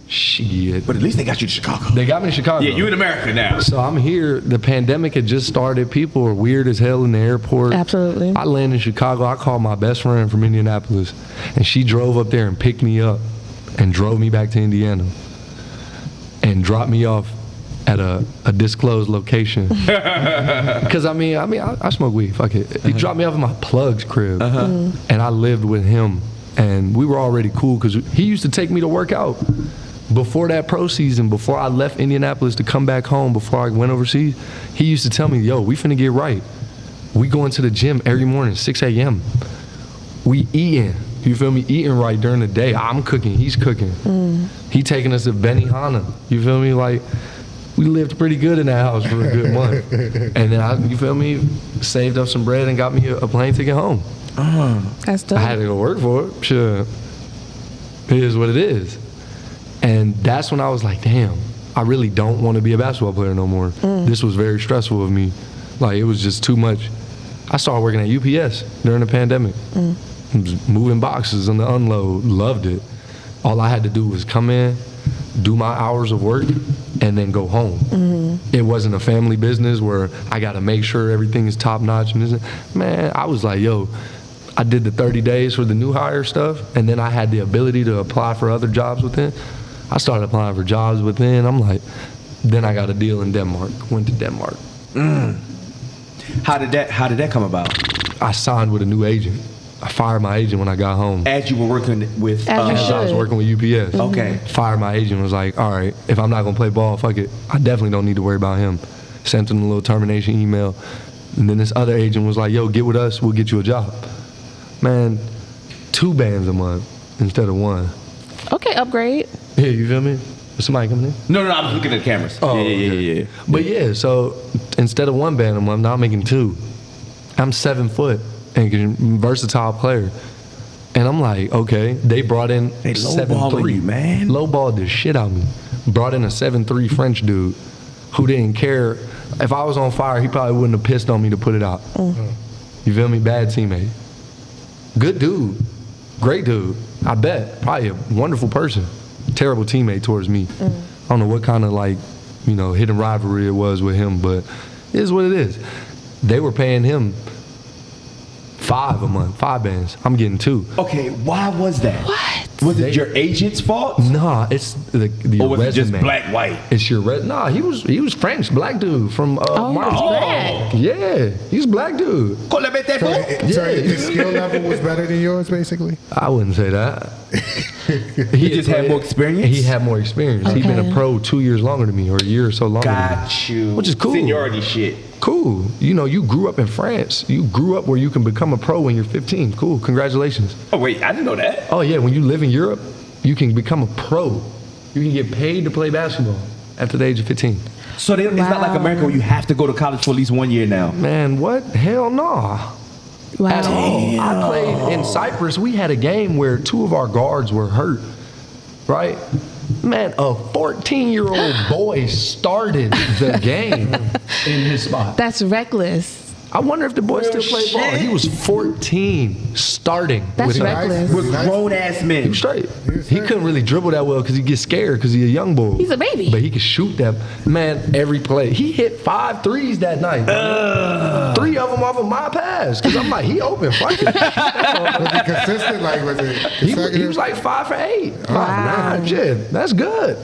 Shit. But at least they got you to Chicago. They got me to Chicago. Yeah, you in America now. So I'm here. The pandemic had just started. People are weird as hell in the airport. Absolutely. I landed in Chicago. I called my best friend from Indianapolis, and she drove up there and picked me up and drove me back to Indiana and dropped me off at a disclosed location. Because I smoke weed. Fuck it. He dropped me off at my plug's crib, and I lived with him, and we were already cool because he used to take me to work out. Before that pro season, before I left Indianapolis to come back home, before I went overseas, he used to tell me, yo, we finna get right. We going to the gym every morning, 6 a.m. We eating. You feel me? Eating right during the day. I'm cooking. He's cooking. He taking us to Benihana. You feel me? Like, we lived pretty good in that house for a good month. And then, you feel me? Saved up some bread and got me a plane ticket home. That's dope. I had to go work for it. Sure. It is what it is. And that's when I was like, damn, I really don't want to be a basketball player no more. This was very stressful of me. Like, it was just too much. I started working at UPS during the pandemic. Was moving boxes on the unload. Loved it. All I had to do was come in, do my hours of work, and then go home. It wasn't a family business where I got to make sure everything is top notch. Man, I was like, yo, I did the 30 days for the new hire stuff, and then I had the ability to apply for other jobs within. I started applying for jobs within. I'm like, then I got a deal in Denmark. Went to Denmark. How did that come about? I signed with a new agent. I fired my agent when I got home. As you were working with... As I was working with UPS. Okay. Fired my agent, was like, all right, if I'm not going to play ball, fuck it. I definitely don't need to worry about him. Sent him a little termination email. And then this other agent was like, yo, get with us, we'll get you a job. Man, 2 bands a month instead of 1. Okay, upgrade. Yeah, you feel me? Was somebody coming in? No, I was looking at the cameras. Oh, yeah. But yeah, so instead of 1 band a month, now I'm making 2. I'm 7 foot and a versatile player. And I'm like, okay, they brought in They lowballing you, man. Lowballed the shit out of me. Brought in a 7'3" French dude who didn't care. If I was on fire, he probably wouldn't have pissed on me to put it out. You feel me? Bad teammate. Good dude. Great dude. I bet. Probably a wonderful person. Terrible teammate towards me. I don't know what kind of hidden rivalry it was with him, but it is what it is. They were paying him 5 a month, 5 bands. I'm getting 2. Okay, why was that? What? Was it your agent's fault? Nah, it's the Or was resume. it just black, white? It's your resume. Nah, he was French, black dude from March. black. Yeah, he's a black dude. So his skill level was better than yours, basically? I wouldn't say that. He just had more experience? He had more experience. He'd been a pro 2 years longer than me, or a year or so longer than me. Got you. Which is cool. Seniority shit. Cool. You grew up in France. You grew up where you can become a pro when you're 15. Cool. Congratulations. Oh, wait, I didn't know that. Oh, yeah. When you live in Europe, you can become a pro. You can get paid to play basketball after the age of 15. So it's not like America where you have to go to college for at least 1 year now. Man, what? Hell no. At all. I played in Cyprus. We had a game where 2 of our guards were hurt, right? Man, a 14-year-old boy started the game in his spot. That's reckless. I wonder if the boy still played ball. He was 14 starting. That's with reckless. With grown-ass men. He was straight. He couldn't really dribble that well because he gets scared because he's a young boy. He's a baby. But he could shoot that. Man, every play. He hit 5 threes that night. 3 of them off of my pass. Because I'm like, he open. Fuck it. Was he consistent? Like, was it He was like 5 for 8. 5 Wow. for 9. Shit, that's good.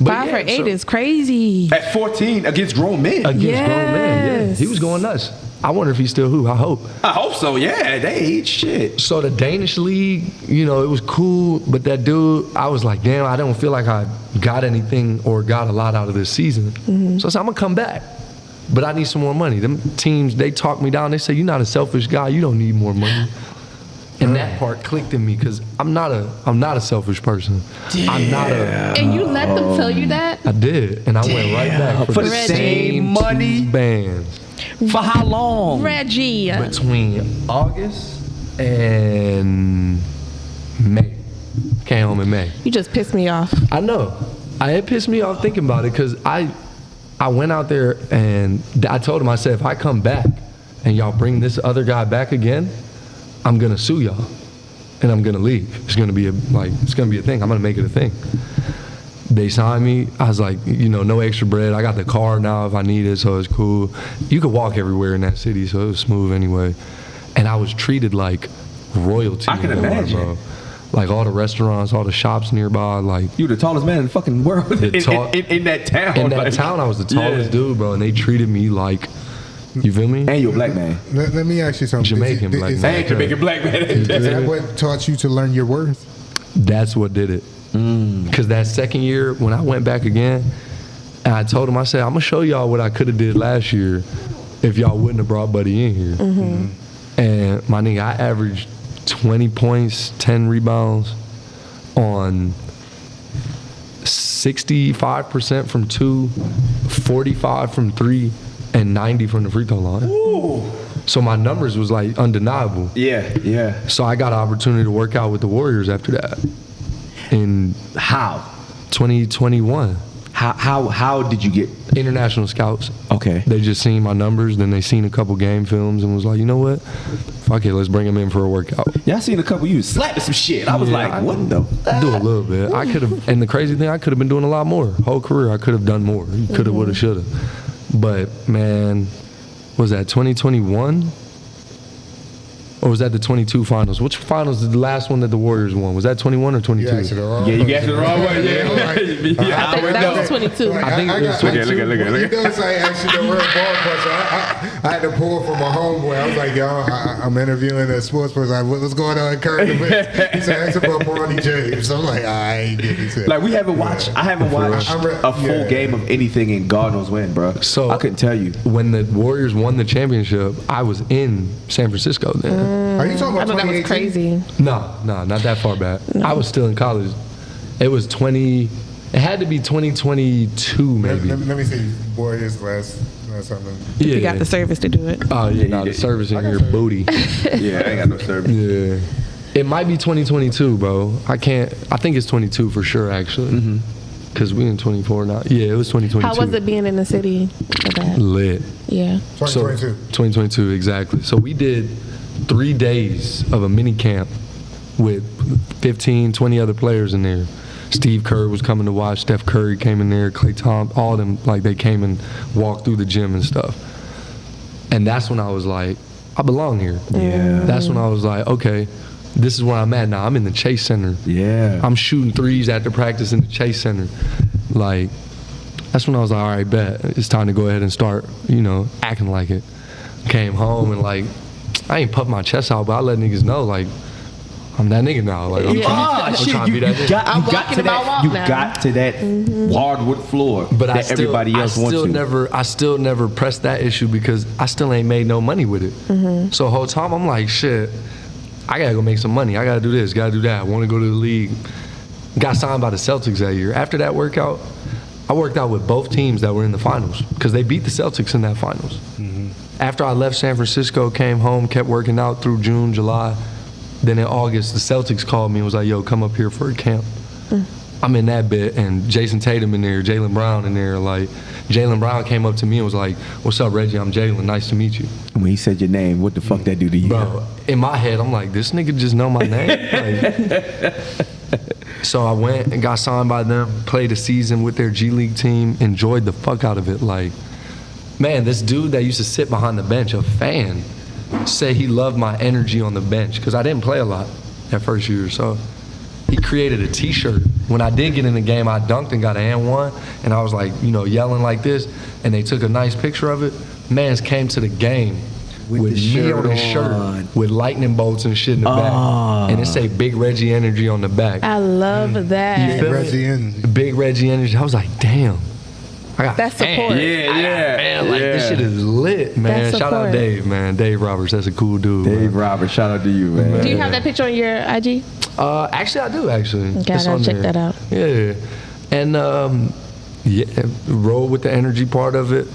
But 5 for 8 is crazy. At 14 against grown men. Against grown men, yeah. Yes. He was going nuts. I wonder if he's still who. I hope. I hope so, yeah. At that age, shit. So the Danish league, it was cool, but that dude, I was like, damn, I don't feel like I got anything or got a lot out of this season. So I said, I'm going to come back, but I need some more money. Them teams, they talk me down. They say, you're not a selfish guy. You don't need more money. And that part clicked in me because I'm not a selfish person. Damn. I'm not And you let them tell you that? I did, and I went right back for the same money? 2 bands. For how long? Reggie. Between August and May. Came home in May. You just pissed me off. I know. It pissed me off thinking about it because I went out there and I told him, I said, if I come back and y'all bring this other guy back again, I'm gonna sue y'all and I'm gonna leave. It's gonna be a thing. I'm gonna make it a thing. They signed me. I was like, no extra bread. I got the car now if I need it, so it's cool. You could walk everywhere in that city, so it was smooth anyway. And I was treated like royalty. I can imagine. Bro. Like all the restaurants, all the shops nearby, like you the tallest man in the fucking world in that town. In that town, I was the tallest dude, bro, and they treated me like, you feel me? And you're a black man. Let me ask you something. Jamaican black man. And Jamaican black man. Is that what taught you to learn your worth? That's what did it. Because that second year, when I went back again, and I told him, I said, I'm going to show y'all what I could have did last year if y'all wouldn't have brought Buddy in here. And my nigga, I averaged 20 points, 10 rebounds on 65% from 2, 45 from 3, and 90 from the free throw line. Ooh. So my numbers was like undeniable. Yeah. So I got an opportunity to work out with the Warriors after that. In How? 2021. How did you get? International scouts. Okay. They just seen my numbers, then they seen a couple game films and was like, you know what? Fuck it, let's bring him in for a workout. Yeah, I seen a couple of you slapping some shit. I was like, what the? Do a little bit. I could have, and the crazy thing, I could have been doing a lot more. Whole career, I could have done more. Could have, would have, should have. But man, was that 2021? Or was that the 22 finals? Which finals is the last one that the Warriors won? Was that 21 or 22? You asked it the wrong Yeah, you way. asked it the wrong way. Yeah. I think that was 22. Like, I think it was Look at. You notice I asked you the real ball question. I had to pull from my homeboy. I was like, yo, I'm interviewing a sports person. What's going on in current events? He said, ask about Bronny James. I'm like, I ain't getting it. Like I haven't watched a full game of anything in God knows when, bro. So I couldn't tell you. When the Warriors won the championship, I was in San Francisco then. Are you talking I about thought that was 2018? crazy. No, not that far back. I was still in college. It was it had to be 2022 maybe. Let me see. Warriors last something. Yeah. You got the service to do it. Oh yeah, no, the service in your booty. Yeah, I ain't got no service. Yeah. It might be 2022, bro. I think it's 22 for sure, actually. Because we in 24 now. Yeah, it was 2022. How was it being in the city for that? Lit. Yeah. 2022. 2022, exactly. So we did 3 days of a mini camp with 15, 20 other players in there. Steve Kerr was coming to watch. Steph Curry came in there. Klay Thompson, all of them, like they came and walked through the gym and stuff. And that's when I was like, I belong here. Yeah. That's when I was like, okay, this is where I'm at now. I'm in the Chase Center. Yeah. I'm shooting threes after practice in the Chase Center. Like, that's when I was like, all right, bet. It's time to go ahead and start, acting like it. Came home and like, I ain't puffed my chest out, but I let niggas know, like, I'm that nigga now. Like, I'm trying to be that nigga. I'm walking to about that. walk You now. got to that hardwood floor But that everybody else wants to. I still never pressed that issue because I still ain't made no money with it. So the whole time I'm like, shit, I gotta go make some money. I gotta do this, gotta do that. I wanna go to the league. Got signed by the Celtics that year. After that workout, I worked out with both teams that were in the finals because they beat the Celtics in that finals. After I left San Francisco, came home, kept working out through June, July. Then in August, the Celtics called me and was like, yo, come up here for a camp. I'm in that bit, and Jason Tatum in there, Jaylen Brown in there. Like, Jaylen Brown came up to me and was like, what's up, Reggie? I'm Jaylen. Nice to meet you. When he said your name, what the fuck that do to you? Bro, in my head, I'm like, this nigga just know my name? Like, so I went and got signed by them, played a season with their G League team, enjoyed the fuck out of it. Like, man, this dude that used to sit behind the bench, a fan, said he loved my energy on the bench because I didn't play a lot that first year. So he created a t-shirt. When I did get in the game, I dunked and got an and one, and I was like, yelling like this, and they took a nice picture of it. Mans came to the game with me on his shirt with lightning bolts and shit in the back. And it say Big Reggie Energy on the back. I love that. You feel Reggie me? Energy. Big Reggie Energy. I was like, damn. I got That's support. Man, like this shit is lit, man. That's Shout out support. Dave, man. Dave Roberts, that's a cool dude. Dave man. Roberts, shout out to you, man. Do you have that picture on your IG? Actually, I do. Actually, Okay, I It's gotta on check there. that out. Yeah, and roll with the energy part of it.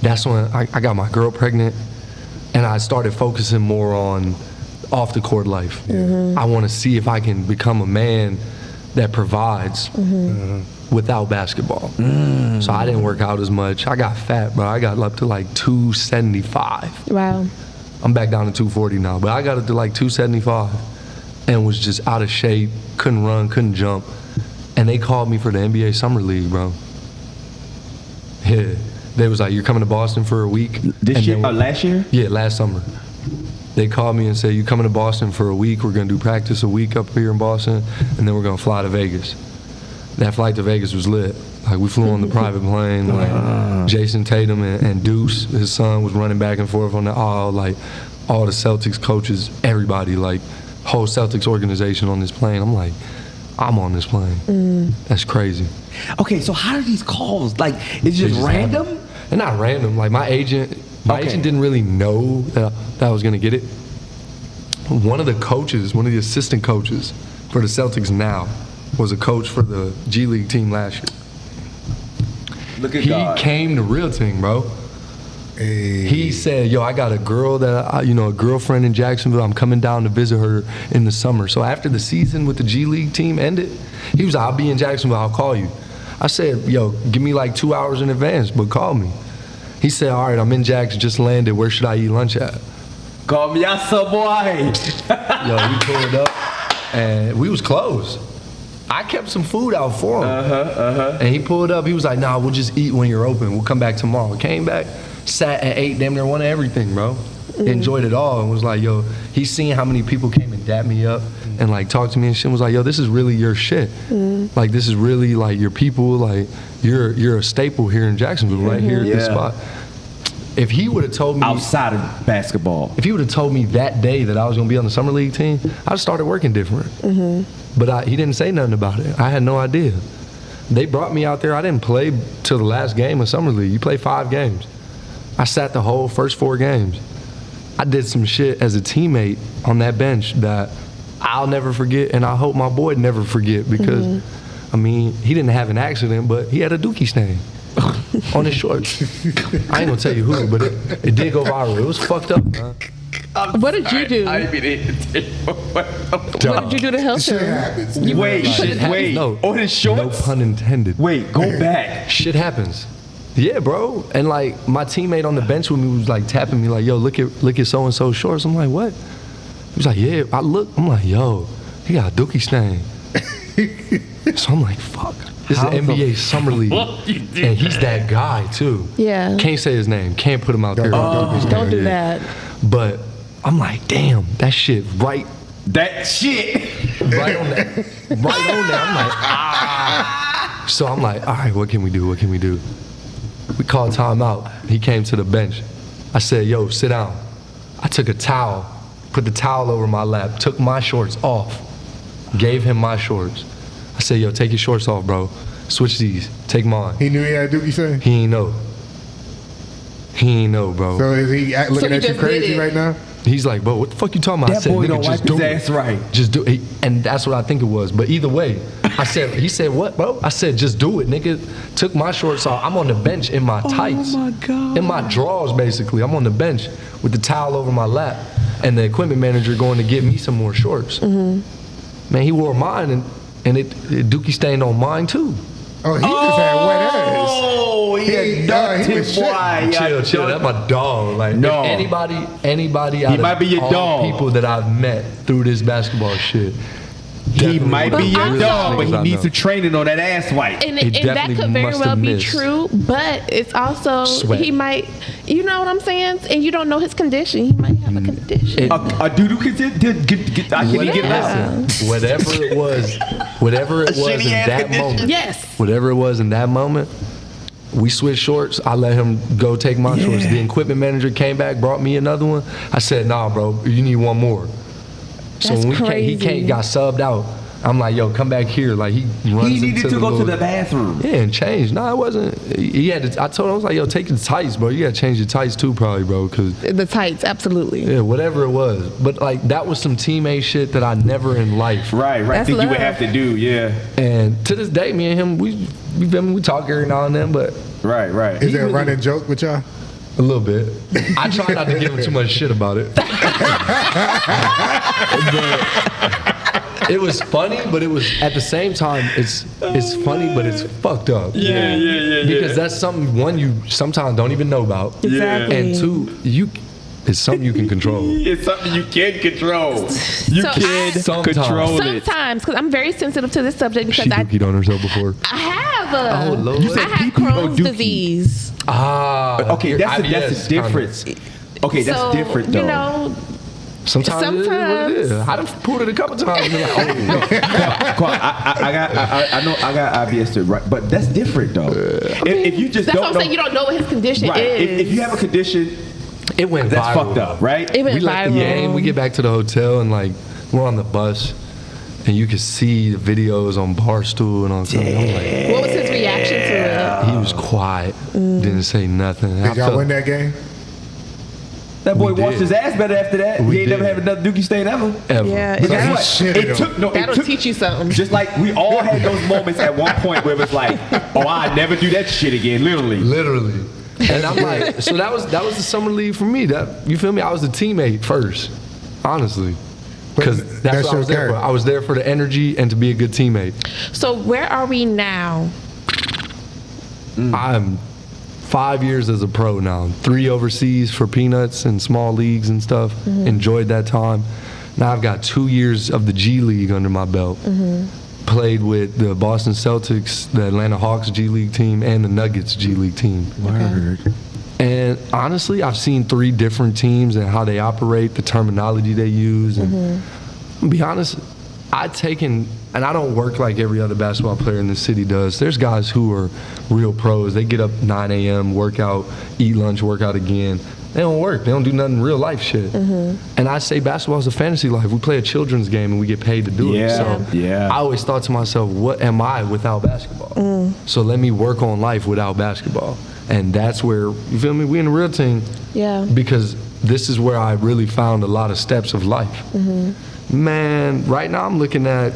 That's when I got my girl pregnant, and I started focusing more on off the court life. I want to see if I can become a man that provides without basketball. So I didn't work out as much. I got fat, bro. I got up to like 275. Wow. I'm back down to 240 now, but I got up to like 275 and was just out of shape, couldn't run, couldn't jump. And they called me for the NBA Summer League, bro. Yeah. They was like, you're coming to Boston for a week. This year, last year? Yeah, last summer. They called me and said, you coming to Boston for a week. We're going to do practice a week up here in Boston, and then we're going to fly to Vegas. That flight to Vegas was lit. Like, we flew on the private plane. Like, Jason Tatum and Deuce, his son, was running back and forth on the aisle. Like, all the Celtics coaches, everybody, like, whole Celtics organization on this plane. I'm like, I'm on this plane. That's crazy. Okay, so how do these calls, like, it's just random? They're not random. Like, my agent didn't really know that I was going to get it. One of the assistant coaches for the Celtics now was a coach for the G League team last year. Look at He God. came to Riveting, bro. Hey. He said, yo, I got a girl a girlfriend in Jacksonville. I'm coming down to visit her in the summer. So after the season with the G League team ended, he was like, I'll be in Jacksonville, I'll call you. I said, yo, give me like 2 hours in advance, but call me. He said, all right, I'm in Jackson, just landed. Where should I eat lunch at? Call me out, boy. Yo, we pulled up, and we was closed. I kept some food out for him. And he pulled up, he was like, nah, we'll just eat when you're open. We'll come back tomorrow. Came back, sat and ate damn near one of everything, bro. Enjoyed it all and was like, yo, he's seeing how many people came and dapped me up and like talked to me and shit. Was like, yo, this is really your shit. Like, this is really like your people. Like, you're a staple here in Jacksonville, right here at this spot. If he would have told me outside of basketball, if he would have told me that day that I was gonna be on the summer league team, I'd have started working different. But he didn't say nothing about it. I had no idea. They brought me out there. I didn't play till the last game of summer league. You play 5 games. I sat the whole first 4 games. I did some shit as a teammate on that bench that I'll never forget, and I hope my boy never forget because, I mean, he didn't have an accident, but he had a dookie stain on his shorts. I ain't gonna tell you who, but it did go viral. It was fucked up, man. What did you do? I didn't mean to What did you do to help Shit him? happens. Wait, No, on his shorts? no pun intended. Wait, go back. Shit happens. Yeah, bro. And like my teammate on the bench with me was like tapping me like, yo, look at so and so shorts. I'm like, what? He was like, yeah. I look. I'm like, yo, he got a dookie stain. So I'm like, fuck. This is the NBA Summer League, and he's that guy too. Yeah. Can't say his name. Can't put him out there. Don't do that. But I'm like, damn, that shit right on that. right on there. I'm like, ah. So I'm like, all right, what can we do? We called timeout. He came to the bench. I said, yo, sit down. I took a towel, put the towel over my lap, took my shorts off, gave him my shorts. I said, yo, take your shorts off, bro. Switch these. Take mine. He knew he had a dookie stain? He ain't know. Bro. So is he looking at you crazy right now? He's like, bro, what the fuck you talking about? That I said, boy nigga, don't just wipe do his it. ass right. Just do it. And that's what I think it was. But either way, he said, what, bro? I said, just do it, nigga. Took my shorts off. I'm on the bench in my tights. Oh my God. In my drawers, basically. I'm on the bench with the towel over my lap. And the equipment manager going to get me some more shorts. Man, he wore mine and it dookie stained on mine too. Oh, he just had wet ass. Oh, he was boy. Chill. That's my dog. Like, no. Anybody out He might be your all dog. people that I've met through this basketball shit. He might be your also- dog, but he I needs know. some training on that ass wipe. And He that definitely could very must well have be missed. true, but it's also Sweat. he might, you know what I'm saying? And you don't know his condition. He might have a condition. A doo-doo I can't even get it out. Listen, whatever it was in shitty ass that condition. moment. Yes. Whatever it was in that moment, we switched shorts. I let him go take my shorts. The equipment manager came back, brought me another one. I said, nah, bro, you need one more. So That's when he got subbed out. I'm like, yo, come back here. Like he runs. He needed into to go to little- the bathroom. Yeah, and change. No, it wasn't. He had to, I told him, I was like, yo, take your tights, bro. You gotta change your tights too, probably, bro, because The tights, absolutely. yeah, whatever it was. But like that was some teammate shit that I never in life. Right. That's Think you would love. have to do, yeah. And to this day, me and him, we talk every now and then, but Right. Is there a running joke with y'all? a little bit. I try not to give him too much shit about it. It was funny, but it was at the same time. It's funny, but it's fucked up. Yeah. Because that's something one you sometimes don't even know about, Exactly. and two it's something you can control. It's something you can control. You So can Sometimes. control it. Sometimes, because I'm very sensitive to this subject because She I dookied on herself before. have Oh, Lord. You I said had PP or Crohn's dookie? disease. Okay, that's IBS, a difference. Okay, that's So, different though. You know, Sometimes it is what it is. Sometimes. I done pulled it a couple times. And been like, oh, no. I know I got IBS too, right? But that's different though. If you just that's don't what I'm know, saying. You don't know what his condition right? is. If you have a condition, It went that's viral. fucked up, right? It went We left the viral. game. We get back to the hotel and like we're on the bus, and you could see the videos on Barstool and all that. I'm like, What was his reaction to it? he was quiet, didn't say nothing. Did y'all win that game? That boy We washed did. his ass better after that. We He ain't never did. had another dookie stain ever. Ever. Yeah, But guess that- what? Shit, It took That'll teach you something. Just like we all had those moments at one point where it was like, oh, I never do that shit again, literally. Literally. And I'm like, so that was the summer league for me. That, you feel me? I was a teammate first, honestly. Because that's what I was there for. I was there for the energy and to be a good teammate. So where are we now? I'm 5 years as a pro now. 3 overseas for peanuts and small leagues and stuff. Enjoyed that time. Now I've got 2 years of the G League under my belt. Played with the Boston Celtics, the Atlanta Hawks G League team, and the Nuggets G League team. Word. And honestly, I've seen 3 different teams and how they operate, the terminology they use. And to be honest, and I don't work like every other basketball player in the city does. There's guys who are real pros. They get up 9 a.m., work out, eat lunch, work out again. They don't work. They don't do nothing real life shit. And I say basketball is a fantasy life. We play a children's game and we get paid to do it. So I always thought to myself, what am I without basketball? So let me work on life without basketball. And that's where, you feel me, we in the real team. Yeah. Because this is where I really found a lot of steps of life. Man, right now I'm looking at,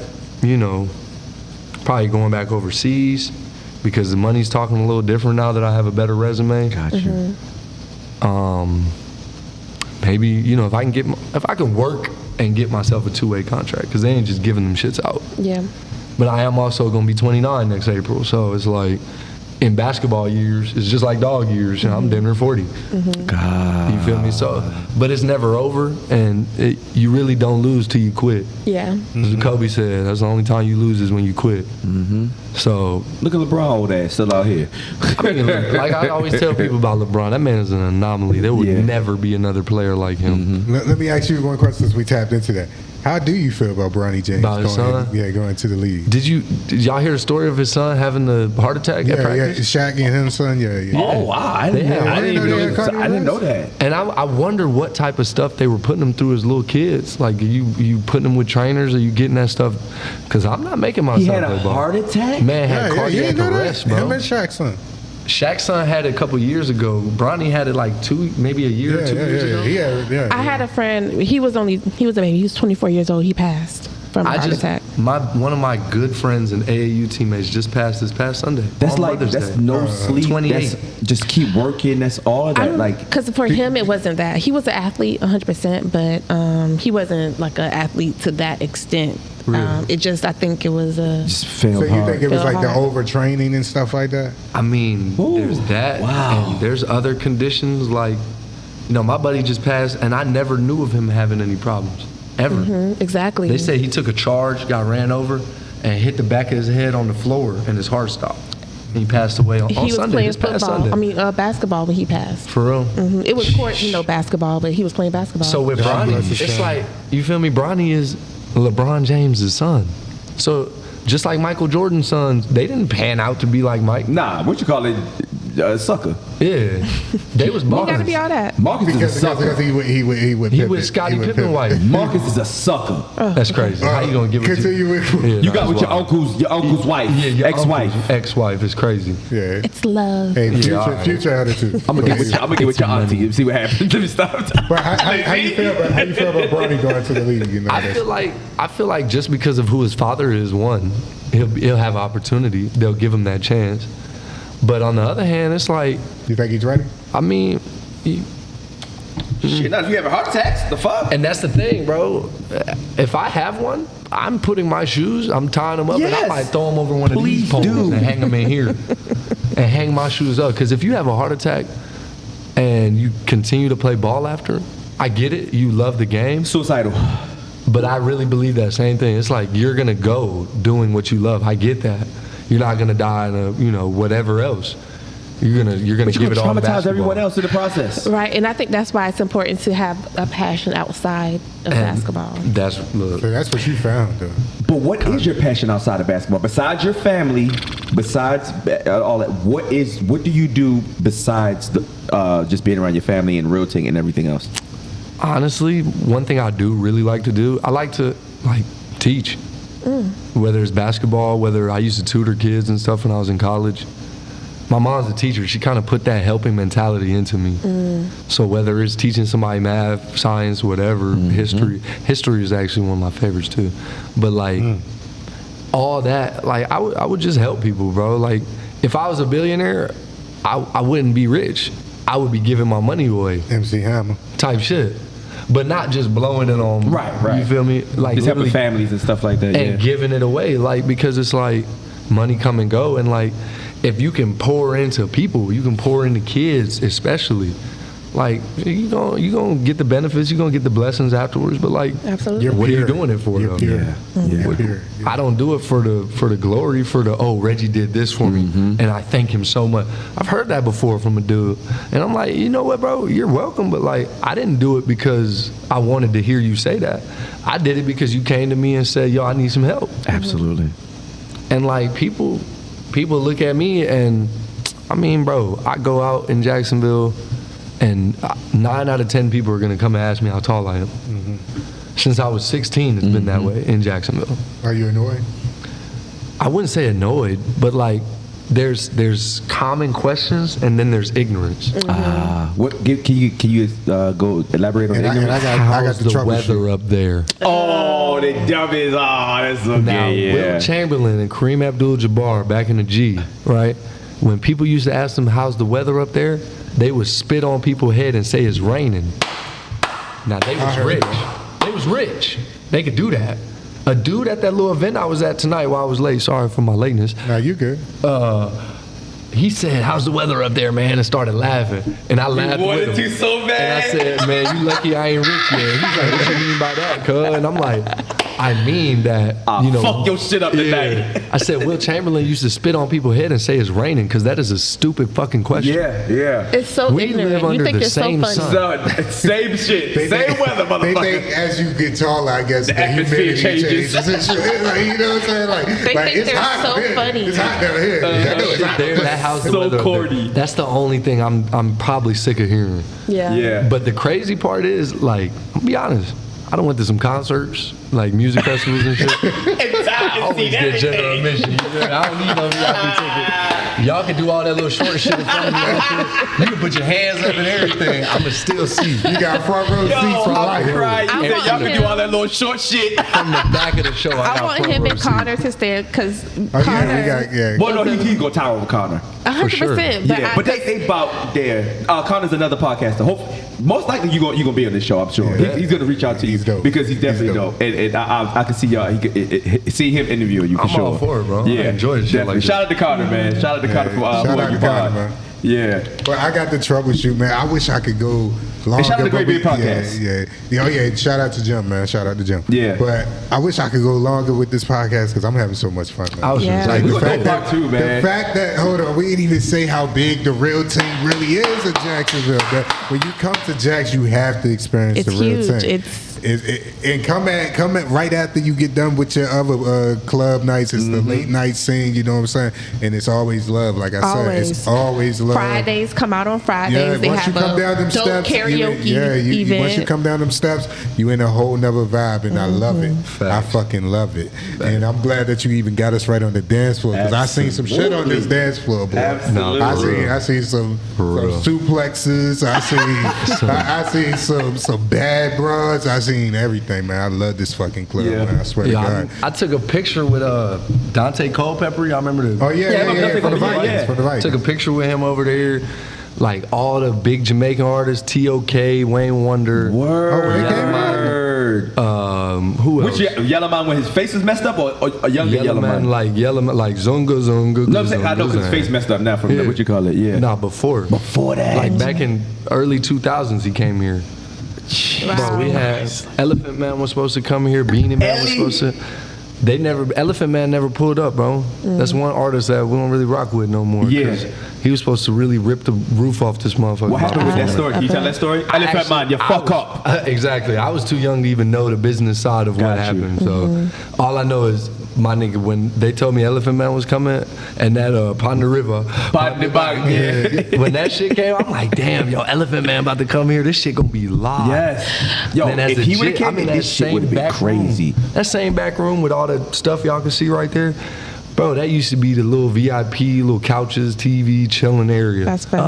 probably going back overseas because the money's talking a little different now that I have a better resume. Gotcha. Maybe, if I can work and get myself a 2-way contract, because they ain't just giving them shits out. Yeah. But I am also going to be 29 next April, so it's like, in basketball years, it's just like dog years, and I'm damn near 40. God. You feel me? So, but it's never over, and you really don't lose till you quit. Yeah. As Kobe said, that's the only time you lose is when you quit. So look at LeBron, old ass, still out here. I mean, like I always tell people about LeBron, that man is an anomaly. There would never be another player like him. Let me ask you one question since we tapped into that. How do you feel about Bronny James About his son? going to the league? Did y'all hear the story of his son having the heart attack at practice? Shaq and his son, Oh wow, I didn't know that. And I wonder what type of stuff they were putting him through as little kids. Like, you putting them with trainers, or you getting that stuff? Because I'm not making my He son had play a ball. heart attack? Man had cardiac arrest, bro. Him and Shaq's son. Shaq's son had it a couple years ago. Bronny had it like maybe a year or 2 years ago. I had a friend. He was a baby. He was 24 years old. He passed from a heart attack. One of my good friends and AAU teammates just passed this past Sunday. That's on like Mother's Day. no sleep. 28. That's just keep working. That's all of that. Like, because for him it wasn't that. He was an athlete 100%, but he wasn't like an athlete to that extent. Really? It just, I think it was just failed So you hard. think it was Failed like the hard. overtraining and stuff like that? I mean, there's that. Wow. And there's other conditions like, my buddy just passed, and I never knew of him having any problems, ever. Exactly. They say he took a charge, got ran over, and hit the back of his head on the floor, and his heart stopped. And he passed away on he was Sunday. playing This past football. Sunday. Basketball when he passed. For real. It was court, basketball, but he was playing basketball. So with God Bronny, bless his it's son. like, you feel me? Bronny is LeBron James' son. So just like Michael Jordan's sons, they didn't pan out to be like Mike. Nah, what you call it? Sucker. Yeah, they was you ballers. gotta be all that. Marcus is a Because sucker. he would Scottie Pippen wife. Marcus is a sucker. That's crazy. How you gonna give it to? Continue with. Yeah, You got that's with your wild. uncle's wife, your ex-wife. Ex-wife is crazy. Yeah. It's love. Hey, future, all right. future attitude. I'm gonna get with your auntie and see what happens. Let me stop. But how you feel about Bronny going to the league? I feel like just because of who his father is, he'll have opportunity. They'll give him that chance. But on the other hand, it's like, You think he's ready? I mean, Shit, now if you have a heart attack, the fuck? and that's the thing, bro. If I have one, I'm putting my shoes, I'm tying them up, and I Yes. might throw them over one of Please these poles do. and hang them in here and hang my shoes up. Because if you have a heart attack and you continue to play ball after, I get it. You love the game. Suicidal. But I really believe that same thing. It's like you're gonna go doing what you love. I get that. You're not gonna die in a whatever else. You're gonna But you're give gonna it all to traumatize basketball. everyone else in the process. Right, and I think that's why it's important to have a passion outside of basketball. That's So that's what you found, though. But what is your passion outside of basketball? Besides your family, besides all that, what do you do besides just being around your family and realting and everything else? honestly one thing I do really like to do. I like to teach. Whether it's basketball, whether I used to tutor kids and stuff when I was in college. My mom's a teacher. She kind of put that helping mentality into me. So whether it's teaching somebody math, science, whatever, history is actually one of my favorites too. But all that, I would just help people, bro. Like if I was a billionaire, I wouldn't be rich. I would be giving my money away. MC Hammer. Type shit. But not just blowing it on. Right. You feel me? Like just helping families and stuff like that. And giving it away. Like, because it's like money come and go. And like, if you can pour into people, you can pour into kids especially. Like, you gonna get the benefits, you're gonna get the blessings afterwards, but like, Absolutely. what are you doing it for though? You're pure. I don't do it for the glory, for the, oh, Reggie did this for me, and I thank him so much. I've heard that before from a dude, and I'm like, you know what, bro, you're welcome, but like, I didn't do it because I wanted to hear you say that. I did it because you came to me and said, yo, I need some help. Absolutely. And like, people look at me, and I mean, bro, I go out in Jacksonville, and 9 out of 10 people are gonna come and ask me how tall I am. Since I was 16, it's been that way in Jacksonville. Are you annoyed? I wouldn't say annoyed, but like, there's common questions, and then there's ignorance. What can you go elaborate on And ignorance? I got How's the the troubleshoot. weather up there? Oh, the dummies. Oh, that's okay. Now, Will Chamberlain and Kareem Abdul-Jabbar back in the G, right? When people used to ask them, how's the weather up there? They would spit on people's head and say it's raining. Now, they was rich. They was rich. They could do that. A dude at that little event I was at tonight while I was late, sorry for my lateness, Nah, you good. he said, how's the weather up there, man? And started laughing. And I laughed with him. to so bad. And I said, man, you lucky I ain't rich yet. He's like, what you mean by that, cuz? And I'm like, I mean that, you know. Fuck your shit up tonight. I said, Will Chamberlain used to spit on people's head and say it's raining, because that is a stupid fucking question. Yeah. It's so We ignorant. live under You think the you're so same funny. sun. Same shit. They Same think- weather, They motherfucker. think as you get taller, I guess the atmosphere humidity changes. and shit. Like, you know what I'm saying? Like, They like think it's they're hot so up here. funny. It's hot down here. I know it's hot. That how's the So weather up there. corny. That's the only thing I'm probably sick of hearing. Yeah. But the crazy part is, like, I'll be honest, I done went to some concerts, like music festivals and shit. I always get general admission. I don't need no VIP ticket. Y'all can do all that little short shit in front of me. You can put your hands up and everything. I'ma still see. You got front row seats for life. Right. I You want said y'all can him- do all that little short shit. From the back of the show, I I got want front him row and seats. Connor to stand, because Oh, Connor, yeah, we got, yeah. Well, no, he's gonna tower over Connor. 100%. But Yeah, but they about there. Connor's another podcaster. Most likely you gonna be on this show. I'm sure. Yeah. He's gonna reach out to you He's dope. because he's definitely He's dope. dope. And I can see y'all. See him interviewing you for I'm sure. all for it, bro. I Yeah, enjoy shit definitely. like Shout out to Connor, man. Shout out to Connor from Shout Who out Are to You Connor, Pod. man. Yeah. But I got the troubleshoot, man. I wish I could go longer. shout out to Great but we- Beard Podcast. Yeah. Oh, yeah. Shout out to Jim, man. Shout out to Jim. Yeah. But I wish I could go longer with this podcast because I'm having so much fun, man. I was Yeah. just Like We the gonna fact do part that, two, man. the fact that, hold on, we didn't even say how big the real team really is in Jacksonville. But when you come to Jax, you have to experience It's the real huge. team. And come at right after you get done with your other club nights. It's the late night scene, you know what I'm saying? And it's always love. Like I said, it's always love. Fridays come out on Fridays. Yeah, They once you have come down them a dope steps, karaoke you, once you event. come down them steps, you in a whole nother vibe, and I love it. I Facts. fucking love it, and I'm glad that you even got us right on the dance floor because I seen some shit on this dance floor, boy. Absolutely. I seen some real. suplexes. I seen some bad bras. I seen everything, man. I love this fucking club, Yeah. man. I swear to God. I took a picture with Dante Culpepper. Y'all remember the? Oh yeah, Yeah, for the Vikings, yeah. for the Vikings. Took a picture with him over there. Like all the big Jamaican artists, T.O.K., Wayne Wonder. Word. they came Who else? Which Yellow Man when his face was messed up, or a younger Yellow Man? like Zunga. No, I'm saying I know because his face messed up now from Yeah. what you call it. Yeah. Nah, before. Before that. Like back in early 2000s, he came here. Bro, we had Elephant Man was supposed to come here. Beanie Man was supposed to. Elephant Man never pulled up, bro. That's one artist that we don't really rock with no more. Yeah. 'cause he was supposed to really rip the roof off this motherfucker. What happened with that story? Can you tell that story? Elephant Man, you fuck up. Exactly. I was too young to even know the business side of what Got you. happened. So all I know is my nigga, when they told me Elephant Man was coming and that Pond the River. Pond the Bog, yeah. When that shit came, I'm like, damn, yo, Elephant Man about to come here. This shit gonna be live. Yes. Yo, Man, as if a he would've jit, came in, that this shit same would've been back crazy. room- that same back room with all the stuff y'all can see right there. Bro, that used to be the little VIP, little couches, TV, chilling area. That's funny.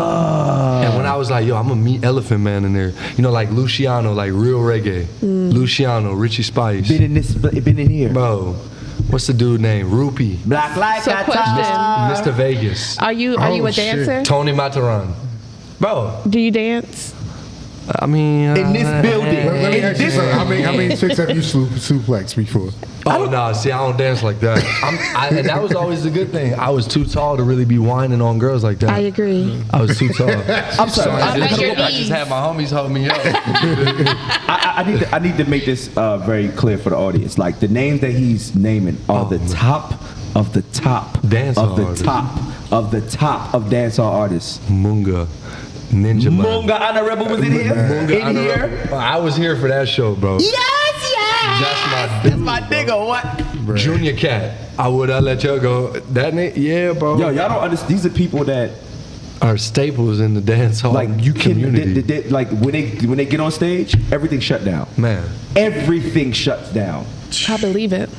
And when I was like, yo, I'm gonna meet Elephant Man in there. You know, like Luciano, like real reggae. Luciano, Richie Spice. Been in here. Bro, What's the dude name? Rupee. Black like So a question. tar. Mr. Vegas. Are you a dancer? Tony Mataran. Bro, Do you dance? I mean, In this building. Let me ask you this- something. How many chicks have you suplexed before? Oh no! See, I don't dance like that. And that was always the good thing. I was too tall to really be whining on girls like that. I agree. I was too tall. I'm sorry. I just had my homies hold me up. I need to make this very clear for the audience. Like the names that he's naming are the top of the top Dancehall of the artists. top of the top of dancehall artists. Munga, Ninja Man. Munga Honorable was in here. Munga In here. Honorable. I was here for that show, bro. That's my nigga. What? Junior Cat. I would let y'all go. That nigga, yeah, bro. Yo, y'all don't understand. These are people that Are staples in the dance hall like you can community. like when they get on stage, everything shut down. Man, Everything shuts down. I believe it.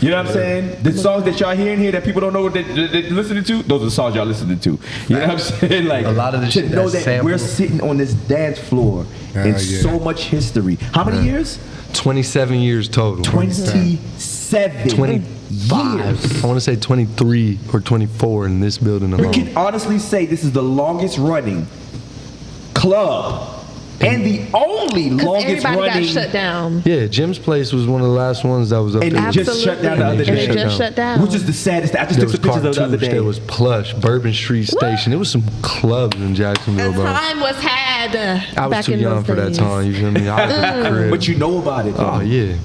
You know what I'm saying? The songs that y'all hearing here that people don't know what they're listening to, those are the songs y'all listening to. You know what I'm saying? Like A lot of the to shit know that's that we're sampled. sitting on this dance floor in yeah. so much history. How many years? 27 years total. 27 25. years. I want to say 23 or 24 in this building We alone. can honestly say this is the longest running club and the only Because longest everybody running. got shut down. Yeah, Jim's Place was one of the last ones that was up And there. it just shut down the other And day. it just shut down. Which is the saddest. I just There took was some pictures of the other Cartouche, day. there was Plush, Bourbon Street Station. There was some clubs in Jacksonville, The bro. time was had. I was back too in young those for that days. time, you feel me? I was in the crib. But you know about it. Though. Oh, yeah.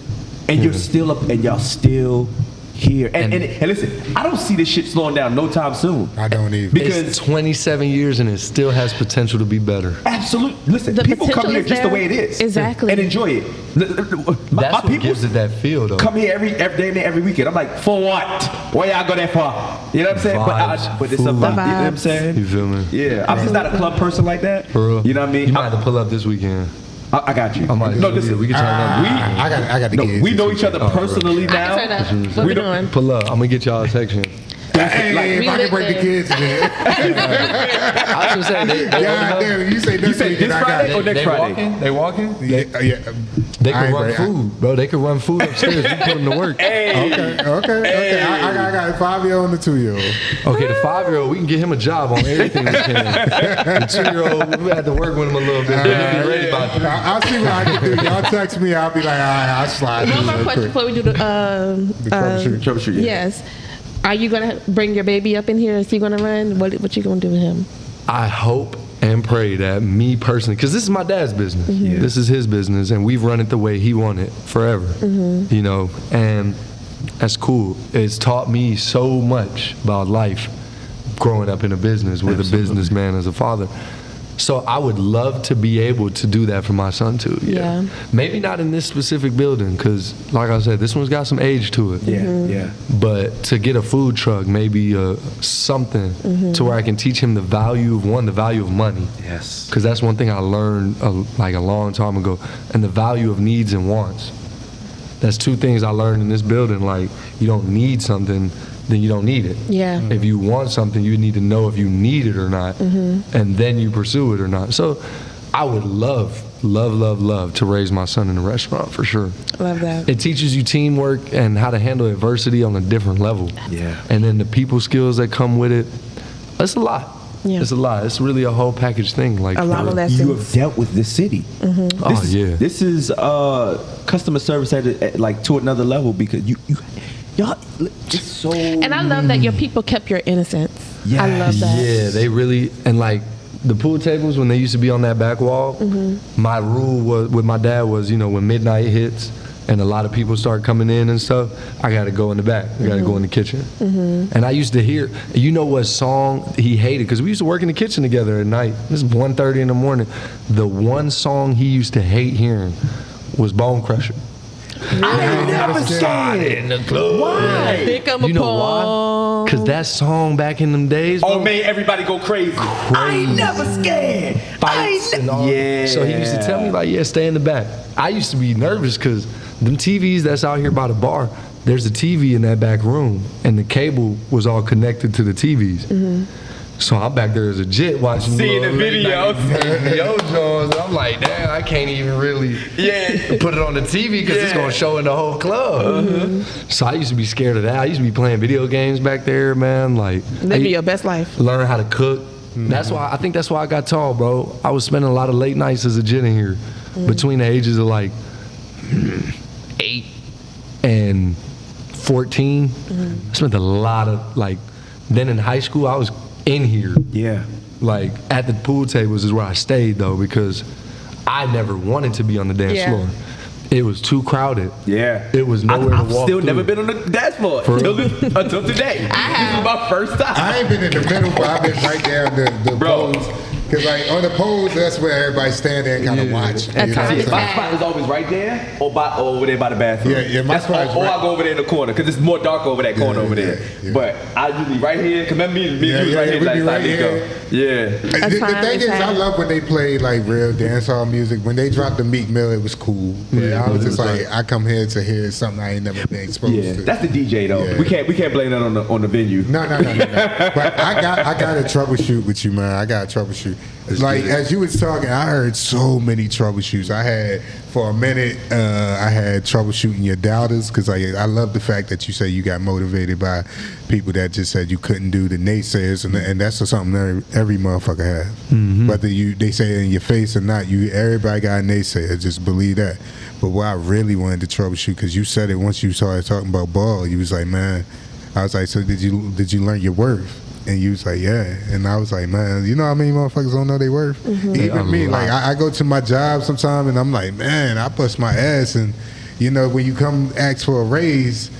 And you're still up, and y'all still here. And listen, I don't see this shit slowing down no time soon. I don't either. Because It's 27 years and it still has potential to be better. absolutely, listen, The people come potential here is just the there. way it is, Exactly. and enjoy it. That's what people gives it that feel, though. come here every day, every weekend. I'm like, for what? Where y'all go there for? You know what I'm saying? Vibes, But it's a food. vibe. You know what I'm Vibes. saying? You feel me? Yeah, I'm just not a club person like that. For real. You know what I mean? You might have to pull up this weekend. I got you. I might No, do listen, it. We can turn up. I got the no, kids. we know each other personally I now. can turn up. What we doing? Pull up. I'm going to get y'all a section. Hey, if we I can lit break the there. kids, man. I was just saying, God damn, you say next said week, this and I got Friday or it. next Friday? They walking? Yeah. They I can ain't run ready. food, bro. They can run food upstairs. We put them to work. Okay. I got a 5-year-old and a 2-year-old. Okay, the 5-year-old, we can get him a job on everything we can. The 2-year-old, we had to work with him a little bit. He'll be ready by 3. I'll see what I can do. Y'all text me, I'll be like, all right, I'll slide One through more real question quick. before we do the Troubleshoot, yeah. Yes. Are you gonna bring your baby up in here? Is he gonna run? What you gonna do with him? I hope and pray that me personally, because this is my dad's business. Mm-hmm. This is his business, and we've run it the way he wanted forever. Mm-hmm. You know, and that's cool. It's taught me so much about life growing up in a business with a businessman as a father. So I would love to be able to do that for my son too. Yeah. Maybe not in this specific building, because like I said, this one's got some age to it. Yeah. But to get a food truck, maybe something to where I can teach him the value of money. Yes. Because that's one thing I learned like a long time ago, and the value of needs and wants. That's 2 things I learned in this building. Like, you don't need something, then you don't need it. Yeah. If you want something, you need to know if you need it or not, and then you pursue it or not. So I would love to raise my son in a restaurant for sure. Love that. It teaches you teamwork and how to handle adversity on a different level. Yeah. And then the people skills that come with it, it's a lot. Yeah. It's a lot. It's really a whole package thing. Like A lot for- of lessons. You have dealt with this city. Oh, yeah. This is customer service at like to another level because y'all it's so. And I love that your people kept your innocence. Yeah. I love that. Yeah, they really, and like the pool tables when they used to be on that back wall, my rule was with my dad was, you know, when midnight hits and a lot of people start coming in and stuff, I gotta go in the back. I gotta go in the kitchen. And I used to hear, you know what song he hated, because we used to work in the kitchen together at night. This is 1:30 in the morning. The one song he used to hate hearing was Bone Crusher. I never started in the club. Why? Think I'm a You know pawn. why? Because that song back in them days, Oh, bro, made everybody go crazy. I ain't never scared. fights and all. Yeah. So he used to tell me like, yeah, stay in the back. I used to be nervous because them TVs that's out here by the bar, there's a TV in that back room, and the cable was all connected to the TVs. So I'm back there as a jit watching Seeing the videos. Yo Jones. I'm like, damn, I can't even really put it on the TV because it's gonna show in the whole club. So I used to be scared of that. I used to be playing video games back there, man. Like Living your best life. Learn how to cook. That's why I got tall, bro. I was spending a lot of late nights as a jit in here between the ages of like 8 and 14. I spent a lot of like. Then in high school, I was in here. Yeah. Like at the pool tables is where I stayed though, because I never wanted to be on the dance floor. It was too crowded. Yeah. It was nowhere to walk I've still through. never been on the dance floor until today. This is my first time. I ain't been in the middle, but I've been right down the poles. Because like on the poles, that's where everybody stand there and kind of watch. That's You know what I'm how My saying? spot is always right there or over there by the bathroom. Yeah, my spot is Or right- I go over there in the corner because it's more dark over that corner over there. Yeah. But I usually right here. Cause remember me and you was right here we last be time, right Nico. here. Yeah. The thing is, I love when they play like real dancehall music. When they dropped the Meek Mill, it was cool. But I was just like, I come here to hear something I ain't never been exposed Yeah, to. that's the DJ though. Yeah. We can't blame that on the venue. No. But I got to troubleshoot with you, man. I got to troubleshoot. Like as you was talking, I heard so many troubleshoots. I had for a minute, I had troubleshooting your doubters because I love the fact that you say you got motivated by people that just said you couldn't do the naysayers, and that's something every motherfucker have. Whether they say it in your face or not, everybody got a naysayer. Just believe that. But what I really wanted to troubleshoot, because you said it once you started talking about ball, you was like, man. I was like, so did you learn your worth? And you was like, yeah. And I was like, man, you know how many motherfuckers don't know their worth? Even me, like I go to my job sometime and I'm like, man, I bust my ass. And you know, when you come ask for a raise,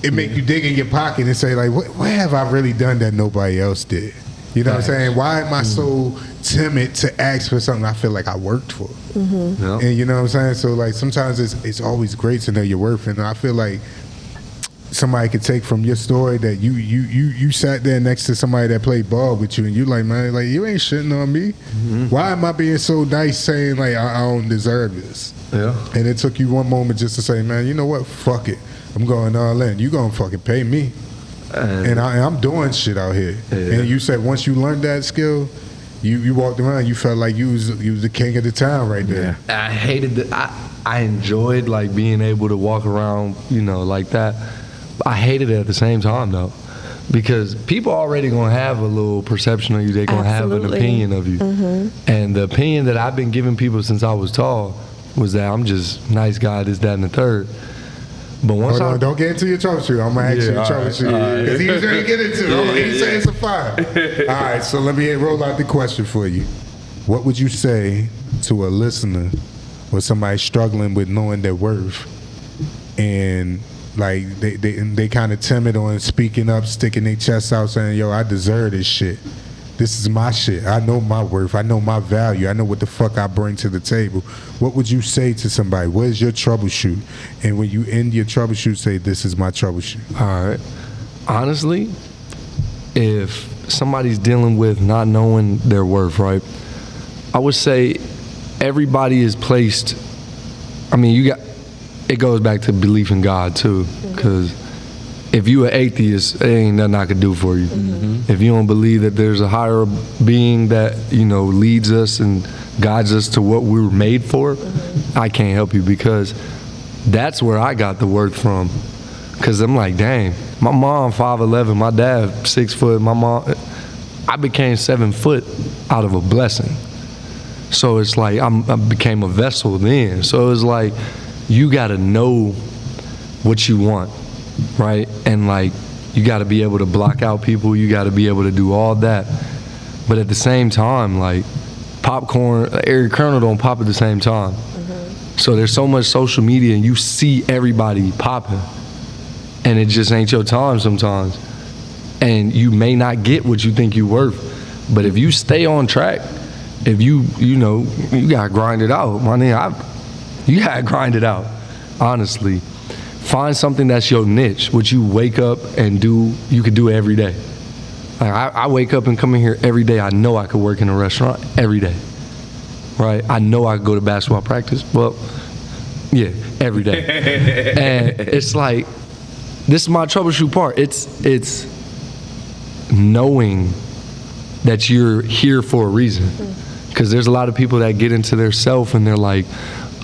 it make you dig in your pocket and say like, what have I really done that nobody else did? You know what I'm saying? Why am I so timid to ask for something I feel like I worked for? Yeah. And you know what I'm saying? So like sometimes it's always great to know your worth. And I feel like somebody could take from your story that you sat there next to somebody that played ball with you and you like, man, like you ain't shitting on me. Why am I being so nice saying like I don't deserve this? Yeah. And it took you one moment just to say, man, you know what? Fuck it. I'm going all in. You gonna fucking pay me. And I'm doing shit out here. Yeah. And you said once you learned that skill, you walked around, you felt like you was the king of the town right there. I hated I enjoyed like being able to walk around, you know, like that. I hated it at the same time though, because people already gonna have a little perception of you. They gonna have an opinion of you, and the opinion that I've been giving people since I was tall was that I'm just nice guy, this, that, and the third. But once Hold on, don't get into your troubleshoot. I'm gonna ask you to all right, troubleshoot because he was ready to get into it. He said it's a fire. All right, so let me roll out the question for you. What would you say to a listener or somebody struggling with knowing their worth and like they kind of timid on speaking up, sticking their chest out, saying, "Yo, I deserve this shit. This is my shit. I know my worth. I know my value. I know what the fuck I bring to the table." What would you say to somebody? What is your troubleshoot? And when you end your troubleshoot, say, "This is my troubleshoot." All right. Honestly, if somebody's dealing with not knowing their worth, right, I would say everybody is placed. I mean, it goes back to belief in God too, because if you an atheist, there ain't nothing I could do for you. If you don't believe that there's a higher being that, you know, leads us and guides us to what we were made for, I can't help you, because that's where I got the worth from. Because I'm like, dang, my mom 5'11", my dad 6 foot, my mom, I became 7 foot out of a blessing. So it's like I became a vessel then. So it's like you got to know what you want, right? And like you got to be able to block out people. You got to be able to do all that. But at the same time, like popcorn, every kernel don't pop at the same time. So there's so much social media and you see everybody popping, and it just ain't your time sometimes. And you may not get what you think you're worth. But if you stay on track, if you know, you gotta grind it out. My nigga, you gotta grind it out, honestly. Find something that's your niche, what you wake up and do, you could do every day. Like I wake up and come in here every day. I know I could work in a restaurant every day, right? I know I could go to basketball practice. Well, yeah, every day. And it's like, this is my troubleshoot part. It's knowing that you're here for a reason. Because there's a lot of people that get into their self and they're like,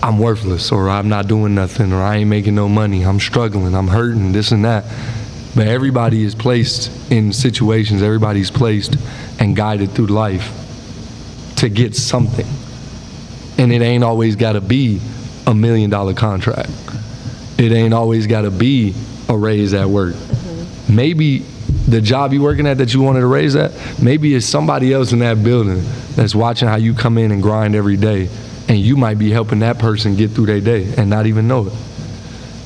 I'm worthless, or I'm not doing nothing, or I ain't making no money, I'm struggling, I'm hurting, this and that. But everybody is placed in situations, everybody's placed and guided through life to get something. And it ain't always gotta be $1 million contract. It ain't always gotta be a raise at work. Maybe the job you working at that you wanted to raise at, maybe it's somebody else in that building that's watching how you come in and grind every day, and you might be helping that person get through their day and not even know it.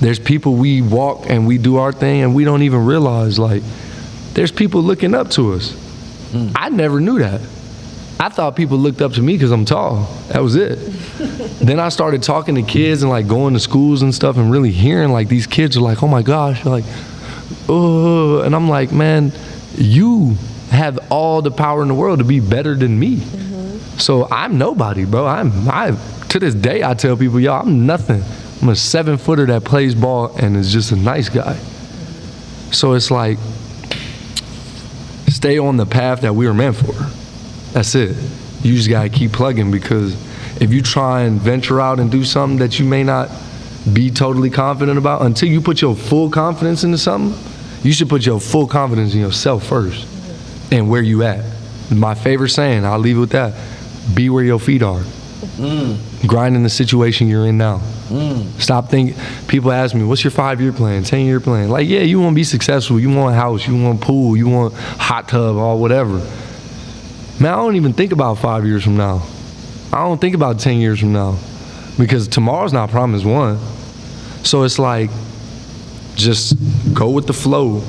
There's people we walk and we do our thing and we don't even realize, like, there's people looking up to us. I never knew that. I thought people looked up to me because I'm tall. That was it. Then I started talking to kids and like going to schools and stuff and really hearing like these kids are like, oh my gosh, like, oh, and I'm like, man, you have all the power in the world to be better than me. So I'm nobody, bro. I to this day I tell people, yo, I'm nothing. I'm a 7-footer that plays ball and is just a nice guy. So it's like, stay on the path that we were meant for. That's it. You just gotta keep plugging, because if you try and venture out and do something that you may not be totally confident about, until you put your full confidence into something, you should put your full confidence in yourself first and where you at. My favorite saying, I'll leave it with that, be where your feet are. Grind in the situation you're in now. Stop thinking. People ask me, what's your 5-year plan, 10-year plan? Like, yeah, you want to be successful, you want a house, you want a pool, you want hot tub, or whatever. Man, I don't even think about 5 years from now. I don't think about 10 years from now, because tomorrow's not promised one. So it's like, just go with the flow,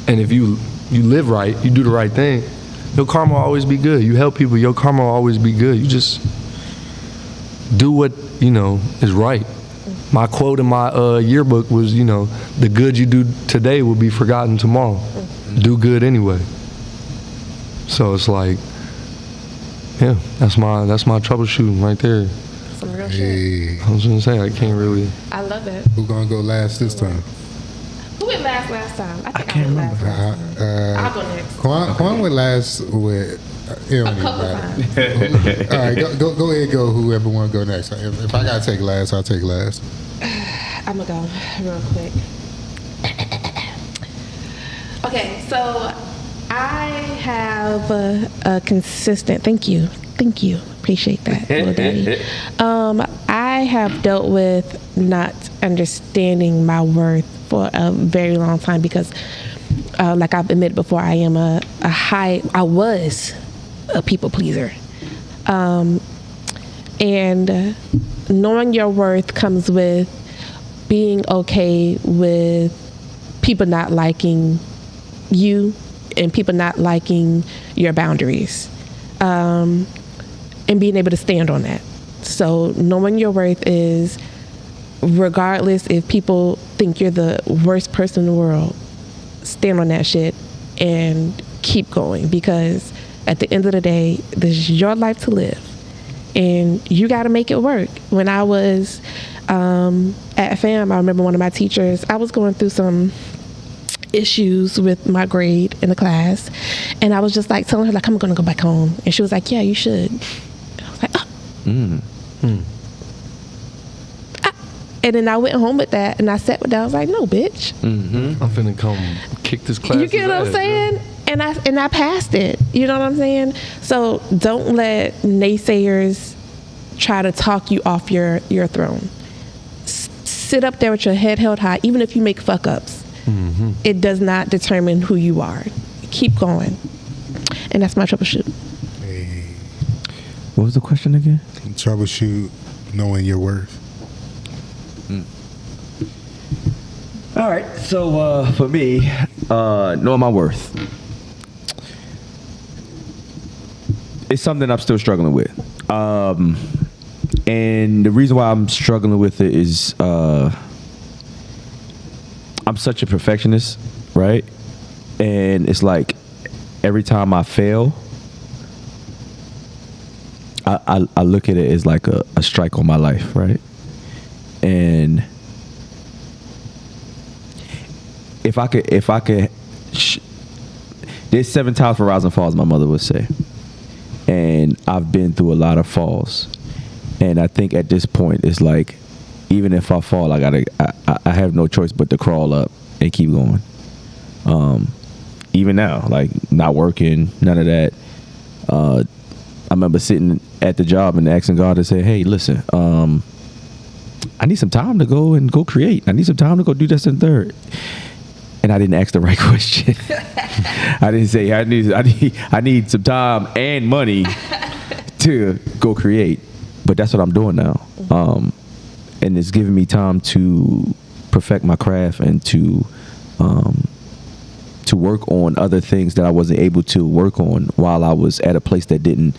and if you live right, you do the right thing, your karma will always be good. You help people, your karma will always be good. You just do what, is right. My quote in my yearbook was, the good you do today will be forgotten tomorrow. Do good anyway. So it's like, yeah, that's my troubleshooting right there. Some real shit. I was gonna say, I can't really. I love it. Who gonna go last this time? Who went last time? I think I can't went remember. last. I'll go next. Quan went last with. It don't A even couple matter. times. All right, go ahead, go whoever want to go next. If I gotta take last, I'll take last. I'm gonna go real quick. Okay, so I have a consistent. Thank you, appreciate that, little daddy. I have dealt with not understanding my worth for a very long time, because, like I've admitted before, I am I was a people pleaser, and knowing your worth comes with being okay with people not liking you and people not liking your boundaries, and being able to stand on that. So knowing your worth is, regardless if people think you're the worst person in the world, stand on that shit and keep going, because at the end of the day, this is your life to live and you got to make it work. When I was at FAM, I remember one of my teachers, I was going through some issues with my grade in the class, and I was just like telling her, like, I'm gonna go back home, and she was like, yeah, you should. And I was like, oh. And then I went home with that, and I sat with that. I was like, no, bitch. I'm finna come kick this class. You get what I'm saying? And I passed it. You know what I'm saying? So don't let naysayers try to talk you off your throne. Sit up there with your head held high, even if you make fuck ups. It does not determine who you are. Keep going. And that's my troubleshoot. Hey, What was the question again? troubleshoot knowing your worth. All right, so for me, knowing my worth, it's something I'm still struggling with. And the reason why I'm struggling with it is I'm such a perfectionist, right? And it's like every time I fail, I look at it as like a strike on my life, right? And if I could, there's 7 times for rise and falls, my mother would say. and I've been through a lot of falls. And I think at this point, it's like, even if I fall, I have no choice but to crawl up and keep going. Even now, like not working, none of that. I remember sitting at the job and asking God to say, hey, listen, I need some time to go create. I need some time to go do this and third. And I didn't ask the right question. I didn't say I need some time and money to go create. But that's what I'm doing now. And it's giving me time to perfect my craft and to work on other things that I wasn't able to work on while I was at a place that didn't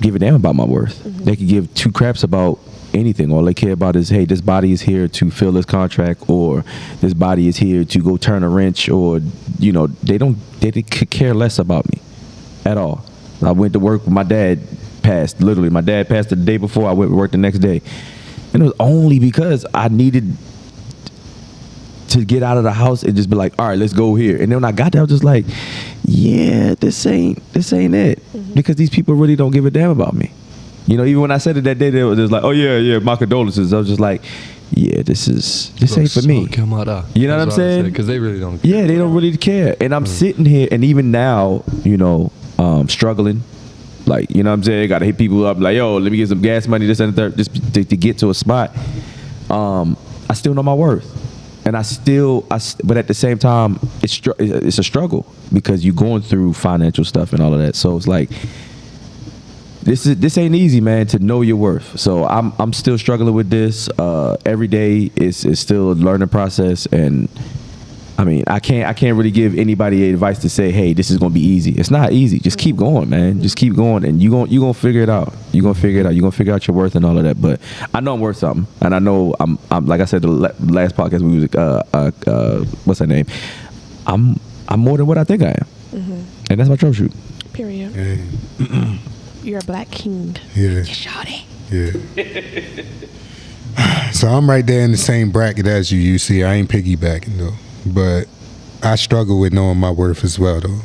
give a damn about my worth. They could give two craps about anything. All they care about is, hey, this body is here to fill this contract, or this body is here to go turn a wrench, or they could care less about me at all. I went to work. My dad passed. Literally, my dad passed the day before I went to work the next day, and it was only because I needed to get out of the house and just be like, all right, let's go here. And then when I got there, I was just like, yeah, this ain't it, because these people really don't give a damn about me. Even when I said it that day, they were just like, oh yeah, my condolences. I was just like, yeah, this ain't for me. You know what I'm saying? Because they really don't care. Yeah, they don't really care. And I'm sitting here, and even now, struggling. Like, you know what I'm saying? Got to hit people up like, yo, let me get some gas money, this and the third, just to get to a spot. I still know my worth. And but at the same time, it's a struggle, because you're going through financial stuff and all of that. So it's like, this ain't easy, man, to know your worth. So I'm still struggling with this. Every day is still a learning process, and I mean, I can't really give anybody advice to say, hey, this is gonna be easy. It's not easy. Just keep going, man. Just keep going, and you gonna figure it out. You're gonna figure out your worth and all of that. But I know I'm worth something, and I know I'm like I said the last podcast we was what's her name? I'm more than what I think I am, and that's my troubleshoot. Period. Hey. You're a black king. Yeah. Shawty. Yeah. So I'm right there in the same bracket as you. You see, I ain't piggybacking though, but I struggle with knowing my worth as well though.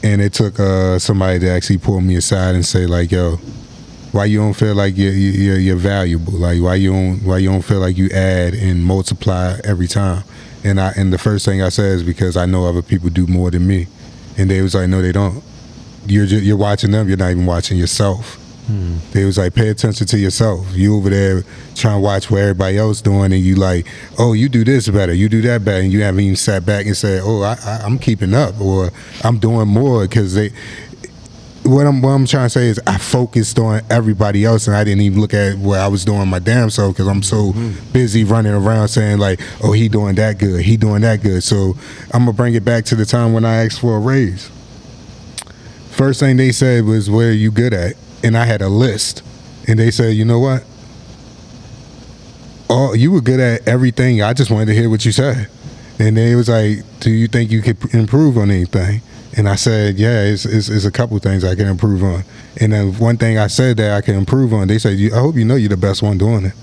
And it took somebody to actually pull me aside and say like, yo, why you don't feel like you're valuable? Like why you don't feel like you add and multiply every time? And the first thing I said is because I know other people do more than me, and they was like, no, they don't. You're watching them. You're not even watching yourself. They was like, pay attention to yourself. You over there trying to watch what everybody else doing, and you like, oh, you do this better, you do that better, and you haven't even sat back and said, oh, I'm keeping up, or I'm doing more, because what I'm trying to say is I focused on everybody else, and I didn't even look at what I was doing my damn self, because I'm so busy running around saying like, oh, he doing that good, he doing that good. So I'm gonna bring it back to the time when I asked for a raise. First thing they said was, what are you good at? And I had a list. And they said, you know what? Oh, you were good at everything. I just wanted to hear what you said. And they was like, do you think you could improve on anything? And I said, yeah, it's a couple things I can improve on. And then one thing I said that I can improve on, they said, I hope you know you're the best one doing it.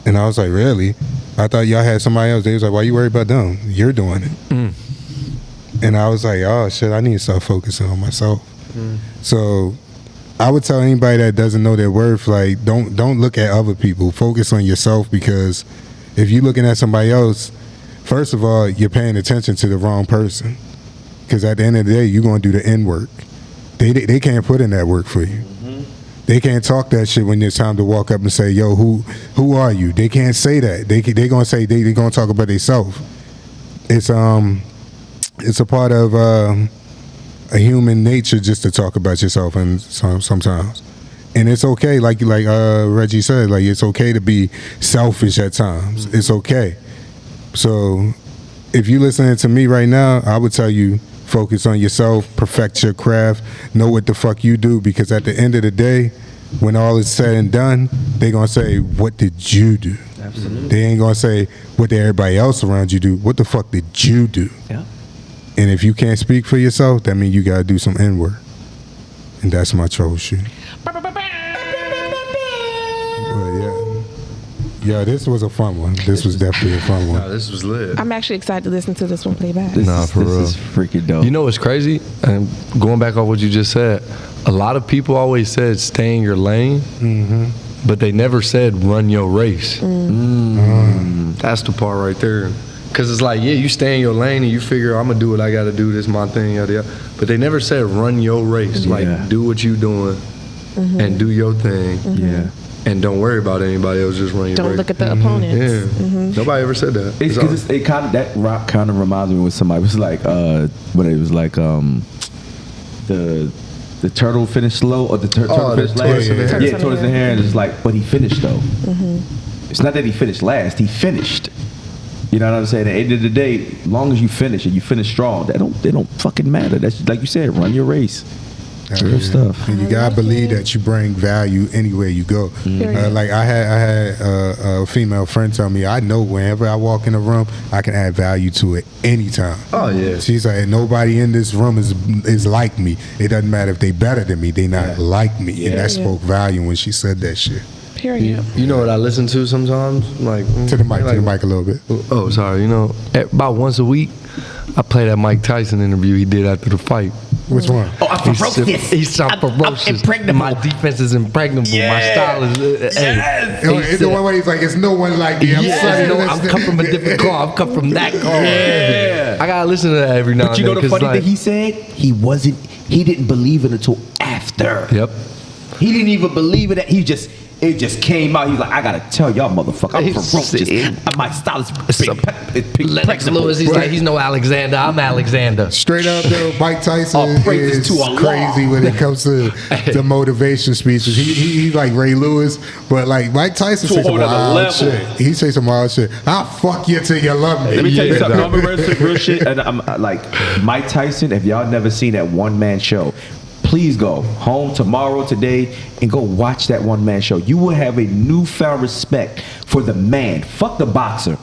And I was like, really? I thought y'all had somebody else. They was like, why you worried about them? You're doing it. And I was like, oh, shit, I need to start focusing on myself. So I would tell anybody that doesn't know their worth, like, don't look at other people. Focus on yourself, because if you're looking at somebody else, first of all, you're paying attention to the wrong person. Because at the end of the day, you're going to do the N work. They can't put in that work for you. They can't talk that shit when it's time to walk up and say, yo, who are you? They can't say that. They going to say, they going to talk about themselves. It's a part of a human nature just to talk about yourself, and sometimes, and it's okay. Like Reggie said, like it's okay to be selfish at times. It's okay. So if you're listening to me right now, I would tell you, focus on yourself, perfect your craft, know what the fuck you do, because at the end of the day, when all is said and done, they gonna say, what did you do? Absolutely. They ain't gonna say, what did everybody else around you do? What the fuck did you do? Yeah. And if you can't speak for yourself, that means you gotta do some N-word. And that's my troubleshoot. But yeah. Yeah, this was a fun one. This was definitely a fun one. Nah, this was lit. I'm actually excited to listen to this one play back. Nah, for real. This is freaking dope. You know what's crazy? And going back on what you just said, a lot of people always said stay in your lane, but they never said run your race. That's the part right there. Because it's like, yeah, you stay in your lane and you figure, I'm going to do what I got to do. This is my thing, yada, yada. But they never said run your race. Yeah. Like, do what you doing and do your thing. Yeah. And don't worry about anybody else. Just run your Don't race. look at the opponents. Yeah. Nobody ever said that. It's because it kind of that rock kind of reminds me with somebody. It was like when it was like the turtle finished slow or the turtle finished last. Yeah, towards the hair, and it's like, but he finished though. It's not that he finished last. He finished. You know what I'm saying? At the end of the day, as long as you finish and you finish strong, they don't fucking matter. That's like you said, run your race. Real stuff. And you gotta believe that you bring value anywhere you go. Like I had a female friend tell me, I know whenever I walk in a room, I can add value to it anytime. Oh yeah. She's like, nobody in this room is like me. It doesn't matter if they better than me. They not like me. And that spoke value when she said that shit. Period. You know what I listen to sometimes? Like To the mic a little bit. Oh, sorry. You know, about once a week, I play that Mike Tyson interview he did after the fight. Which one? Oh, I'm ferocious. He's so ferocious. I'm impregnable. My defense is impregnable. My style is. It's the one where he's like, it's no one like me. I'm come from a different car. I'm come from that car. Yeah. I gotta listen to that every now and But then. you know the funny like, thing he said? He didn't believe it until after. Yep. He didn't even believe it. It just came out. He was like, I gotta tell y'all, motherfucker, I'm ferocious. My style is Lex Lewis, he's like, he's no Alexander. I'm Alexander. Straight up though, Mike Tyson is crazy when it comes to the motivation speeches. He's like Ray Lewis, but like Mike Tyson says some wild shit. He says some wild shit. I'll fuck you till you love me. Let me tell you something. No, real shit. And I'm like Mike Tyson. If y'all never seen that one man show, please go home tomorrow, today, and go watch that one-man show. You will have a newfound respect for the man. Fuck the boxer.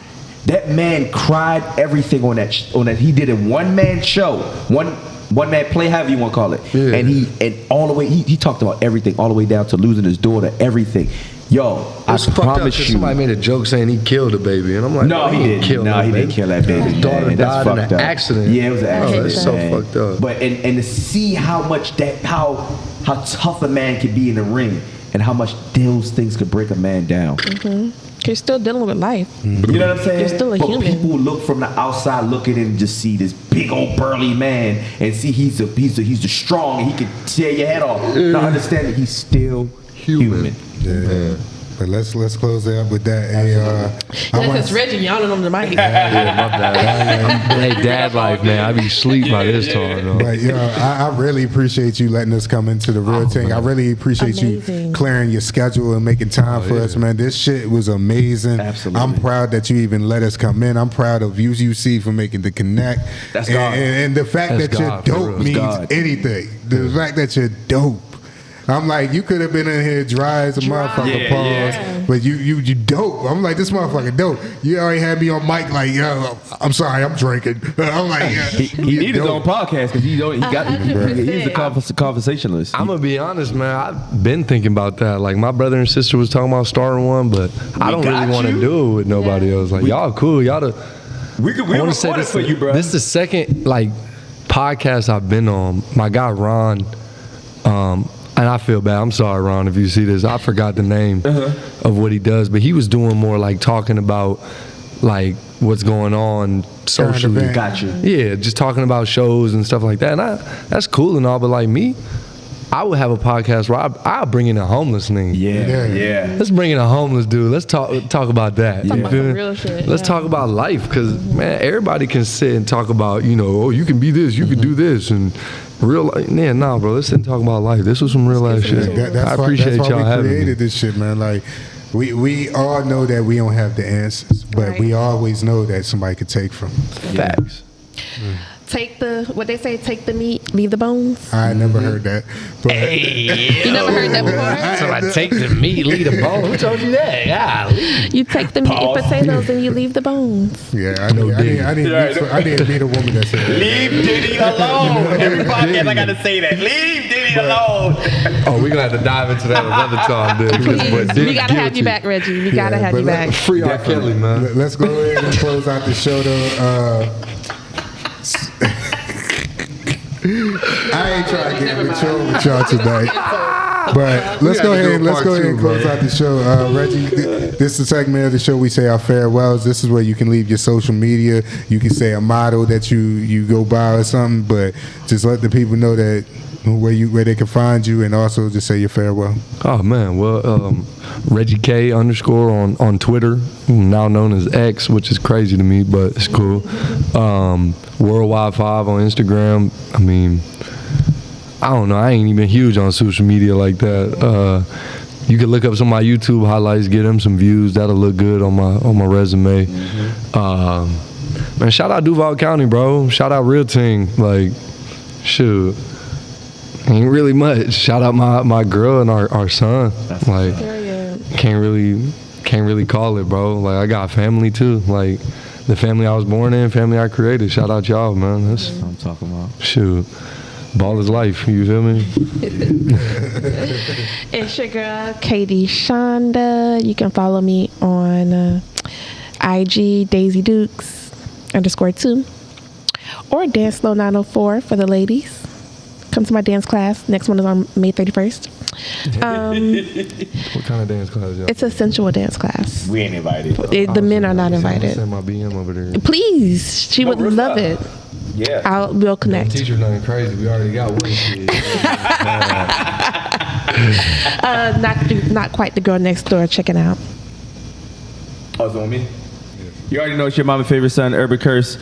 That man cried everything on that. He did a one-man show, one man play, however you want to call it. Yeah. And all the way, he talked about everything, all the way down to losing his daughter, everything. Yo, I promise you. Somebody made a joke saying he killed a baby, and I'm like, no, he didn't kill. No, he didn't kill that baby. His daughter died in an accident. Yeah, it was an accident. That's so fucked up. But and to see how tough a man can be in the ring, and how much those things could break a man down. You're still dealing with life. You know what I'm saying? You're still a human. People look from the outside, looking and just see this big old burly man, and see he's the strong, and he can tear your head off. Not understand that he's still human. Yeah. But let's close it up with that. Because Reggie yawning on the mic. My bad. Hey, dad life, man. I be sleep by this time. But I really appreciate you letting us come into the real thing. I really appreciate you clearing your schedule and making time for us, man. This shit was amazing. Absolutely. I'm proud that you even let us come in. I'm proud of UC for making the connect. That's God. And the fact that you're dope means anything. The fact that you're dope. I'm like, you could have been in here dry as a motherfucker, pause, but you dope. I'm like, this motherfucker dope. You already had me on mic like, yo, I'm sorry, I'm drinking. I'm like, yeah, he needs his own podcast because he's a conversationalist. I'm gonna be honest, man. I've been thinking about that. Like my brother and sister was talking about starting one, but I don't really want to do it with nobody else. Like y'all cool, y'all. We want to say this for you, bro. This is the second podcast I've been on. My guy Ron. And I feel bad. I'm sorry, Ron, if you see this. I forgot the name of what he does, but he was doing more like talking about like what's going on socially. Got you. Yeah, just talking about shows and stuff like that. And that's cool and all, but like me, I would have a podcast where I'll bring in a homeless nigga. Yeah. Let's bring in a homeless dude. Let's talk about that. Talk about some real shit. Let's talk about life, because man, everybody can sit and talk about, you can be this, you can do this, and real life. Yeah, nah, bro. Let's sit and talk about life. This was some real life shit. I appreciate y'all having me. We created this shit, man. Like we all know that we don't have the answers, but we always know that somebody could take from it. Facts. Take the meat, leave the bones. I never heard that. But You never heard that before? So I take the meat, leave the bone. Who told you that? Yeah. You take the meat and potatoes and you leave the bones. Yeah, I didn't meet a woman that said that. Leave Diddy alone. Every podcast I gotta say that. Leave Diddy alone. Oh, we're gonna have to dive into that another time, dude. Please, we gotta have you back, Reggie. We gotta have you back. Free R. Kelly, man. Let's go ahead and close out the show, though. I ain't trying to get mature with y'all tonight. But let's go ahead and close out the show. Reggie, this is a segment of the show we say our farewells. This is where you can leave your social media. You can say a motto that you go by or something, but just let the people know that where they can find you, and also just say your farewell. Oh man, well, Reggie K _ on Twitter, now known as X, which is crazy to me, but it's cool. Worldwide 5 on Instagram. I mean, I don't know. I ain't even huge on social media like that. You can look up some of my YouTube highlights, get them some views. That'll look good on my resume. Man, shout out Duval County, bro. Shout out Riveting. Like, shoot, ain't really much. Shout out my girl and our son. Like, can't really call it, bro. Like, I got family too. Like, the family I was born in, family I created. Shout out y'all, man. That's what I'm talking about. Shoot. Ball is life, you feel me? It's your girl, KD Shonda. You can follow me on IG, Daisy Dukes _2, or Dance Slow 904 for the ladies. Come to my dance class. Next one is on May 31st. What kind of dance class, y'all? It's a sensual dance class. We ain't invited. The men are not invited. Send my BM over there. Please, she would love it. Yeah. We'll connect. Teacher nothing crazy. We already got one kid. Not quite the girl next door checking out. Oh, it's on me? Yeah. You already know it's your mama's favorite son, Urben Currse.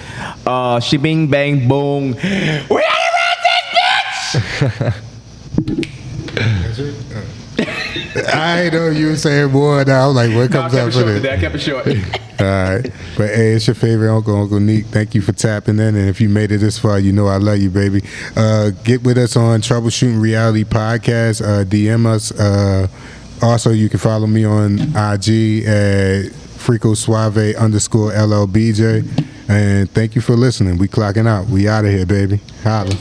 She bing bang boom. We gotta run this bitch! That's it? I know you were saying more now. I was like, what comes up for this? I kept it short. All right. But hey, it's your favorite Uncle Neek. Thank you for tapping in. And if you made it this far, you know I love you, baby. Get with us on Troubleshootin Reality Podcast. DM us. Also, you can follow me on IG at FricoSuave _LLBJ. And thank you for listening. We clocking out. We out of here, baby. Holla.